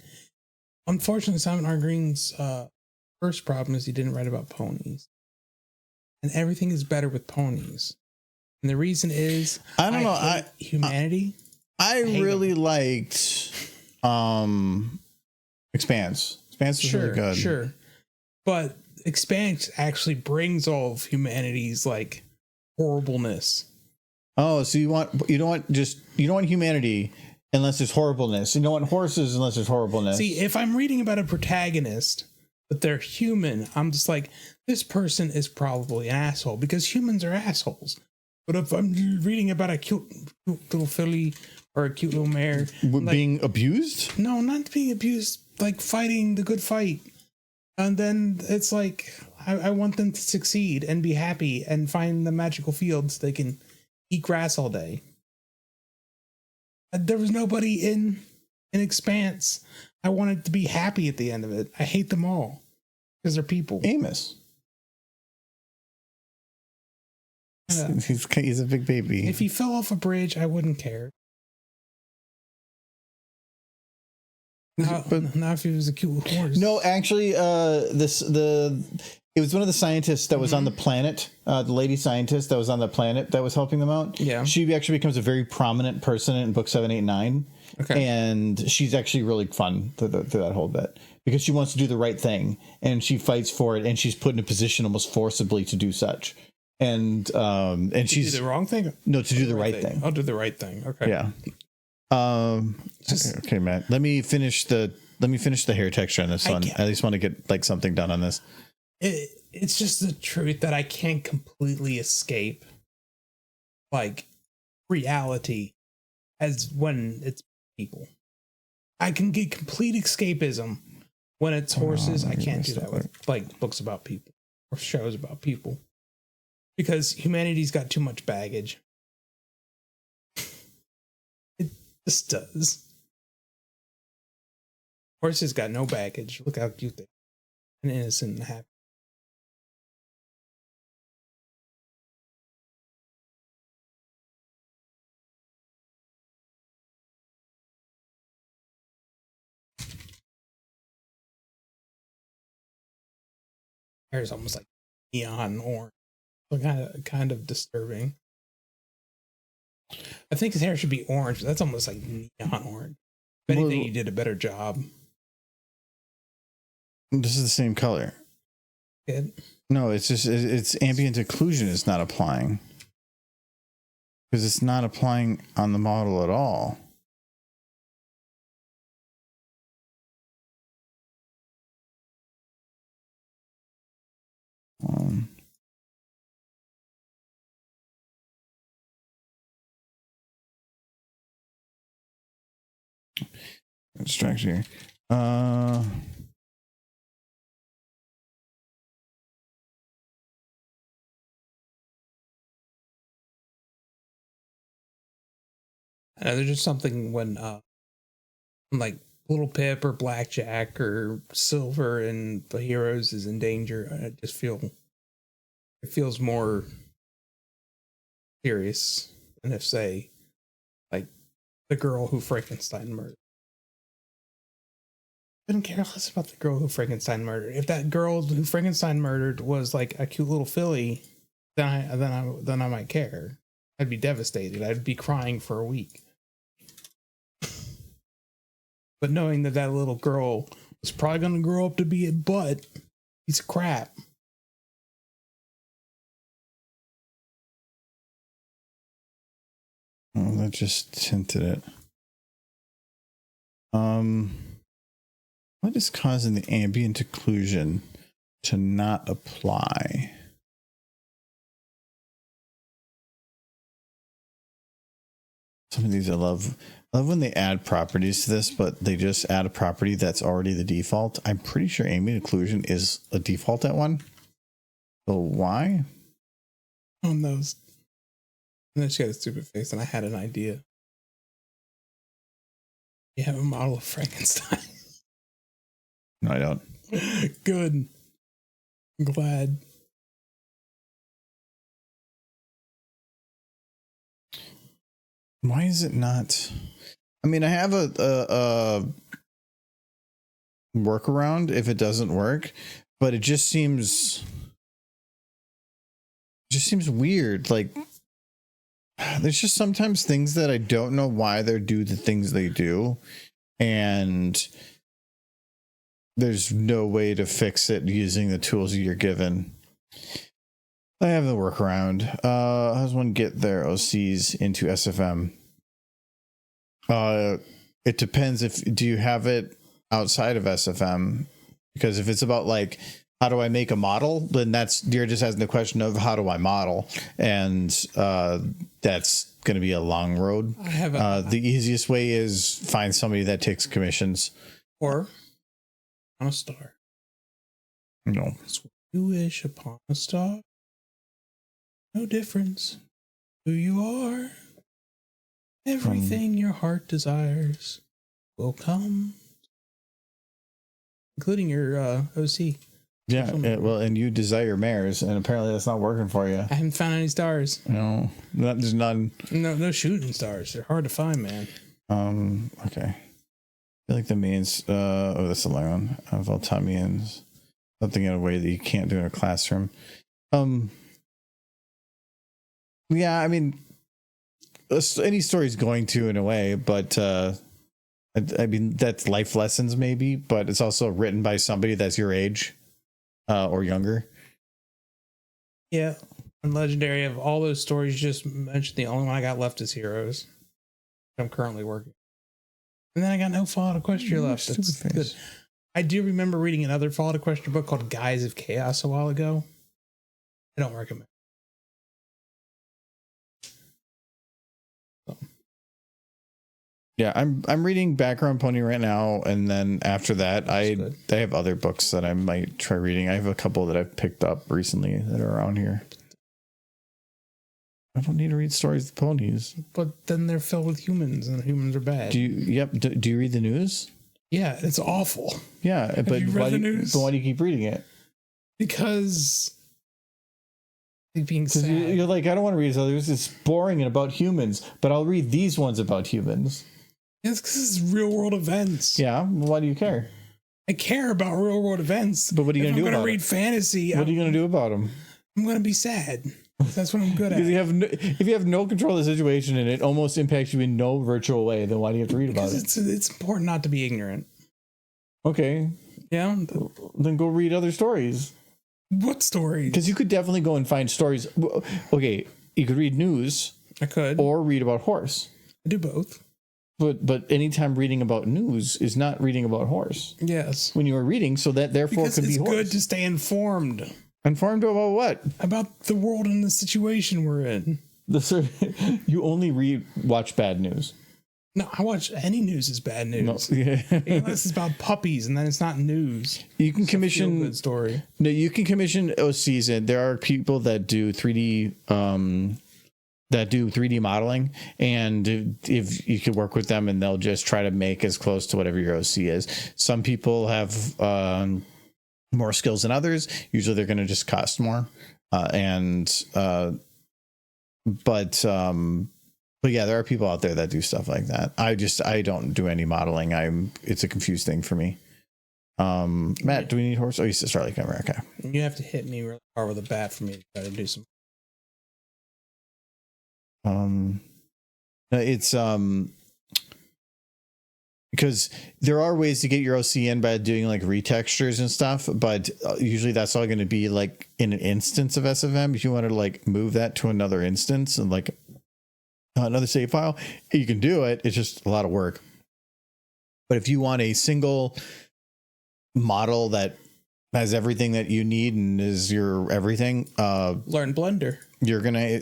Unfortunately, Simon R. Green's first problem is he didn't write about ponies. And everything is better with ponies. And the reason is I don't know. hate humanity. I hate really them. liked Expanse. Expanse is really good. Sure. But Expanse actually brings all of humanity's like horribleness. Oh, so you don't want humanity unless there's horribleness. You don't want horses unless there's horribleness. See, if I'm reading about a protagonist, but they're human, I'm just like, this person is probably an asshole because humans are assholes. But if I'm reading about a cute little filly or a cute little mare, like, being abused? no, not being abused, like fighting the good fight. And then it's like, I want them to succeed and be happy and find the magical fields they can eat grass all day. There was nobody in Expanse. I wanted to be happy at the end of it. I hate them all because they're people. Amos. Yeah. He's a big baby. If he fell off a bridge, I wouldn't care. Now, if he was a cute horse. No, actually, it was one of the scientists that was on the planet, the lady scientist that was on the planet that was helping them out. Yeah. She actually becomes a very prominent person in book 7, 8, 9. Okay. And she's actually really fun through that whole bit because she wants to do the right thing and she fights for it and she's put in a position almost forcibly to do such. And she's do the wrong thing. No, to do the right thing. I'll do the right thing. Okay. Yeah. Okay, Matt. Let me finish the hair texture on this one. I at least want to get like something done on this. It's just the truth that I can't completely escape like reality as when it's people. I can get complete escapism when it's horses. I can't do that with like books about people or shows about people because humanity's got too much baggage. It just does. Horses got no baggage. Look how cute they are. And innocent and happy. Hair is almost like neon orange. So kind of disturbing. I think his hair should be orange. But that's almost like neon orange. If anything, you did a better job. This is the same color. Good. No, it's just it's ambient occlusion is not applying because it's not applying on the model at all. Distract here. There's just something when like Little Pip or Blackjack or Silver and the heroes is in danger, I just feel it feels more serious than if, say, like the girl who Frankenstein murdered. I didn't care less about the girl who Frankenstein murdered. If that girl who Frankenstein murdered was like a cute little filly, then I might care. I'd be devastated. I'd be crying for a week. But knowing that that little girl was probably going to grow up to be a butt, piece of crap. Oh, that just tinted it. What is causing the ambient occlusion to not apply? Some of these I love when they add properties to this, but they just add a property that's already the default. I'm pretty sure ambient occlusion is a default at one. So why? On those. And then she had a stupid face, and I had an idea. You have a model of Frankenstein. No, I don't. Good. I'm glad. Why is it not? I mean, I have a workaround if it doesn't work, but it just seems weird. Like, there's just sometimes things that I don't know why they do the things they do, and there's no way to fix it using the tools you're given. I have the workaround. How does one get their OCs into SFM? It depends. Do you have it outside of SFM? Because if it's about like, how do I make a model? Then you're just asking the question of how do I model? And that's going to be a long road. I have the easiest way is find somebody that takes commissions. Or on a star. No. That's what you wish upon a star. No difference who you are. Everything your heart desires will come, including your OC. Yeah, and you desire mares, and apparently that's not working for you. I haven't found any stars. No, there's none. No shooting stars. They're hard to find, man. Okay. I feel like the mains. That's the long one. Voltamians. Something in a way that you can't do in a classroom. Yeah, I mean, any story's going to in a way, but I mean, that's life lessons maybe, but it's also written by somebody that's your age or younger. Yeah. And Legendary, of all those stories you just mentioned, the only one I got left is Heroes. I'm currently working. And then I got no Fallout Equestria left. That's good. I do remember reading another Fallout Equestria book called Guise of Chaos a while ago. I don't recommend. Yeah, I'm reading Background Pony right now, and then after that, I have other books that I might try reading. I have a couple that I've picked up recently that are around here. I don't need to read stories of ponies. But then they're filled with humans, and humans are bad. Do you read the news? Yeah, it's awful. Yeah, Have but you read the news? But why do you keep reading it? Because being sad. You're like, I don't want to read others. It's boring and about humans, but I'll read these ones about humans. Yes, because it's real world events. Yeah, why do you care? I care about real world events. But what are you going to do about it? I'm going to read fantasy. What are you going to do about them? I'm going to be sad. That's what I'm good at. If you have no control of the situation and it almost impacts you in no virtual way, then why do you have to read about it? It's important not to be ignorant. Okay. Yeah. Then go read other stories. What stories? Because you could definitely go and find stories. Okay, you could read news. I could. Or read about horse. I do both. But anytime reading about news is not reading about horse. Yes. When you are reading, so that therefore because could be horse. It's good to stay informed. Informed about what? About the world and the situation we're in. You only watch bad news. No, I watch any news is bad news. No, yeah. Unless it's about puppies, and then it's not news. You can commission a good story. No, you can commission OCs, and there are people that do 3D that do 3D modeling, and if you could work with them, and they'll just try to make as close to whatever your OC is. Some people have more skills than others. Usually they're going to just cost more. But yeah, there are people out there that do stuff like that. I don't do any modeling. It's a confused thing for me. Matt, do we need horse? Oh, you said Starlight camera. Okay. You have to hit me really hard with a bat for me to try to do some. It's because there are ways to get your OC in by doing like retextures and stuff, but usually that's all going to be like in an instance of SFM. If you want to like move that to another instance and like another save file, you can do it. It's just a lot of work. But if you want a single model that has everything that you need and is your everything, learn Blender. You're gonna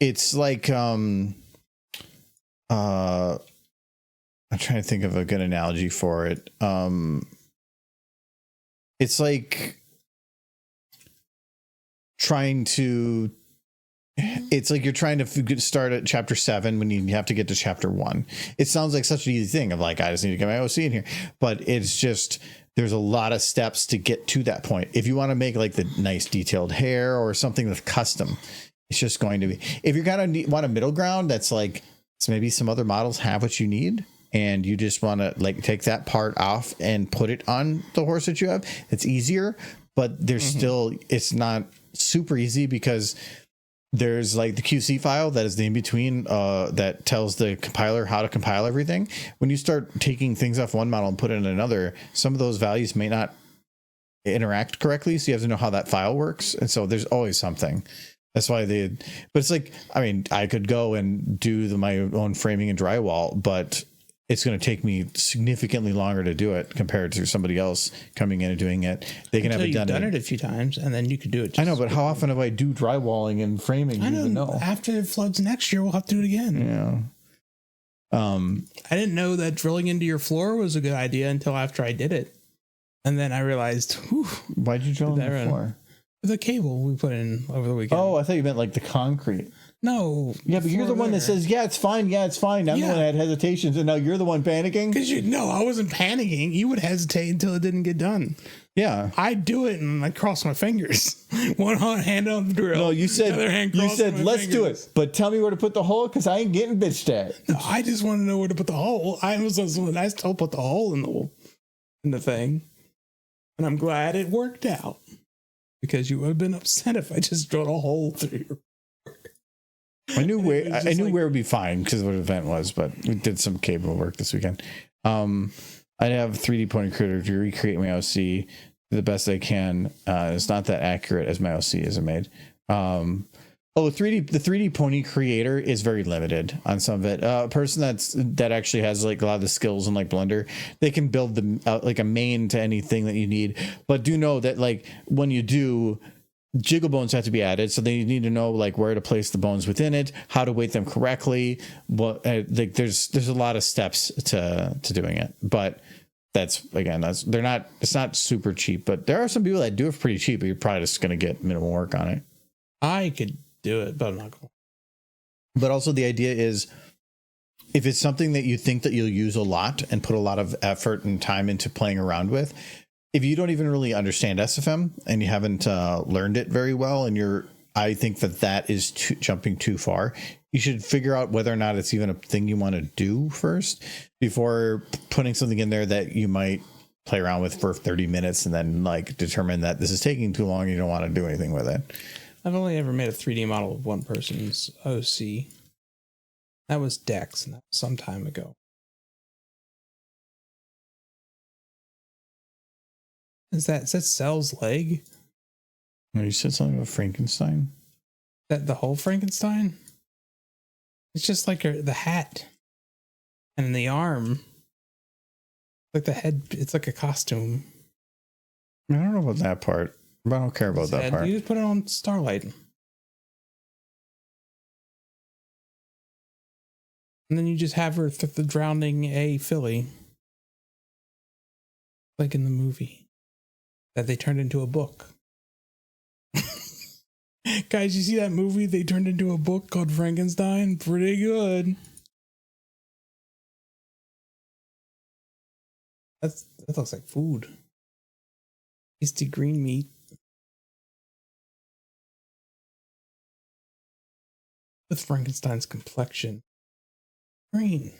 it's like I'm trying to think of a good analogy for it. It's like it's like you're trying to start at chapter 7 when you have to get to chapter 1. It sounds like such an easy thing of like, I just need to get my OC in here, but it's just, there's a lot of steps to get to that point. If you want to make like the nice detailed hair or something that's custom, it's just going to be, if you're going to want a middle ground, that's like, so maybe some other models have what you need, and you just want to like take that part off and put it on the horse that you have. It's easier, but there's still, it's not super easy because there's like the QC file that is the in between that tells the compiler how to compile everything. When you start taking things off one model and put it in another, some of those values may not interact correctly. So you have to know how that file works. And so there's always something. That's why but it's like, I mean, I could go and do my own framing and drywall, but it's going to take me significantly longer to do it compared to somebody else coming in and doing it. They can have it done it a few times, and then you could do it. I know, but how often have I do drywalling and framing? I don't even know. After it floods next year, we'll have to do it again. Yeah. I didn't know that drilling into your floor was a good idea until after I did it, and then I realized, why'd you drill in the floor? The cable we put in over the weekend. Oh, I thought you meant like the concrete. No. Yeah, but you're the one that says, yeah, it's fine. Yeah, it's fine. I'm the one that had hesitations, and now you're the one panicking. Because I wasn't panicking. You would hesitate until it didn't get done. Yeah. I'd do it and I'd cross my fingers. One hand on the drill. No, you said, let's do it. But tell me where to put the hole because I ain't getting bitched at. No, I just want to know where to put the hole. I still put the hole in the thing. And I'm glad it worked out. Because you would have been upset if I just drilled a hole through your. I knew where it would be fine because of what the event was, but we did some cable work this weekend. I have 3D Pony Creator to recreate my OC the best I can. It's not that accurate as my OC is made. The 3D Pony Creator is very limited on some of it. A person that actually has like a lot of the skills in like Blender, they can build like a main to anything that you need. But do know that like when you do, jiggle bones have to be added, so they need to know like where to place the bones within it, how to weight them correctly. Like there's a lot of steps to doing it, but it's not super cheap. But there are some people that do it pretty cheap, but you're probably just going to get minimal work on it. I could do it, but I'm not going. But also the idea is, if it's something that you think that you'll use a lot and put a lot of effort and time into playing around with, if you don't even really understand SFM and you haven't learned it very well, and I think that is jumping too far. You should figure out whether or not it's even a thing you want to do first before putting something in there that you might play around with for 30 minutes and then like determine that this is taking too long and you don't want to do anything with it. I've only ever made a 3D model of one person's OC. That was Dex, and that was some time ago. Is that Cell's leg? No, you said something about Frankenstein? That the whole Frankenstein? It's just like the hat and the arm. Like the head, it's like a costume. I don't know about that part. But I don't care about that part. You just put it on Starlight. And then you just have her drowning a filly. Like in the movie. That they turned into a book. Guys, you see that movie they turned into a book called Frankenstein? Pretty good. That looks like food. Tasty green meat. With Frankenstein's complexion. Green.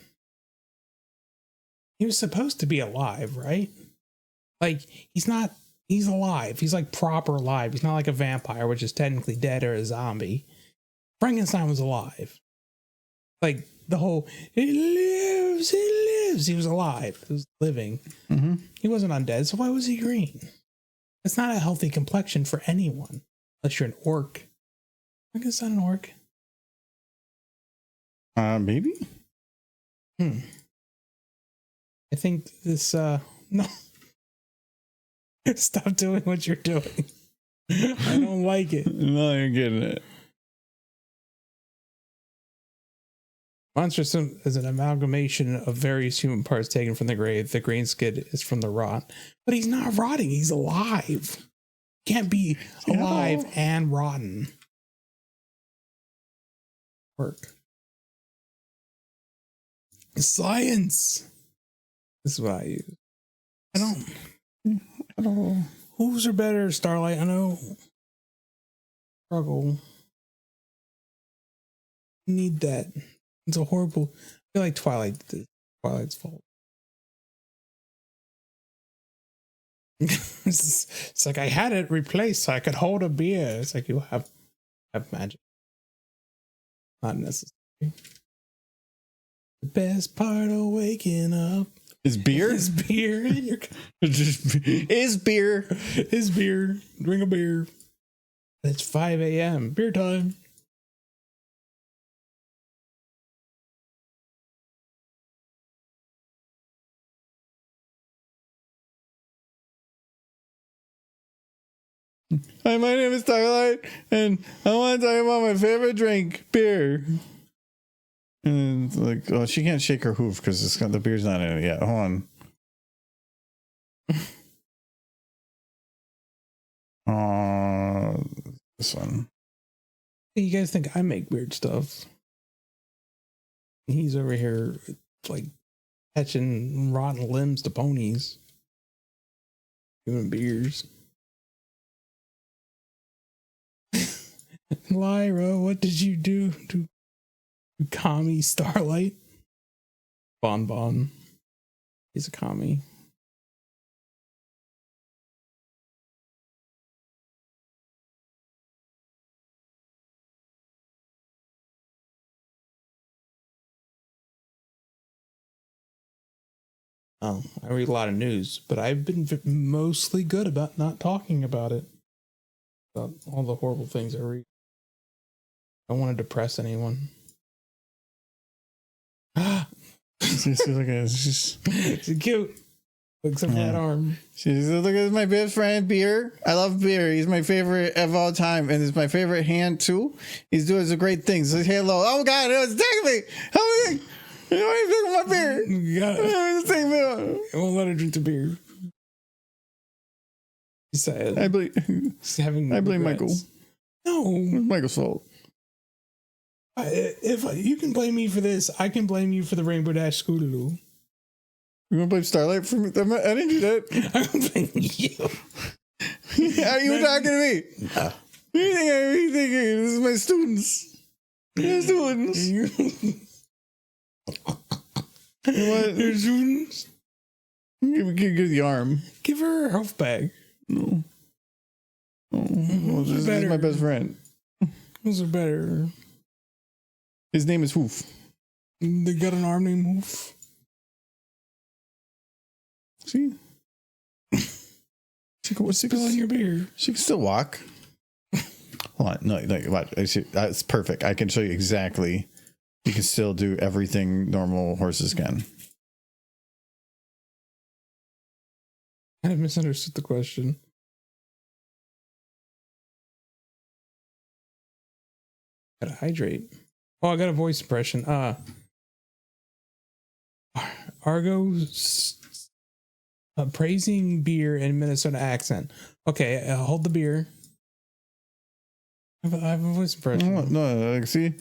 He was supposed to be alive, right? Like, he's alive. He's like proper alive. He's not like a vampire, which is technically dead, or a zombie. Frankenstein was alive. Like, the whole, he lives. He was alive. He was living. Mm-hmm. He wasn't undead, so why was he green? It's not a healthy complexion for anyone. Unless you're an orc. Frankenstein an orc? Maybe? I think this, no. Stop doing what you're doing. I don't like it. No, you're getting it. Monster is an amalgamation of various human parts taken from the grave. The green skid is from the rot. But he's not rotting. He's alive. Can't be alive and rotten. Work. Science. This is what I use. I don't know. Hooves are better, Starlight. I know. Struggle. Need that. It's a horrible. I feel like Twilight's fault. It's like I had it replaced so I could hold a beer. It's like you have magic. Not necessary. The best part of waking up is beer. Is beer. Is beer. Is beer. Drink a beer. It's 5 a.m. Beer time. Hi, my name is Starlight, and I want to talk about my favorite drink, beer. And it's like, oh, she can't shake her hoof because the beer's not in it yet. Hold on. This one. You guys think I make weird stuff? He's over here, like, catching rotten limbs to ponies. Doing beers. Lyra, what did you do to commie Starlight? Bon. He's a commie. Oh, I read a lot of news, but I've been mostly good about not talking about it. About all the horrible things I read. I don't want to depress anyone. She's cute. Looks like that arm. She's look at my best friend Beer. I love Beer. He's my favorite of all time, and it's my favorite hand too. He's doing some great things. Say hello. Oh God, it was taking me. Help me. You know what he's my beer. You got it. I won't let her drink the beer. She said. I blame Michael. No, it's Michael's fault. If you can blame me for this, I can blame you for the Rainbow Dash Scootaloo. You want to blame Starlight for me? I didn't do that. I'm blaming you. Are you talking to me? No. What do you think? This is my students. My students. What? Your students? Give the arm. Give her a health bag. No. Well, this is my best friend. Those are better. His name is Hoof. They got an arm named Hoof. See? She can spill on your beer. She can still walk. Hold on. No, watch. That's perfect. I can show you exactly. You can still do everything normal horses can. I kind of misunderstood the question. Gotta hydrate. Oh, I got a voice impression. Argo's praising beer in Minnesota accent. Okay, hold the beer. I have a voice impression. No, like, see,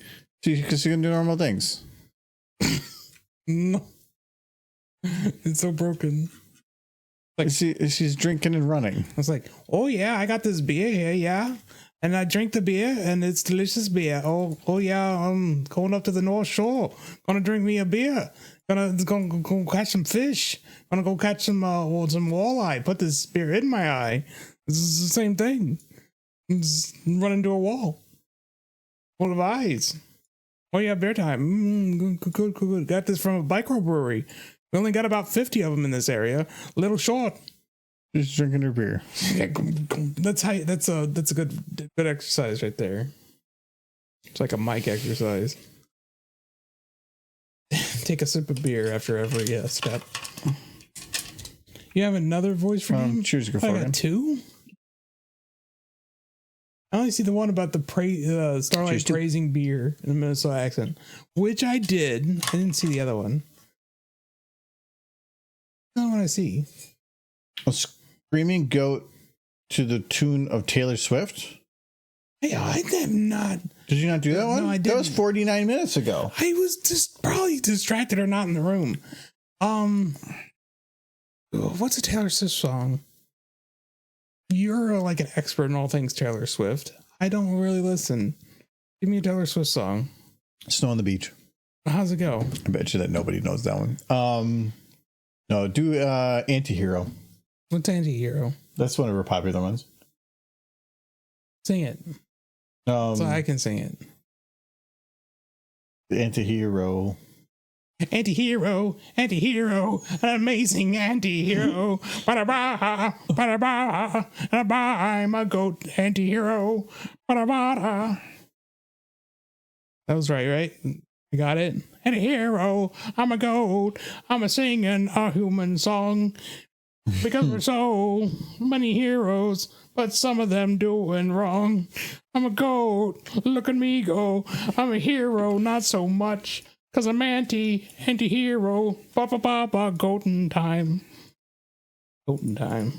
because she can do normal things. No. It's so broken. Like She's drinking and running. I was like, oh yeah, I got this beer here, yeah. And I drink the beer and it's delicious beer. Oh yeah, I'm going up to the North Shore. Gonna drink me a beer. Gonna go catch some fish. Gonna go catch some walleye. Put this beer in my eye. This is the same thing. Just run into a wall. Full of eyes. Oh yeah, beer time. Good. Got this from a microbrewery. We only got about 50 of them in this area. A little short. Just drinking her beer. That's a good exercise right there. It's like a mic exercise. Take a sip of beer after every step. You have another voice for him? Choose to go I for got him. 2. I only see the one about the Starlight praising beer in a Minnesota accent, which I did. I didn't see the other one. I don't want to see. A screaming goat to the tune of Taylor Swift. Hey, I have not. Did you not do that one? No, I didn't. That was 49 minutes ago. I was just probably distracted or not in the room. What's a Taylor Swift song? You're like an expert in all things Taylor Swift. I don't really listen. Give me a Taylor Swift song. Snow on the Beach. How's it go? I bet you that nobody knows that one. No, do Antihero. What's Anti-Hero? That's one of her popular ones. Sing it. So I can sing it. Antihero. Anti-hero, an amazing anti-hero. Ba-da-ba, ba-da-ba, ba-da-ba, I'm a goat anti-hero. Ba-da-ba-da. That was right? I got it. Anti-hero, I'm a goat. I'm a singing a human song. Because we're so many heroes, but some of them doing wrong. I'm a goat, look at me go. I'm a hero, not so much. Cause I'm anti-hero, ba-ba-ba-ba, golden time. Golden time.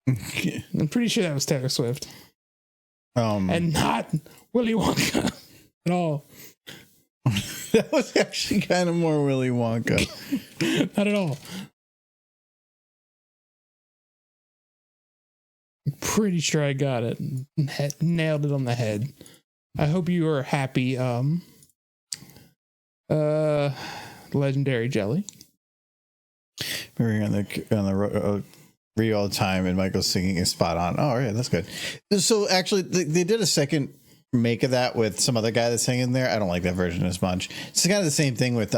I'm pretty sure that was Taylor Swift. And not Willy Wonka at all. That was actually kind of more Willy Wonka. Not at all. I'm pretty sure I got it. Nailed it on the head. I hope you are happy, legendary jelly. We're on the radio all the time, and Michael's singing is spot on. Oh, yeah, that's good. So actually, they did a second make of that with some other guy that's singing there. I don't like that version as much. It's kind of the same thing with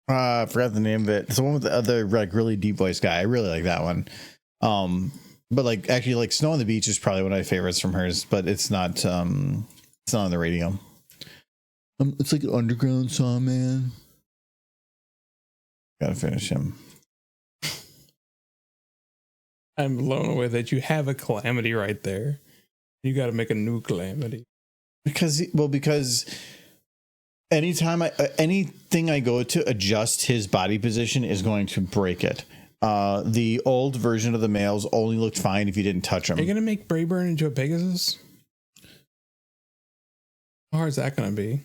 I forgot the name of it. It's the one with the other like really deep voice guy. I really like that one. But like actually, like Snow on the Beach is probably one of my favorites from hers, but it's not on the radio. It's like an underground song, man. Gotta finish him. I'm blown away that you have a calamity right there. You got to make a new calamity. Because anytime anything I go to adjust his body position is going to break it. The old version of the males only looked fine if you didn't touch them. Are you gonna make Brayburn into a Pegasus? How hard is that gonna be?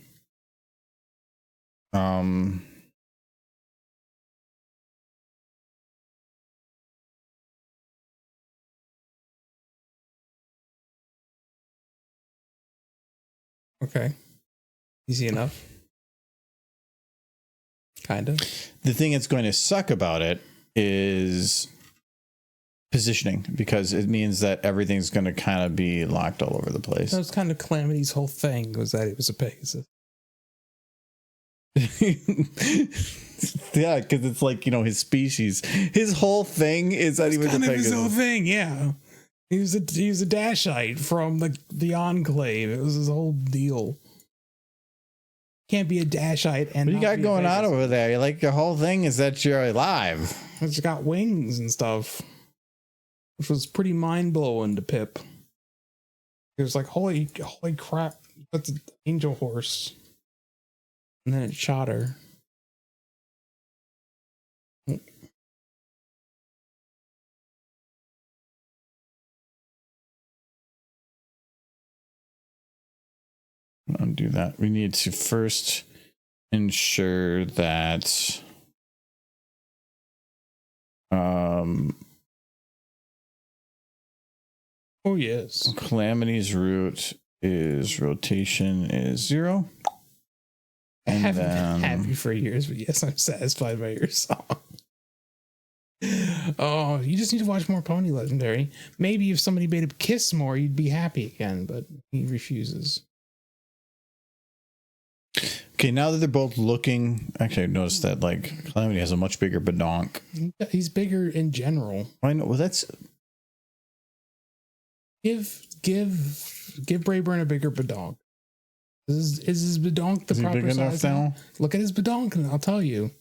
Okay. Easy enough. Kind of. The thing that's going to suck about it is positioning, because it means that everything's going to kind of be locked all over the place. That was kind of Calamity's whole thing, was that it was a Pegasus. Yeah, because it's like, you know, his species. His whole thing is that he was a Pegasus. His whole thing, yeah. He was a Dashite from the Enclave. It was his whole deal. Can't be a Dashite and what you got going on over there? You like, your whole thing is that you're alive. It's got wings and stuff, which was pretty mind blowing to Pip. It was like, holy crap! That's an angel horse, and then it shot her. undo that. We need to first ensure that Oh yes. Calamity's root is rotation is 0. I And haven't then- been happy for years, but yes, I'm satisfied by your song. Oh, you just need to watch more Pony Legendary. Maybe if somebody made him kiss more, you'd be happy again, but he refuses. Okay, now that they're both looking, actually, I noticed that like Calamity has a much bigger badonk. He's bigger in general. I know. Well, that's Give Brayburn a bigger badonk. Is his badonk the is he proper big enough size now? Look at his badonk and I'll tell you.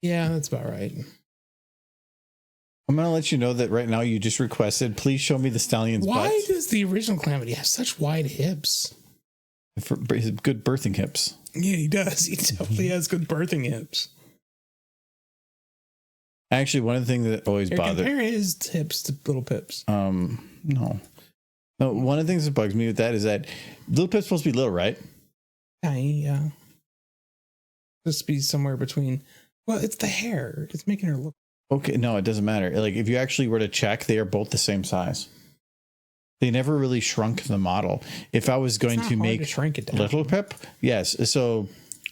Yeah, that's about right. I'm gonna let you know that right now you just requested. Please show me the stallion's Why butt does the original Calamity have such wide hips? for his good birthing hips. Yeah, he does. He definitely has good birthing hips. Actually, one of the things that always Here, bothered. compare his hips to Little Pip's. No. One of the things that bugs me with that is that Little Pip's supposed to be little, right? Yeah. Just be somewhere between. Well, it's the hair. It's making her look. Okay, no, it doesn't matter. Like if you actually were to check, they are both the same size. They never really shrunk the model. If I was going It's to not hard make to shrink it down. Little Pip, yes. So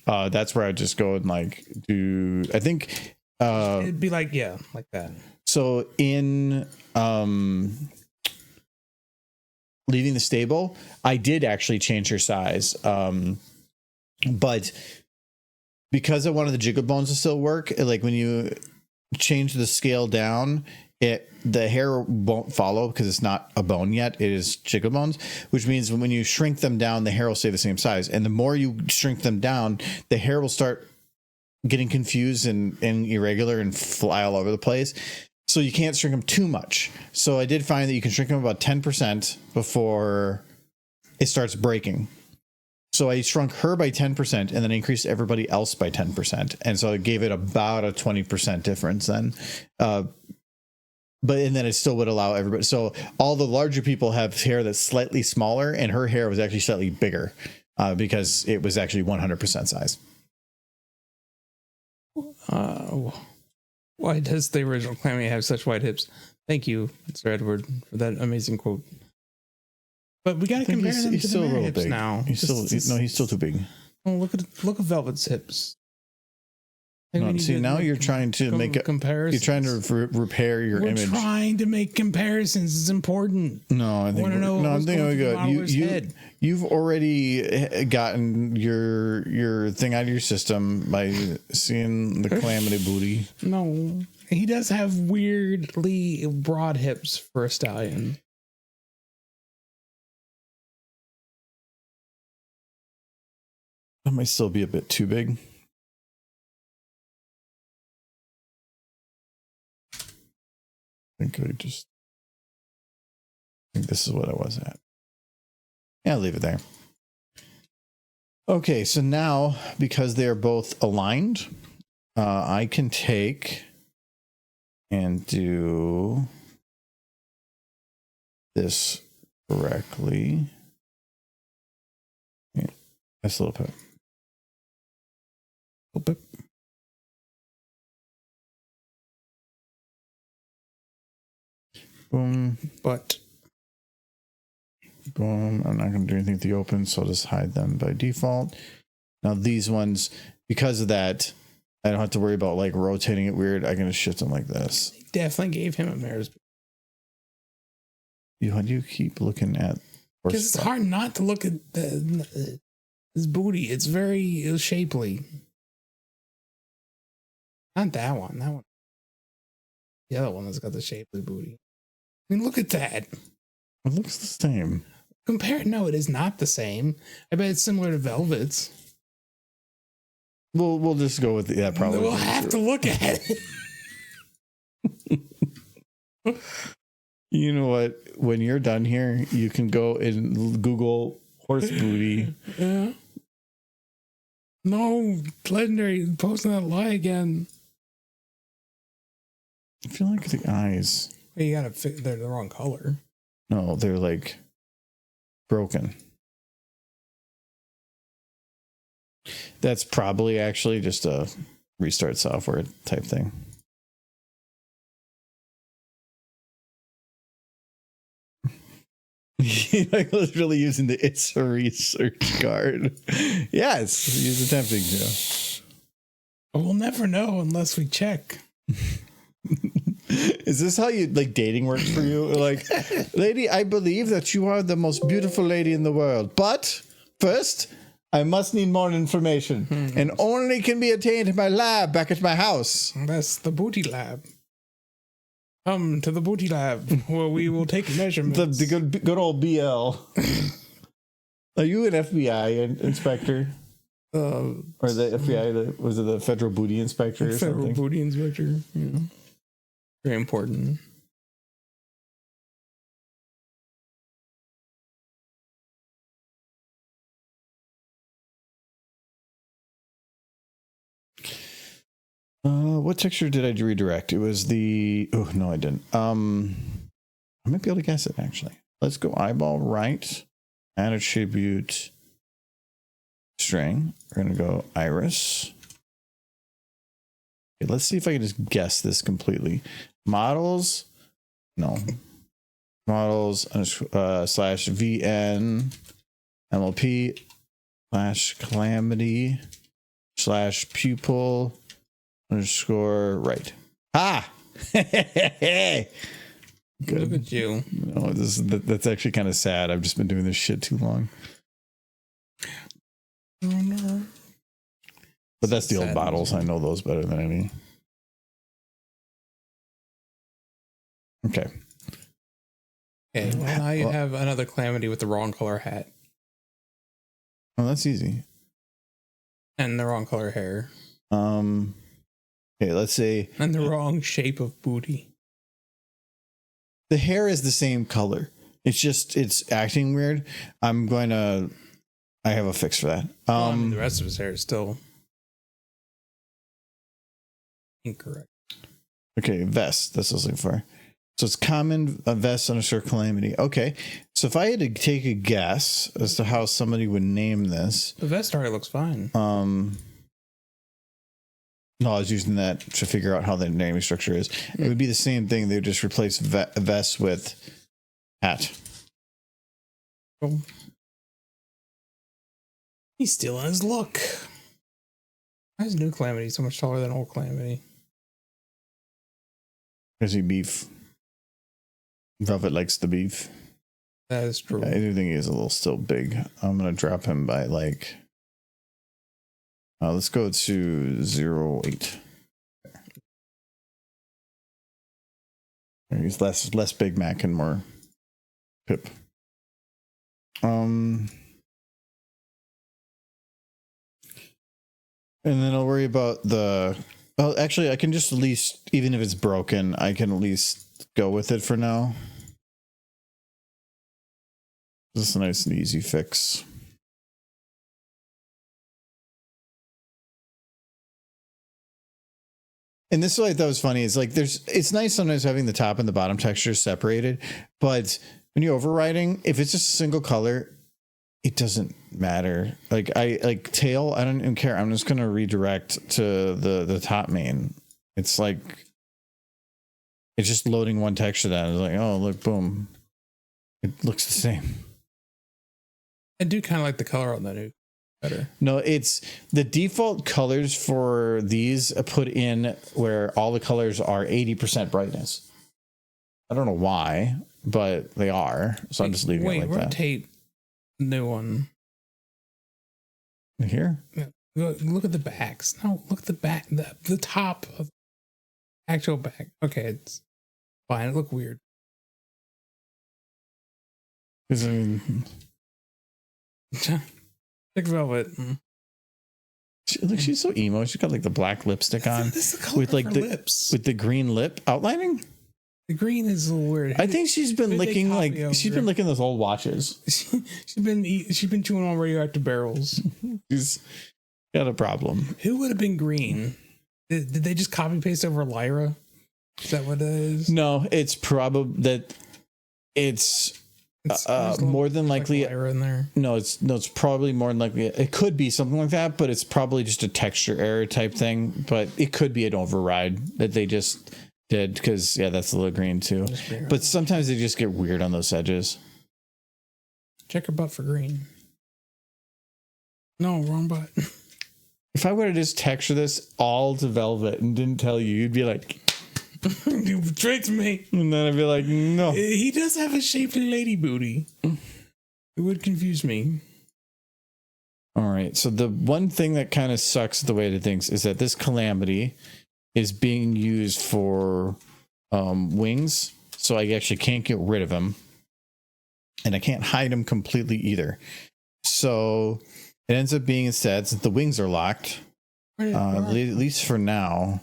that's where I just go and like do. I think. It'd be like like that. So in leaving the stable, I did actually change her size. But because I wanted the jiggle bones to still work, like when you change the scale down, the hair won't follow because it's not a bone yet. It is jiggle bones, which means when you shrink them down, the hair will stay the same size. And the more you shrink them down, the hair will start getting confused and irregular and fly all over the place. So you can't shrink them too much. So I did find that you can shrink them about 10% before it starts breaking. So I shrunk her by 10% and then increased everybody else by 10%. And so it gave it about a 20% difference then. And then it still would allow everybody. So all the larger people have hair that's slightly smaller, and her hair was actually slightly bigger because it was actually 100% size. Why does the original Calamity have such wide hips? Thank you, Sir Edward, for that amazing quote. But we got to compare them to the Mare hips big now. He's still too big. Oh, look at Velvet's hips. No, see, now you're trying to make comparisons. You're trying to repair your We're image. trying to make comparisons. It's important. No, I think I'm good. You've already gotten your thing out of your system by seeing the Calamity booty. No, he does have weirdly broad hips for a stallion. That might still be a bit too big. I think this is what I was at. Yeah, I'll leave it there. Okay, so now because they're both aligned, I can take and do this correctly. Yeah, that's a little bit. Boom. But boom. I'm not going to do anything with the open, so I'll just hide them by default. Now these ones, because of that, I don't have to worry about like rotating it weird. I can just shift them like this. definitely gave him a mare's. How do you keep looking at? Because it's hard not to look at his booty. It's very shapely. Not that one. That one. The other one that's got the shapely booty. I mean, look at that. It looks the same. Compare it. No, it is not the same. I bet it's similar to Velvet's. We'll just go with that. Probably We'll have to look at it. You know what? When you're done here, you can go and Google horse booty. Yeah. No, Legendary posting that lie again. I feel like the eyes. You gotta they're the wrong color. No, they're like broken. That's probably actually just a restart software type thing. I was really using the "it's a research" card. Yes, he's attempting to. We'll never know unless we check. Is this how you like dating works for you? Like, lady, I believe that you are the most beautiful lady in the world, but first I must need more information, and only can be attained in my lab back at my house. That's the booty lab. Come to the booty lab where we will take measurements. The good old BL. Are you an FBI inspector? Or the FBI? Was it the Federal Booty Inspector? Or Federal something? Booty Inspector. Yeah. Very important. What texture did I redirect? It was the... Oh, no, I didn't. I might be able to guess it, actually. Let's go eyeball right. Add attribute string. We're going to go iris. Okay, let's see if I can just guess this completely. Models. No. Models slash VN MLP slash calamity slash pupil underscore right. Ah! Good. Look at you. No, that's actually kind of sad. I've just been doing this shit too long. Oh, no. But that's the old Sad. bottles. I know those better than any. Okay. Okay, well, now you have another calamity with the wrong color hat Oh, that's easy. and the wrong color hair Okay, let's say and the wrong shape of booty. the hair is the same color. It's just it's acting weird. I have a fix for that. Well, I mean, the rest of his hair is still incorrect. Okay, vest. That's what I was looking for. So it's common vest underscore calamity. Okay, so if I had to take a guess as to how somebody would name this, The vest already looks fine. no, I was using that to figure out how the naming structure is. It would be the same thing. They would just replace vest with hat. Oh. He's still in his look. Why is new calamity so much taller than old calamity? Because he beef. Velvet likes the beef. That is true. I do think he's a little still big. I'm gonna drop him by like. Let's go to 0.8. He's less Big Mac and more Pip. And then I'll worry about the. Oh, actually, I can just at least, even if it's broken, I can at least go with it for now. This is a nice and easy fix. And this is what I thought was funny is like it's nice sometimes having the top and the bottom textures separated, but when you're overwriting, if it's just a single color, it doesn't matter. Like tail, I don't even care. I'm just gonna redirect to the top main. It's like it's just loading one texture down. It's like, oh look, boom. It looks the same. I do kind of like the color on that new better. No, it's the default colors for these put in where all the colors are 80% brightness. I don't know why, but they are. So I'm just leaving it like that. Rotate the new one. Here? Yeah. Look at the backs. No, look at the back. The top of actual back. Okay, it's fine. It looked weird. Because I mean, Thick velvet. she's so emo. She's got like the black lipstick on This is the color with like of her the lips. with the green lip outlining. The green is a little weird. I think she's been Who'd they licking copy over? she's been licking those old watches. she's been chewing on radioactive barrels. She's got a problem. Who would have been green? Did they just copy paste over Lyra? Is that what it is? No, it's probably that it's There's a little- more than like, likely, Lyra in there. no, it's probably more than likely. It could be something like that, but it's probably just a texture error type thing. But it could be an override that they just did because that's a little green too. But sometimes they just get weird on those edges. Check her butt for green. No, wrong butt. If I were to just texture this all to velvet and didn't tell you, you'd be like, You tricked me. and then I'd be like, no. He does have a shaped lady booty. It would confuse me. All right. So the one thing that kind of sucks the way to things is that this calamity is being used for wings. So I actually can't get rid of him. And I can't hide him completely either. So it ends up being instead, since the wings are locked, at least for now,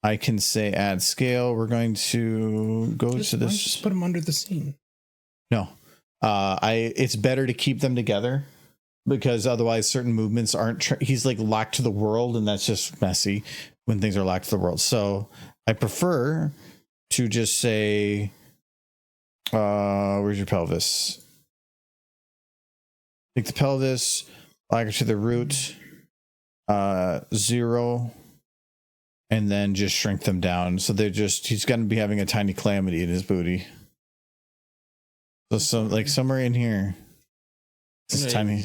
I can say add scale. We're going to go to this. Just put him under the scene. No, it's better to keep them together because otherwise certain movements aren't, he's like locked to the world and that's just messy when things are locked to the world. So I prefer to just say, where's your pelvis? Take the pelvis, lock it to the root, 0, and then just shrink them down. So he's going to be having a tiny calamity in his booty. So somewhere in here, it's tiny.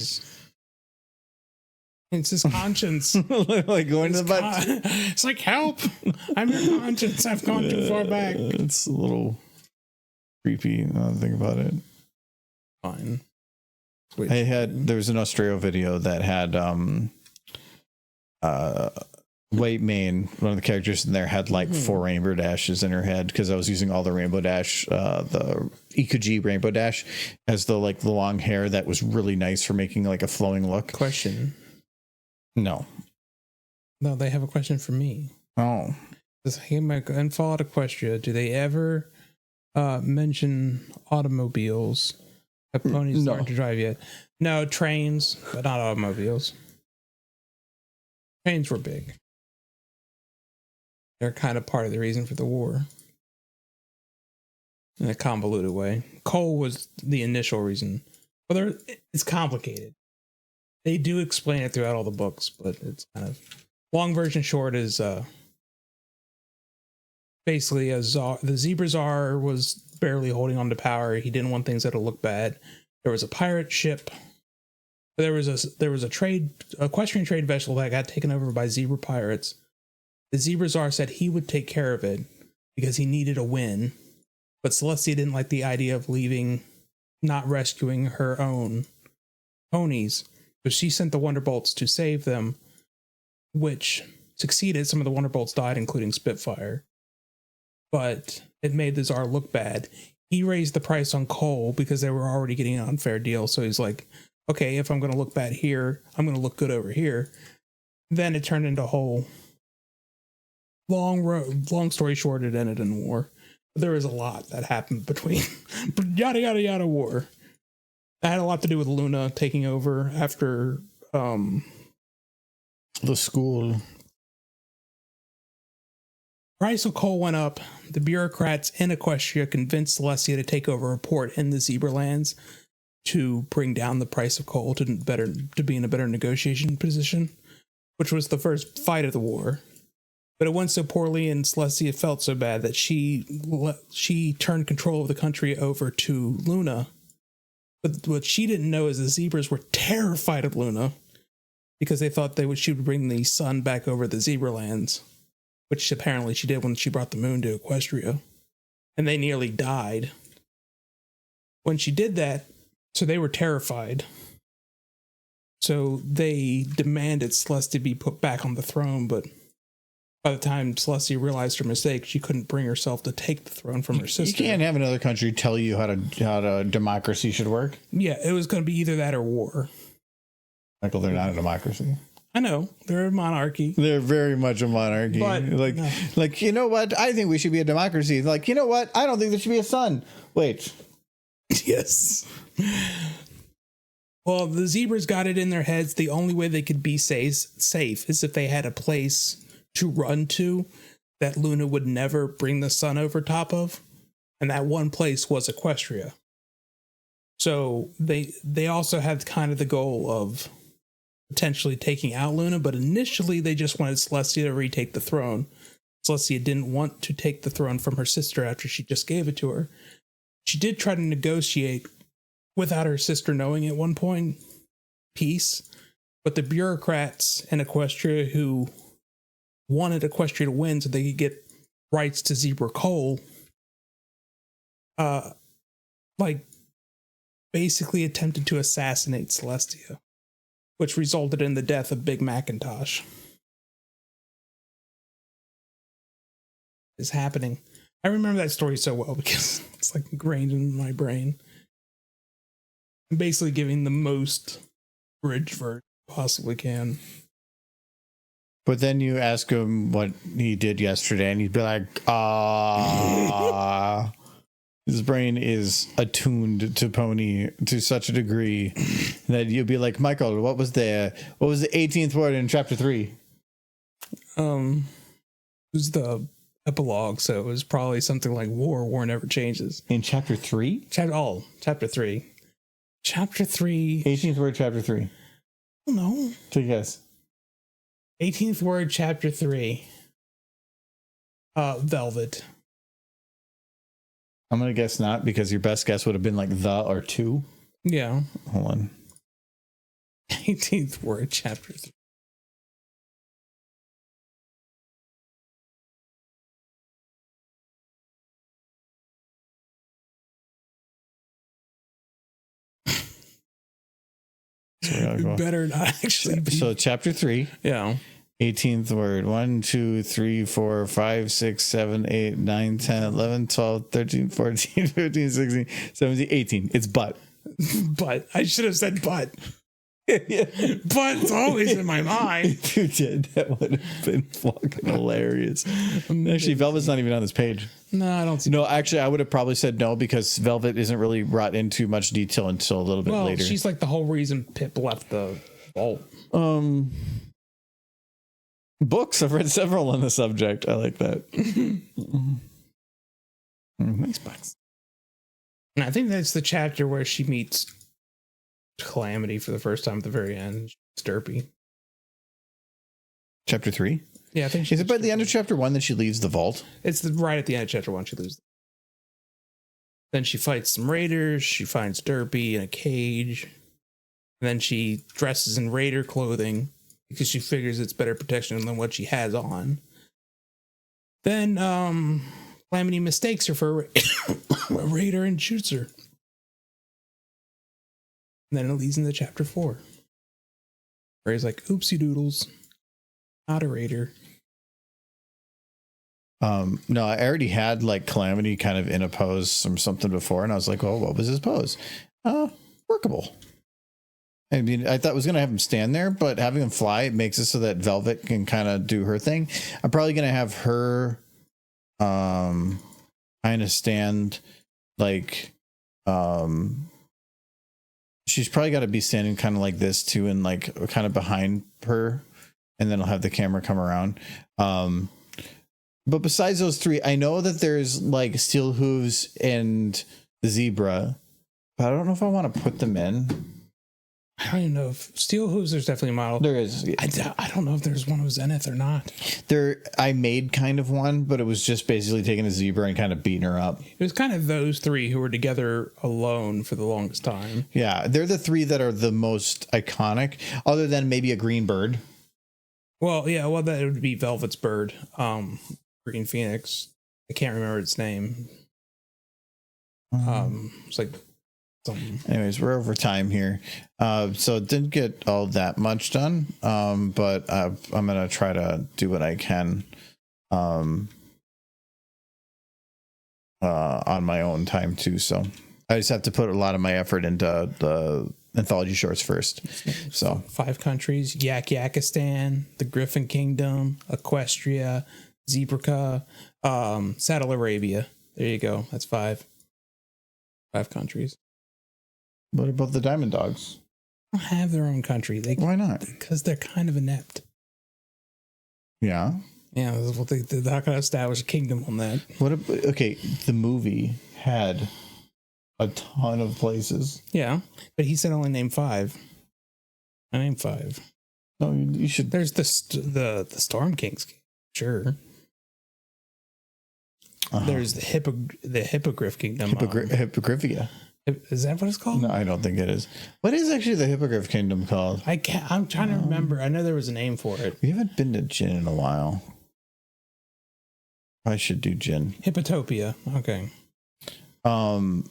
It's his conscience. Like going to the butt. It's like, help! I'm your conscience. I've gone too far back. It's a little creepy now that I think about it. Fine. There was an Australia video that had White Mane, one of the characters in there, had like 4 rainbow dashes in her head because I was using all the rainbow dash, the EKG rainbow dash as the long hair that was really nice for making like a flowing look. Question. No, they have a question for me. Oh, In Fallout Equestria, do they ever mention automobiles? Have ponies learned to drive yet? No, trains, but not automobiles. Trains were big. They're kind of part of the reason for the war. In a convoluted way. Coal was the initial reason. Well, it's complicated. They do explain it throughout all the books, but it's kind of... Long version short is basically the Zebra Czar was barely holding on to power. He didn't want things that'll look bad. There was a pirate ship. There was a equestrian trade vessel that got taken over by zebra pirates. The Zebra Czar said he would take care of it because he needed a win. But Celestia didn't like the idea of not rescuing her own ponies. So she sent the Wonderbolts to save them, which succeeded. Some of the Wonderbolts died, including Spitfire. But it made the Tsar look bad. He raised the price on coal because they were already getting an unfair deal. So he's like, okay, if I'm going to look bad here, I'm going to look good over here. Then it turned into a whole long story short, it ended in war. But there was a lot that happened between yada, yada, yada war. That had a lot to do with Luna taking over after the school. Price of coal went up. The bureaucrats in Equestria convinced Celestia to take over a port in the Zebralands to bring down the price of coal to be in a better negotiation position, which was the first fight of the war. But it went so poorly, and Celestia felt so bad that she turned control of the country over to Luna. But what she didn't know is the zebras were terrified of Luna because they thought she would bring the sun back over the Zebralands, which apparently she did when she brought the moon to Equestria. And they nearly died when she did that, so they were terrified. So they demanded Celestia be put back on the throne, but by the time Celestia realized her mistake, she couldn't bring herself to take the throne from her sister. You can't have another country tell you how democracy should work. Yeah, it was going to be either that or war. Michael, they're not a democracy. I know, they're a monarchy. They're very much a monarchy. But, like, you know what? I think we should be a democracy. Like, you know what? I don't think there should be a sun. Wait. Yes. Well, the zebras got it in their heads. The only way they could be safe is if they had a place to run to that Luna would never bring the sun over top of. And that one place was Equestria. So they also had kind of the goal of potentially taking out Luna, but initially they just wanted Celestia to retake the throne. Celestia didn't want to take the throne from her sister after she just gave it to her. She did try to negotiate without her sister knowing at one point, peace, but the bureaucrats in Equestria who wanted Equestria to win so they could get rights to zebra coal, basically attempted to assassinate Celestia, which resulted in the death of Big Macintosh. Is happening. I remember that story so well because it's like ingrained in my brain. I'm basically giving the most bridge version possibly can. But then you ask him what he did yesterday, and he'd be like, his brain is attuned to Pony to such a degree that you'll be like, Michael, what was the 18th word in chapter 3? It was the epilogue, so it was probably something like war never changes. In chapter 3? Chapter 3. Chapter 3. 18th word, chapter 3. Oh, no. Take a guess. 18th word, chapter 3. Velvet. I'm going to guess not, because your best guess would have been like the or two. Yeah. Hold on. 18th word, chapter 3. So better not actually be. So chapter 3. Yeah. 18th word. 1, 2, 3, 4, 5, 6, 7, 8, 9, 10, 11, 12, 13, 14, 15, 16, 17, 18. It's butt. But I should have said but. But's always in my mind. If you did, that would have been fucking hilarious. Actually, Velvet's not even on this page. No, I don't see. No, actually, I would have probably said no, because Velvet isn't really brought into much detail until a little bit later. She's like the whole reason Pip left the vault. Books. I've read several on the subject. I like that. Nice books. And I think that's the chapter where she meets Calamity for the first time at the very end. It's Derpy. Chapter 3? Yeah, I think Is it by the end of chapter 1 that she leaves the vault? It's right at the end of chapter 1 she loses. Then she fights some raiders. She finds Derpy in a cage. And then she dresses in raider clothing because she figures it's better protection than what she has on. Then Calamity mistakes her for a raider and shoots her. And then it leads into chapter 4. Where he's like, oopsie doodles. Not a raider. No, I already had like Calamity kind of in a pose from something before, and I was like, well, what was his pose? Workable. I mean, I thought I was going to have him stand there, but having him fly, it makes it so that Velvet can kind of do her thing. I'm probably going to have her kind of stand like, she's probably got to be standing kind of like this too, and like kind of behind her, and then I'll have the camera come around. But besides those three, I know that there's like Steel Hooves and the Zebra, but I don't know if I want to put them in. I don't even know if Steel Hooves, there's definitely a model. There is. I don't know if there's one of Zenith or not. I made kind of one, but it was just basically taking a Zebra and kind of beating her up. It was kind of those three who were together alone for the longest time. Yeah, they're the three that are the most iconic, other than maybe a green bird. Well, yeah, that would be Velvet's bird. Green Phoenix. I can't remember its name. It's like something. Anyways, we're over time here. So it didn't get all that much done. But I'm gonna try to do what I can on my own time too. So I just have to put a lot of my effort into the anthology shorts first. So 5 countries: Yakistan, the Griffin Kingdom, Equestria, Zebraca, Saddle Arabia. There you go. That's 5 countries. What about the Diamond Dogs? They don't have their own country. Why not? Because they're kind of inept. Yeah. Yeah, well, they're not going to establish a kingdom on that. Okay, the movie had a ton of places. Yeah, but he said only name 5. I named 5. No, you should. There's the Storm King's Cave. Sure. There's the Hippogriff Kingdom. Hippogriffia. Is that what it's called? No, I don't think it is. What is actually the Hippogriff Kingdom called? I'm trying to remember. I know there was a name for it. We haven't been to Jin in a while. I should do Jin. Hippotopia. Okay. Sounds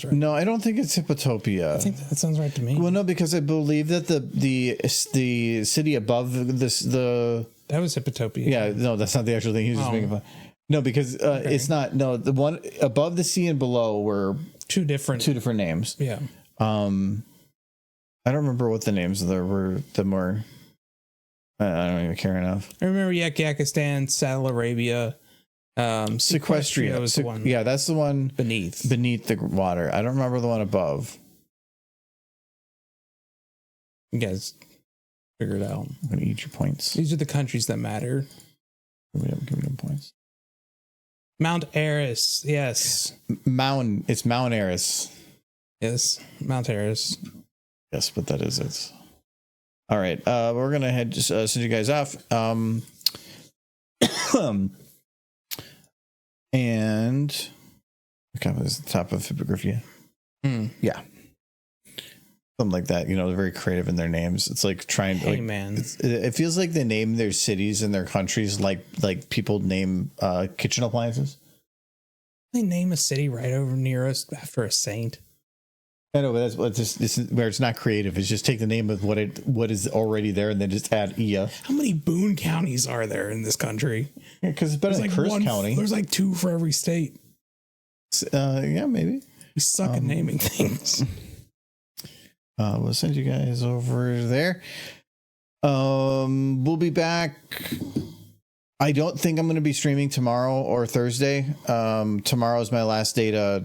right. No, I don't think it's Hippotopia. I think that sounds right to me. Well, no, because I believe that the city above this that was Hippotopia. Yeah, no, that's not the actual thing. He was just making fun. No, because it's not. No, the one above the sea and below were two different names. Yeah. I don't remember what the names were. The more I don't even care enough. I remember Yakistan, Saddle Arabia, Sequestria was the one. Yeah, that's the one beneath the water. I don't remember the one above. You guys figure it out. I'm gonna eat your points. These are the countries that matter. Give me them points. Mount Eris, yes. It's Mount Eris. Yes, Mount Eris. Yes, but that is it. All right, we're gonna just send you guys off. And okay, was the top of Hippogriffia. Yeah, something like that. They're very creative in their names. It's like trying to it feels like they name their cities and their countries like people name kitchen appliances. They name a city right over near us after a saint. I know, but that's what this is where it's not creative. It's just take the name of what is already there and then just add Ia. How many Boone counties are there in this country? Yeah, because it's better than Curse County. There's like 2 for every state. Yeah, maybe. We suck at naming things. We'll send you guys over there. We'll be back. I don't think I'm going to be streaming tomorrow or Thursday. Tomorrow is my last day to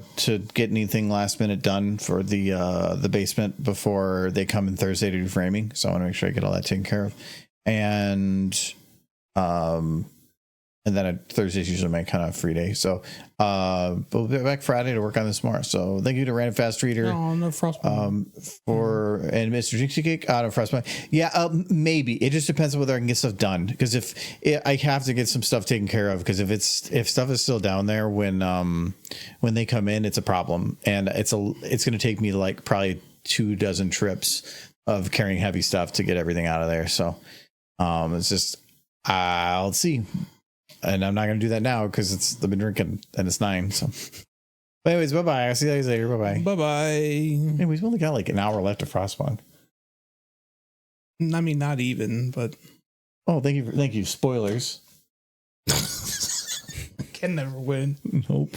get anything last minute done for the basement before they come in Thursday to do framing. So I want to make sure I get all that taken care of. And then Thursday's usually my kind of free day. So we'll be back Friday to work on this more. So thank you to Random Fast Reader. Oh, no Frostbite. And Mr. Jinxie Cake out of Frostbite. Yeah, maybe. It just depends on whether I can get stuff done. Because I have to get some stuff taken care of. Because if stuff is still down there when they come in, it's a problem. And it's going to take me like probably 24 trips of carrying heavy stuff to get everything out of there. So it's just I'll see. And I'm not going to do that now because I've been drinking and it's 9. So, but anyways, bye-bye. I'll see you guys later. Bye-bye. Bye-bye. Anyways, we only got like an hour left of Frostpunk. I mean, not even, but. Oh, thank you. Spoilers. Can never win. Nope.